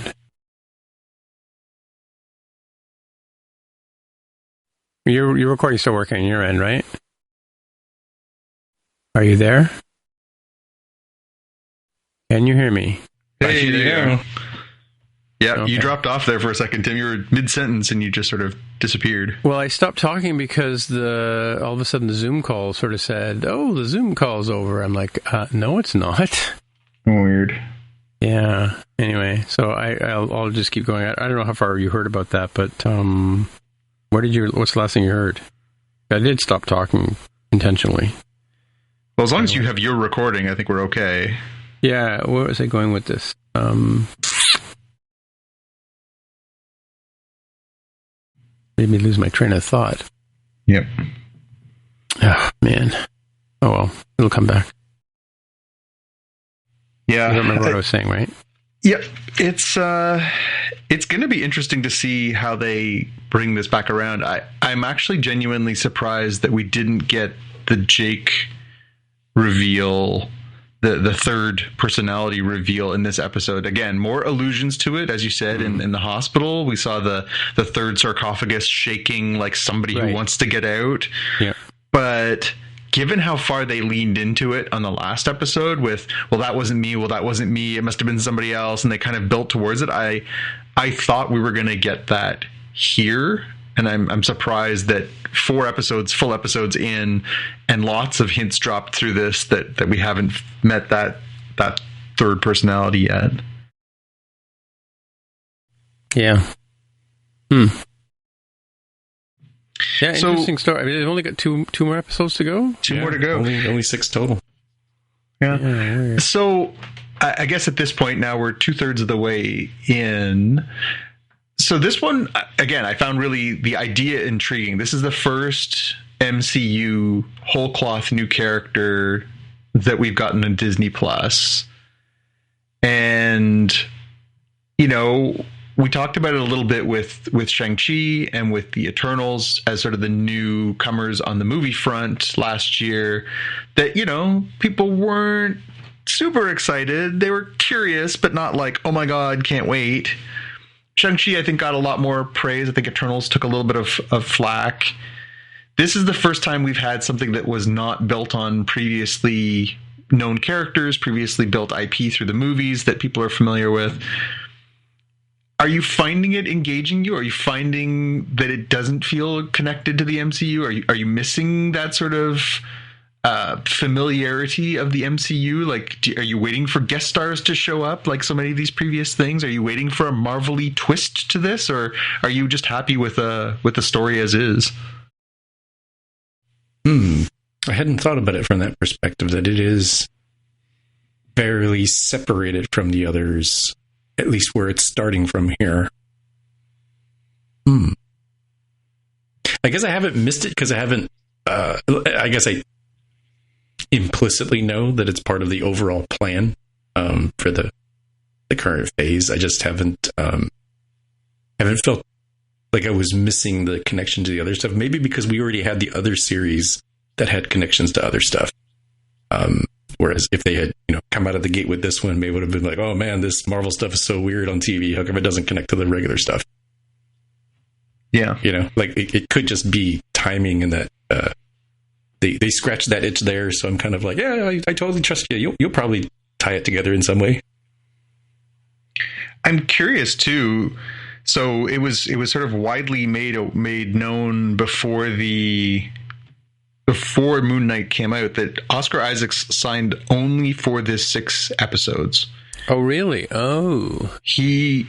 Your recording's still working on your end, right? Are you there? Can you hear me? Hey, there you go. Yeah, Okay. You dropped off there for a second, Tim. You were mid-sentence and you just sort of disappeared. Well, I stopped talking because all of a sudden the Zoom call sort of said, "Oh, the Zoom call's over." I'm like, "No, it's not." Weird. Yeah. Anyway, so I'll just keep going. I don't know how far you heard about that, but what's the last thing you heard? I did stop talking intentionally. Well, as long as you have your recording, I think we're okay. Yeah. Where was I going with this? Made me lose my train of thought. Yep. Oh, man. Oh, well. It'll come back. Yeah. I don't remember what I was saying, right? Yep. It's going to be interesting to see how they bring this back around. I'm actually genuinely surprised that we didn't get the Jake reveal, the third personality reveal in this episode. Again, more allusions to it, as you said, in the hospital. We saw the third sarcophagus shaking like somebody who wants to get out. Yeah. But given how far they leaned into it on the last episode with, well, that wasn't me, it must have been somebody else, and they kind of built towards it, I thought we were going to get that here, and I'm surprised that 4 episodes, full episodes in, and lots of hints dropped through this that we haven't met that third personality yet. Yeah. Yeah, interesting story. I mean, they've only got two more episodes to go. Two more to go. Only 6 total. Yeah. So I guess at this point now we're 2/3 of the way in. So this one, again, I found really the idea intriguing. This is the first MCU whole cloth new character that we've gotten on Disney Plus. And, you know, we talked about it a little bit with Shang-Chi and with the Eternals as sort of the newcomers on the movie front last year, that, you know, people weren't super excited. They were curious, but not like, oh my God, can't wait. Shang-Chi, I think, got a lot more praise. I think Eternals took a little bit of flack. This is the first time we've had something that was not built on previously known characters, previously built IP through the movies that people are familiar with. Are you finding it engaging you? Are you finding that it doesn't feel connected to the MCU? Are you missing that sort of familiarity of the MCU? Like, are you waiting for guest stars to show up like so many of these previous things? Are you waiting for a Marvel-y twist to this, or are you just happy with the story as is? I hadn't thought about it from that perspective, that it is fairly separated from the others, at least where it's starting from here. I guess I haven't missed it because I haven't, I guess I implicitly know that it's part of the overall plan for the current phase. I just haven't felt like I was missing the connection to the other stuff. Maybe because we already had the other series that had connections to other stuff. Whereas if they had, come out of the gate with this one, maybe would have been like, oh man, this Marvel stuff is so weird on TV. How come it doesn't connect to the regular stuff? Yeah. Like it could just be timing, and that they scratched that itch there. So I'm kind of like, yeah, I totally trust you. You'll probably tie it together in some way. I'm curious too. So it was sort of widely made known before Moon Knight came out that Oscar Isaacs signed only for this 6 episodes. Oh, really? Oh. He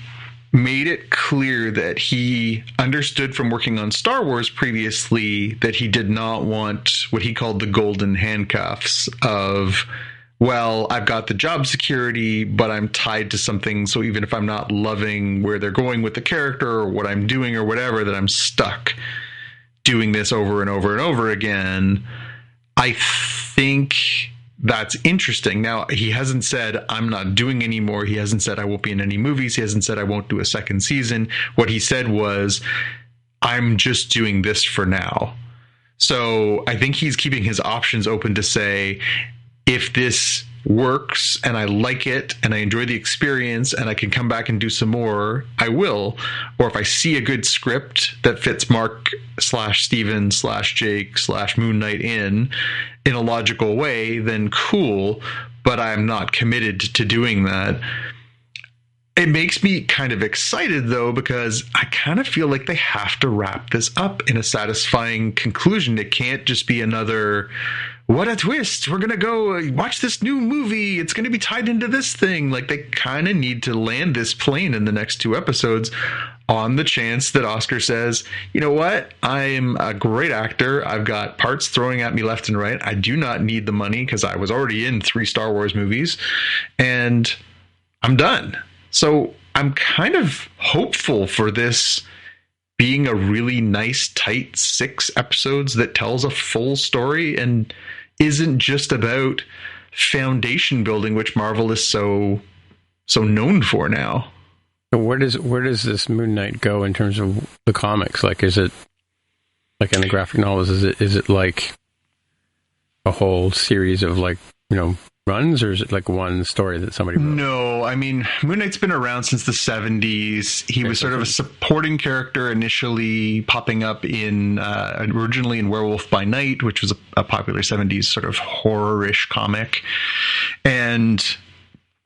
made it clear that he understood from working on Star Wars previously that he did not want what he called the golden handcuffs of, well, I've got the job security, but I'm tied to something. So even if I'm not loving where they're going with the character or what I'm doing or whatever, that I'm stuck doing this over and over and over again. I think that's interesting. Now, he hasn't said, I'm not doing anymore. He hasn't said, I won't be in any movies. He hasn't said, I won't do a second season. What he said was, I'm just doing this for now. So I think he's keeping his options open to say, if this works and I like it and I enjoy the experience and I can come back and do some more, I will. Or if I see a good script that fits Mark /Steven /Jake /Moon Knight in a logical way, then cool, but I'm not committed to doing that. It makes me kind of excited, though, because I kind of feel like they have to wrap this up in a satisfying conclusion. It can't just be another, what a twist, we're going to go watch this new movie, it's going to be tied into this thing. Like, they kind of need to land this plane in the next 2 episodes on the chance that Oscar says, you know what, I'm a great actor, I've got parts throwing at me left and right, I do not need the money because I was already in 3 Star Wars movies, and I'm done. So I'm kind of hopeful for this being a really nice, tight 6 episodes that tells a full story and isn't just about foundation building, which Marvel is so known for now. Where does this Moon Knight go in terms of the comics? Like, is it like in the graphic novels? Is it like a whole series of, like, you know, runs, or is it like one story that somebody wrote? No, I mean, Moon Knight's been around since the 70s. He was sort of a supporting character initially, popping up in originally in Werewolf by Night, which was a popular 70s sort of horror-ish comic, and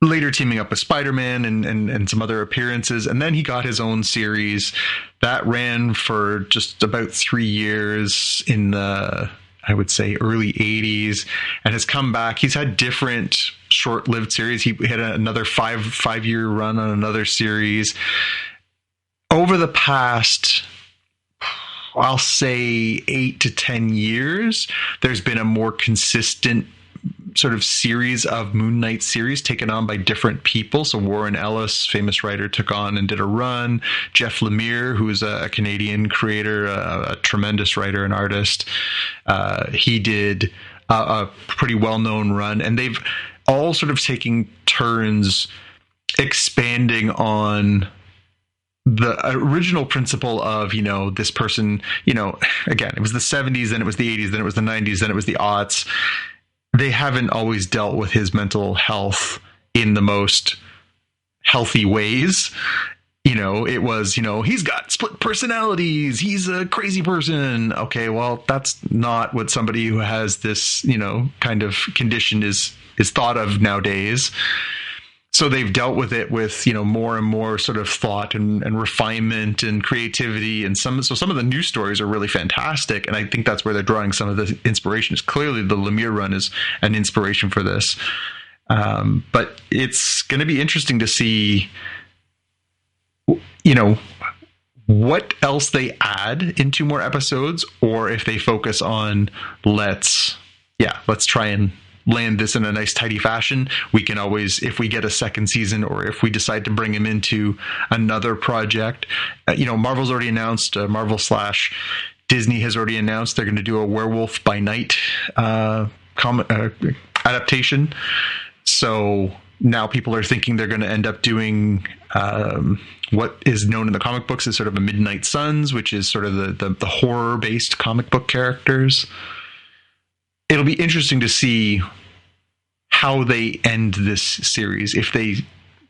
later teaming up with Spider-Man and some other appearances. And then he got his own series that ran for just about 3 years in the, I would say, early 80s, and has come back. He's had different short-lived series. He had another five-year run on another series. Over the past, I'll say 8 to 10 years, there's been a more consistent sort of series of Moon Knight series taken on by different people. So Warren Ellis, famous writer, took on and did a run. Jeff Lemire, who is a Canadian creator, a tremendous writer and artist, he did a pretty well-known run, and they've all sort of taking turns expanding on the original principle of, you know, this person, you know, again, it was the 70s, then it was the 80s, then it was the 90s, then it was the aughts. They haven't always dealt with his mental health in the most healthy ways. You know, it was, you know, he's got split personalities, he's a crazy person. Okay, well, that's not what somebody who has this, you know, kind of condition is thought of nowadays. So they've dealt with it with, you know, more and more sort of thought and refinement and creativity, and some of the new stories are really fantastic, and I think that's where they're drawing some of the inspiration. Is clearly the Lemire run is an inspiration for this, but it's going to be interesting to see, you know, what else they add into more episodes, or if they focus on let's try and land this in a nice tidy fashion. We can always, if we get a second season, or if we decide to bring him into another project, you know, Marvel's already announced, Disney has already announced they're going to do a Werewolf by Night adaptation. So now people are thinking they're going to end up doing what is known in the comic books as sort of a Midnight Suns, which is sort of the horror based comic book characters. It'll be interesting to see how they end this series, if they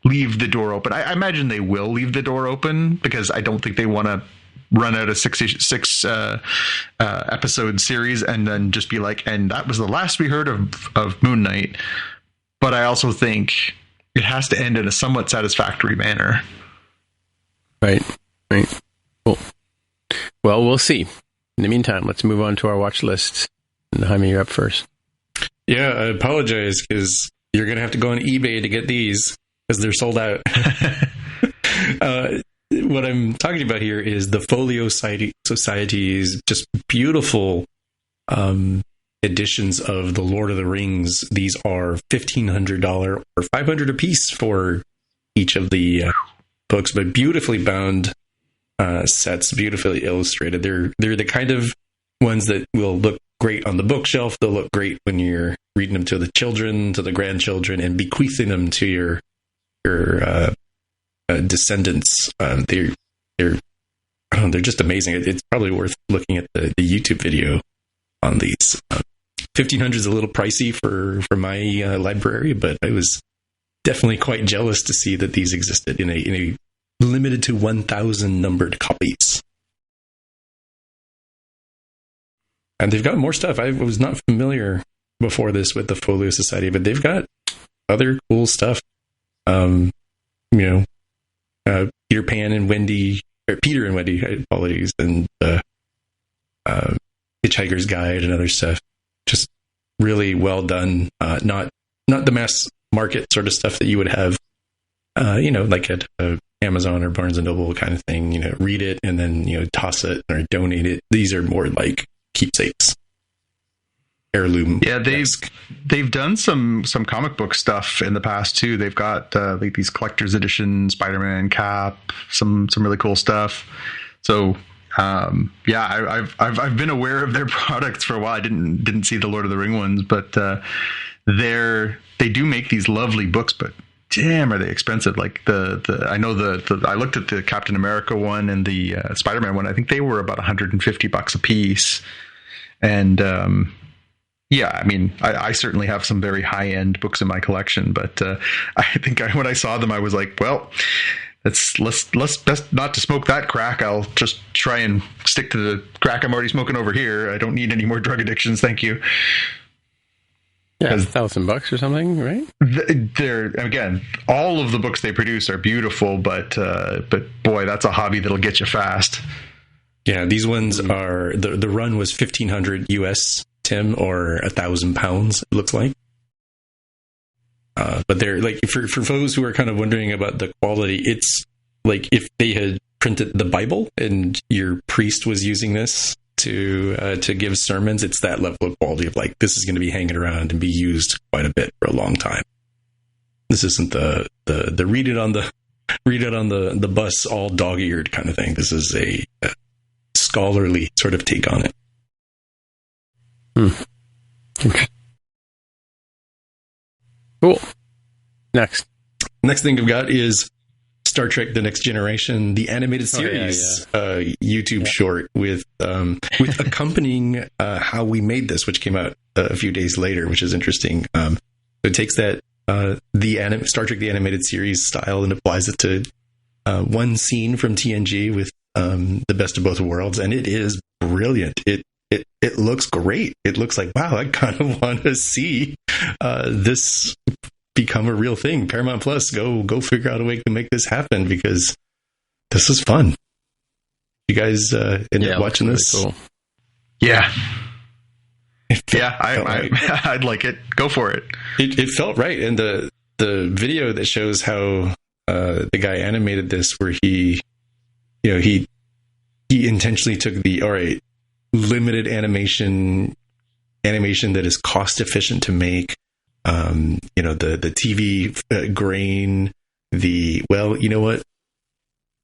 leave the door open. I imagine they will leave the door open, because I don't think they want to run out a six episode series and then just be like, and that was the last we heard of Moon Knight. But I also think it has to end in a somewhat satisfactory manner. Right. Cool. Well, we'll see. In the meantime, let's move on to our watch list. And Jaime, you're up first. Yeah, I apologize, because you're going to have to go on eBay to get these, because they're sold out. What I'm talking about here is the Folio Society's just beautiful editions of The Lord of the Rings. These are $1,500 or $500 a piece for each of the books, but beautifully bound sets, beautifully illustrated. They're the kind of ones that will look great on the bookshelf. They'll look great when you're reading them to the children, to the grandchildren, and bequeathing them to your descendants. They're just amazing. It's probably worth looking at the YouTube video on these. $1,500 is a little pricey for my library, but I was definitely quite jealous to see that these existed in a limited to 1,000 numbered copies. And they've got more stuff. I was not familiar before this with the Folio Society, but they've got other cool stuff. Peter Pan and Wendy, or Peter and Wendy, apologies, and Hitchhiker's Guide and other stuff. Just really well done. Not the mass market sort of stuff that you would have, like at Amazon or Barnes and Noble kind of thing. Read it and then toss it or donate it. These are more like keepsakes, heirloom. Yeah, they've done some comic book stuff in the past too. They've got like these collector's editions, Spider-Man, Cap, some really cool stuff. So I've been aware of their products for a while. I didn't see the Lord of the Ring ones, but they do make these lovely books, but damn, are they expensive? Like I looked at the Captain America one and the Spider-Man one. I think they were about $150 a piece. And I mean, I certainly have some very high-end books in my collection, but I think when I saw them, I was like, well, let's best not to smoke that crack. I'll just try and stick to the crack I'm already smoking over here. I don't need any more drug addictions, thank you. Yeah, $1,000 or something, right? They're, again, all of the books they produce are beautiful, but boy, that's a hobby that'll get you fast. Yeah, these ones are the run was $1,500 US, Tim, or £1,000. It looks like. But they're like for those who are kind of wondering about the quality, it's like if they had printed the Bible and your priest was using this to give sermons, it's that level of quality of like, this is going to be hanging around and be used quite a bit for a long time. This isn't the read it on the bus all dog-eared kind of thing. This is a scholarly sort of take on it. Cool. Next thing I've got is Star Trek: The Next Generation, the animated series, YouTube short with accompanying How We Made This, which came out a few days later, which is interesting. So it takes that Star Trek: The Animated Series style and applies it to one scene from TNG with the best of both worlds, and it is brilliant. It looks great. It looks like, wow, I kind of want to see this become a real thing. Paramount Plus, go figure out a way to make this happen, because this is fun. You guys end up watching this? Really cool. Yeah. I'd like it. Go for it. It felt right. And the video that shows how the guy animated this, where he intentionally took the limited animation that is cost efficient to make. The TV grain,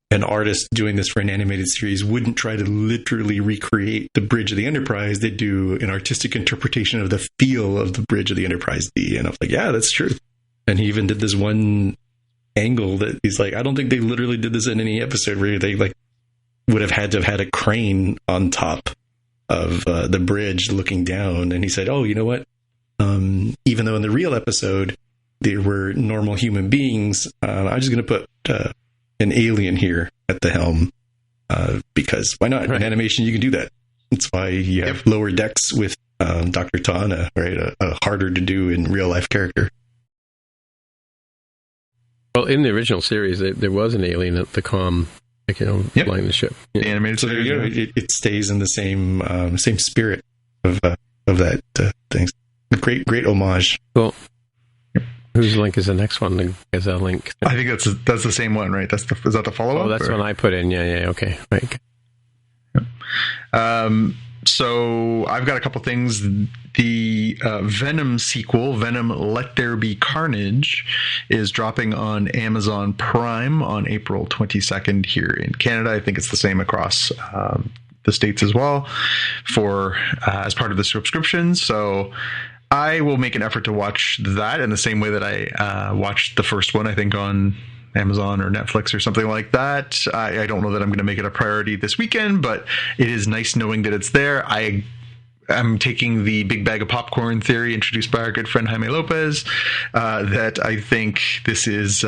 an artist doing this for an animated series wouldn't try to literally recreate the bridge of the Enterprise. They do an artistic interpretation of the feel of the bridge of the Enterprise D. And I was like, yeah, that's true. And he even did this one angle that he's like, I don't think they literally did this in any episode where they would have had to have had a crane on top of the bridge looking down. And he said, oh, you know what? Even though in the real episode there were normal human beings, I'm just going to put an alien here at the helm, because why not? Right. In animation, you can do that. That's why you have lower decks with Dr. Tana, right? A harder to do in real life character. Well, in the original series, there was an alien at the comm, flying the ship. Yeah. The animated series, it stays in the same spirit of that thing. Great homage. Cool. Whose link is the next one? Is that link? I think that's the same one, right? Is that the follow-up? Oh, that's one I put in. Yeah. Okay. Right. So I've got a couple things. The Venom sequel, Venom Let There Be Carnage, is dropping on Amazon Prime on April 22nd here in Canada. I think it's the same across the States as well as part of the subscription. So I will make an effort to watch that in the same way that I watched the first one, I think, on Amazon or Netflix or something like that. I don't know that I'm going to make it a priority this weekend, but it is nice knowing that it's there. I'm taking the big bag of popcorn theory introduced by our good friend Jaime Lopez, that I think this is,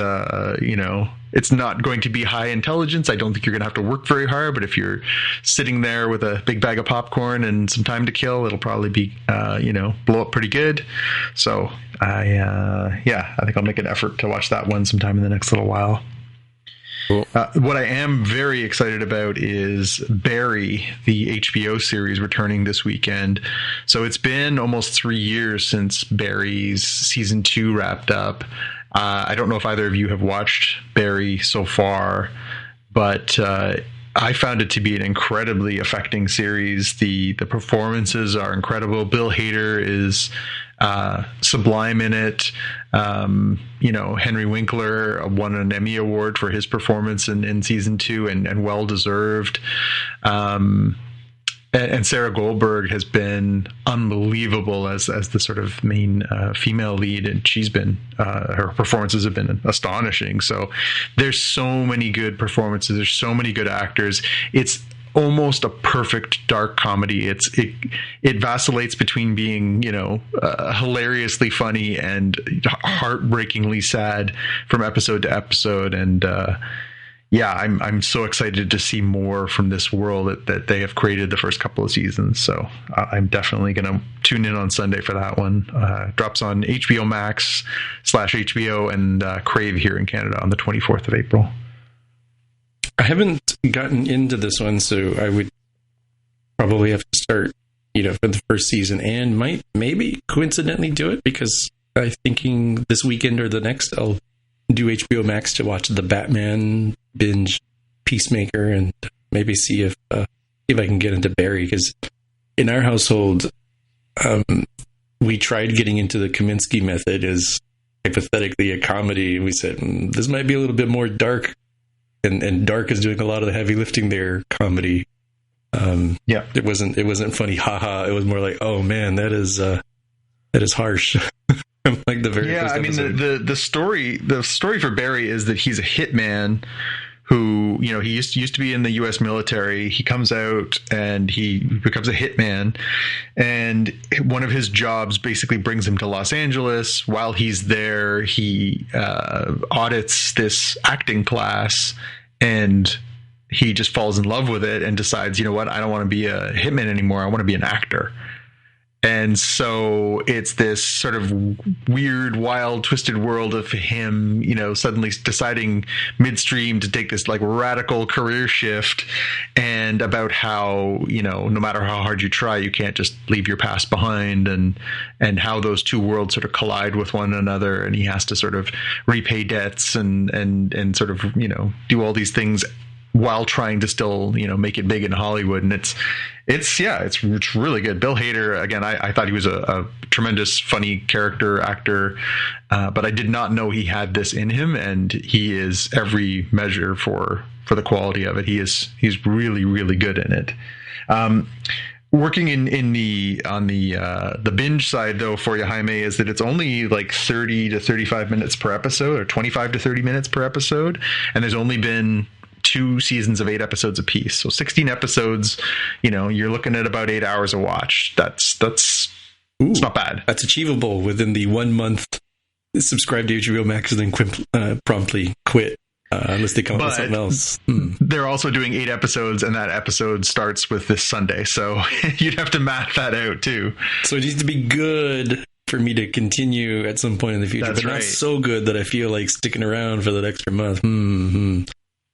it's not going to be high intelligence. I don't think you're going to have to work very hard, but if you're sitting there with a big bag of popcorn and some time to kill, it'll probably be, blow up pretty good. So I think I'll make an effort to watch that one sometime in the next little while. Cool. What I am very excited about is Barry, the HBO series, returning this weekend. So it's been almost 3 years since Barry's season 2 wrapped up. I don't know if either of you have watched Barry so far, but I found it to be an incredibly affecting series. The performances are incredible. Bill Hader is sublime in it. Henry Winkler won an Emmy Award for his performance in season 2, and well deserved. And Sarah Goldberg has been unbelievable as the sort of main female lead, and she's been her performances have been astonishing. So there's so many good performances. There's so many good actors. It's almost a perfect dark comedy. It vacillates between being hilariously funny and heartbreakingly sad from episode to episode. And I'm so excited to see more from this world that they have created the first couple of seasons. So I'm definitely going to tune in on Sunday for that one. Drops on HBO Max /HBO and Crave here in Canada on the 24th of April. I haven't gotten into this one, so I would probably have to start, for the first season, and might maybe coincidentally do it because I'm thinking this weekend or the next I'll do HBO Max to watch the Batman binge Peacemaker, and maybe see if I can get into Barry, because in our household we tried getting into the Kaminsky Method as hypothetically a comedy, and we said this might be a little bit more dark, and Dark is doing a lot of the heavy lifting there. Comedy, it wasn't funny, haha. It was more like, oh man, that is harsh. Like the very first episode. The story for Barry is that he's a hitman who, he used to be in the U.S. military. He comes out and he becomes a hitman, and one of his jobs basically brings him to Los Angeles. While he's there, he audits this acting class, and he just falls in love with it and decides, I don't want to be a hitman anymore. I want to be an actor. And so it's this sort of weird, wild, twisted world of him, suddenly deciding midstream to take this like radical career shift, and about how, no matter how hard you try, you can't just leave your past behind, and how those two worlds sort of collide with one another. And he has to sort of repay debts and sort of, do all these things while trying to still, make it big in Hollywood. And it's really good. Bill Hader, again, I thought he was a tremendous, funny character actor, but I did not know he had this in him, and he is every measure for the quality of it. He's really, really good in it. Working on the binge side though for you, Jaime, is that it's only like 30 to 35 minutes per episode, or 25 to 30 minutes per episode, and there's only been 2 seasons of 8 episodes apiece. So 16 episodes, you're looking at about 8 hours a watch. That's it's not bad. That's achievable within the 1 month subscribe to HBO Max and then promptly quit unless they come up with something else. They're also doing 8 episodes, and that episode starts with this Sunday. So you'd have to math that out too. So it needs to be good for me to continue at some point in the future. That's but right. Not so good that I feel like sticking around for that extra month.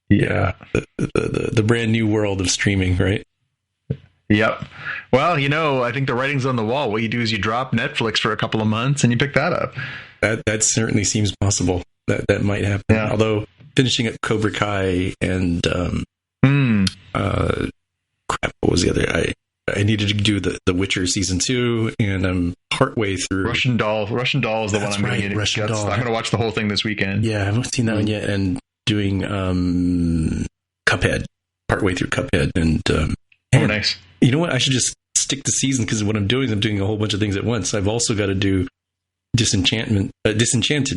Yeah, the brand new world of streaming, right? Yep. Well, I think the writing's on the wall. What you do is you drop Netflix for a couple of months and you pick that up. That certainly seems possible. That might happen. Yeah. Although finishing up Cobra Kai and what was the other? I needed to do the Witcher season 2, and I'm partway through. Russian Doll is the one I'm going to get. I'm going to watch the whole thing this weekend. Yeah, I haven't seen that one yet, and doing Cuphead, partway through Cuphead, and nice. You know what? I should just stick to season, because what I'm doing is I'm doing a whole bunch of things at once. I've also got to do Disenchanted,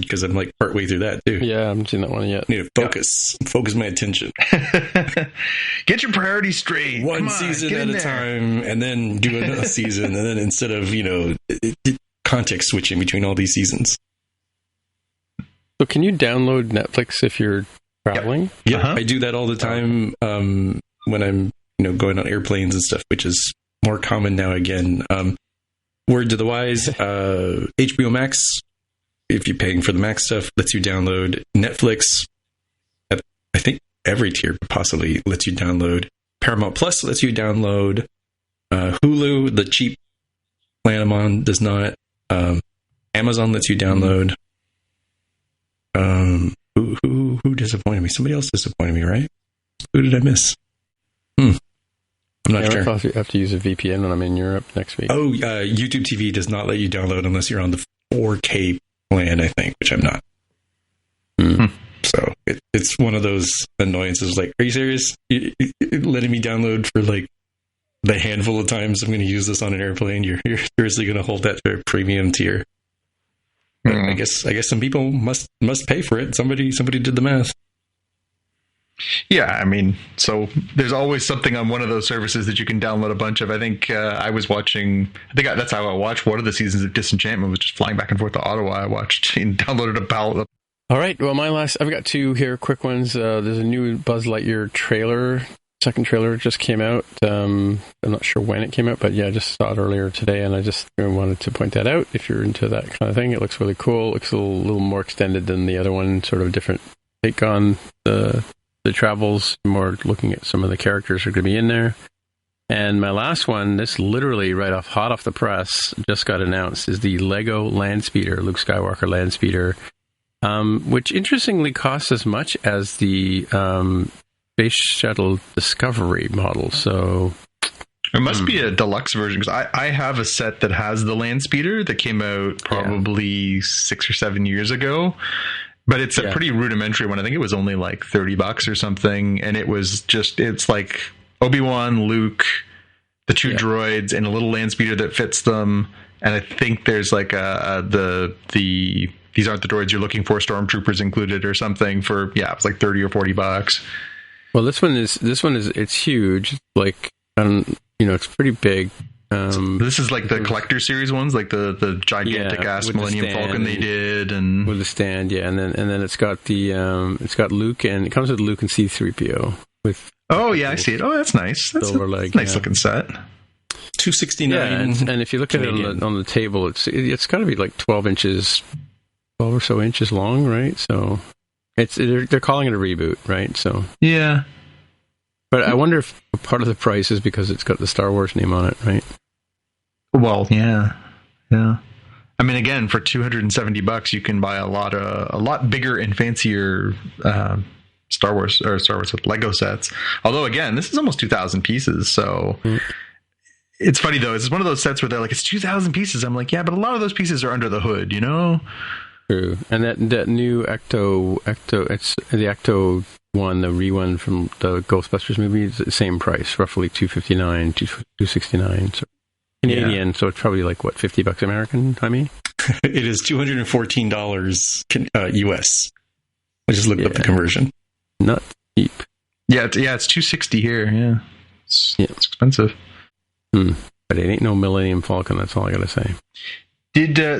because I'm like partway through that too. Yeah, I haven't seen that one yet. I need to focus my attention. Get your priorities straight. One season at a time, and then do another season, and then instead of context switching between all these seasons. So can you download Netflix if you're traveling? Yeah, I do that all the time when I'm going on airplanes and stuff, which is more common now again. Word to the wise, HBO Max, if you're paying for the Max stuff, lets you download. Netflix, I think every tier possibly lets you download. Paramount Plus lets you download. Hulu, the cheap plan I'm on, does not. Amazon lets you download. Who disappointed me? Somebody else disappointed me, right? Who did I miss? I'm not sure. I have to use a VPN when I'm in Europe next week. Oh, YouTube TV does not let you download unless you're on the 4K plan, I think, which I'm not. So it's one of those annoyances. Like, are you serious? You letting me download for like the handful of times I'm going to use this on an airplane? You're seriously going to hold that to a premium tier? I guess some people must pay for it. Somebody did the math. Yeah, I mean, so there's always something on one of those services that you can download a bunch of. I think that's how I watched one of the seasons of Disenchantment, was just flying back and forth to Ottawa. I watched and downloaded about. All right, well, I've got two here, quick ones. There's a new Buzz Lightyear trailer. Second trailer just came out. I'm not sure when it came out, but yeah, I just saw it earlier today, and I just wanted to point that out. If you're into that kind of thing, it looks really cool. It looks a little more extended than the other one, sort of different take on the travels, more looking at some of the characters who are going to be in there. And my last one, this literally hot off the press, just got announced, is the Lego Landspeeder, Luke Skywalker Landspeeder, which interestingly costs as much as the Space Shuttle Discovery model. So it must be a deluxe version, because I have a set that has the Landspeeder that came out probably 6 or 7 years ago. But it's a pretty rudimentary one. I think it was only like $30 or something. And it's like Obi-Wan, Luke, the two droids, and a little Landspeeder that fits them. And I think there's like these aren't the droids you're looking for, stormtroopers included or something for, it's like $30 or $40. Well, this one is it's huge. Like, it's pretty big. This is like the collector series ones, like the gigantic ass Millennium Falcon they did, and with the stand, and then it's got it's got Luke, and it comes with Luke and C-3PO with. Oh yeah, I see it. Oh, that's nice. That's a nice looking set. $269. Yeah, and if you look Canadian. At it on the table, it's got to be like 12 or so inches long, right? So they're calling it a reboot, right? So yeah. But I wonder if part of the price is because it's got the Star Wars name on it, right? Well, yeah. I mean, again, for $270, you can buy a lot bigger and fancier Star Wars with Lego sets. Although, again, this is almost 2,000 pieces, so it's funny though. It's one of those sets where they're like, it's 2,000 pieces. I'm like, yeah, but a lot of those pieces are under the hood, you know? True. And that new Ecto, it's the Ecto one, the re-one from the Ghostbusters movie, is the same price, roughly $259, $269. So Canadian, so it's probably like, what, $50 American, Jaime? It is $214 US. I just looked up the conversion. Not cheap. Yeah, it's $260 here. Yeah, it's expensive. But it ain't no Millennium Falcon. That's all I gotta say.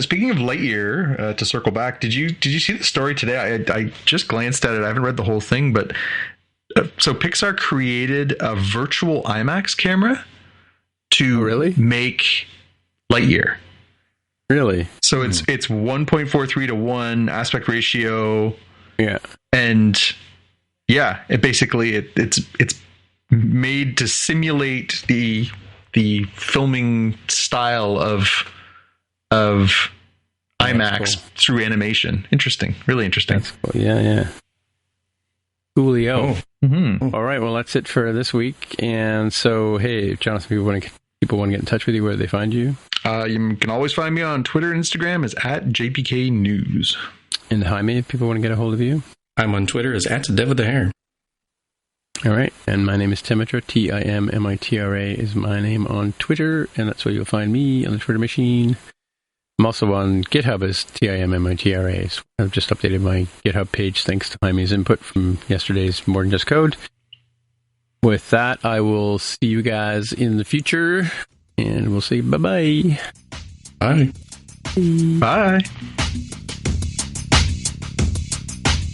Speaking of Lightyear, to circle back, did you see the story today? I just glanced at it. I haven't read the whole thing, but so Pixar created a virtual IMAX camera to make Lightyear. Really? So it's 1.43 to 1 aspect ratio. Yeah. And it's made to simulate the filming style of IMAX through animation. Interesting. Really interesting. That's cool. Yeah. Coolio. Oh. Mm-hmm. All right. Well, that's it for this week. And so, hey, Jonathan, people want to get in touch with you, where do they find you? You can always find me on Twitter and Instagram as @JPK News. And Jaime, if people want to get a hold of you? I'm on Twitter as @DevWithTheHair. All right. And my name is Timitra. Timitra is my name on Twitter. And that's where you'll find me on the Twitter machine. I'm also on GitHub as Timmitra. So I've just updated my GitHub page thanks to Jaime's input from yesterday's More Than Just Code. With that, I will see you guys in the future, and we'll say bye-bye. Bye. Bye.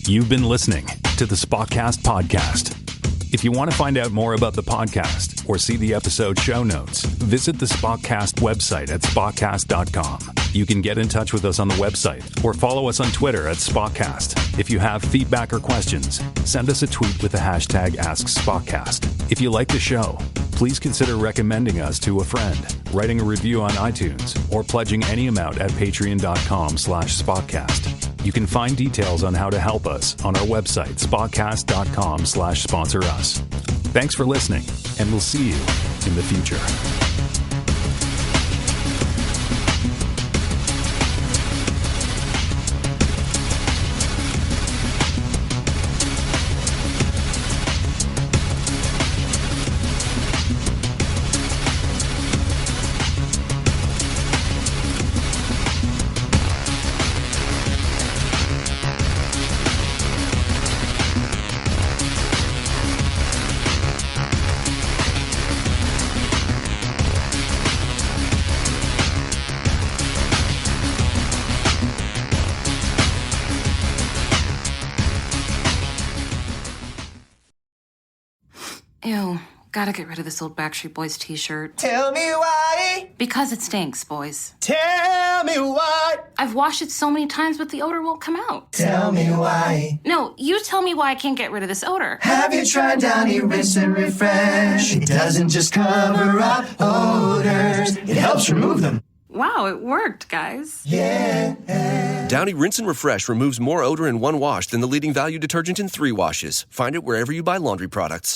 You've been listening to the Spockcast podcast. If you want to find out more about the podcast or see the episode show notes, visit the Spockcast website at spockcast.com. You can get in touch with us on the website or follow us on Twitter at Spockcast. If you have feedback or questions, send us a tweet with the hashtag AskSpockcast. If you like the show, please consider recommending us to a friend, writing a review on iTunes, or pledging any amount at patreon.com/Spockcast. You can find details on how to help us on our website, spockcast.com/sponsor us. Thanks for listening, and we'll see you in the future. Ew, gotta get rid of this old Backstreet Boys t-shirt. Tell me why. Because it stinks, boys. Tell me why. I've washed it so many times, but the odor won't come out. Tell me why. No, you tell me why I can't get rid of this odor. Have you tried Downy Rinse and Refresh? It doesn't just cover up odors, it helps remove them. Wow, it worked, guys. Yeah. Downy Rinse and Refresh removes more odor in one wash than the leading value detergent in 3 washes. Find it wherever you buy laundry products.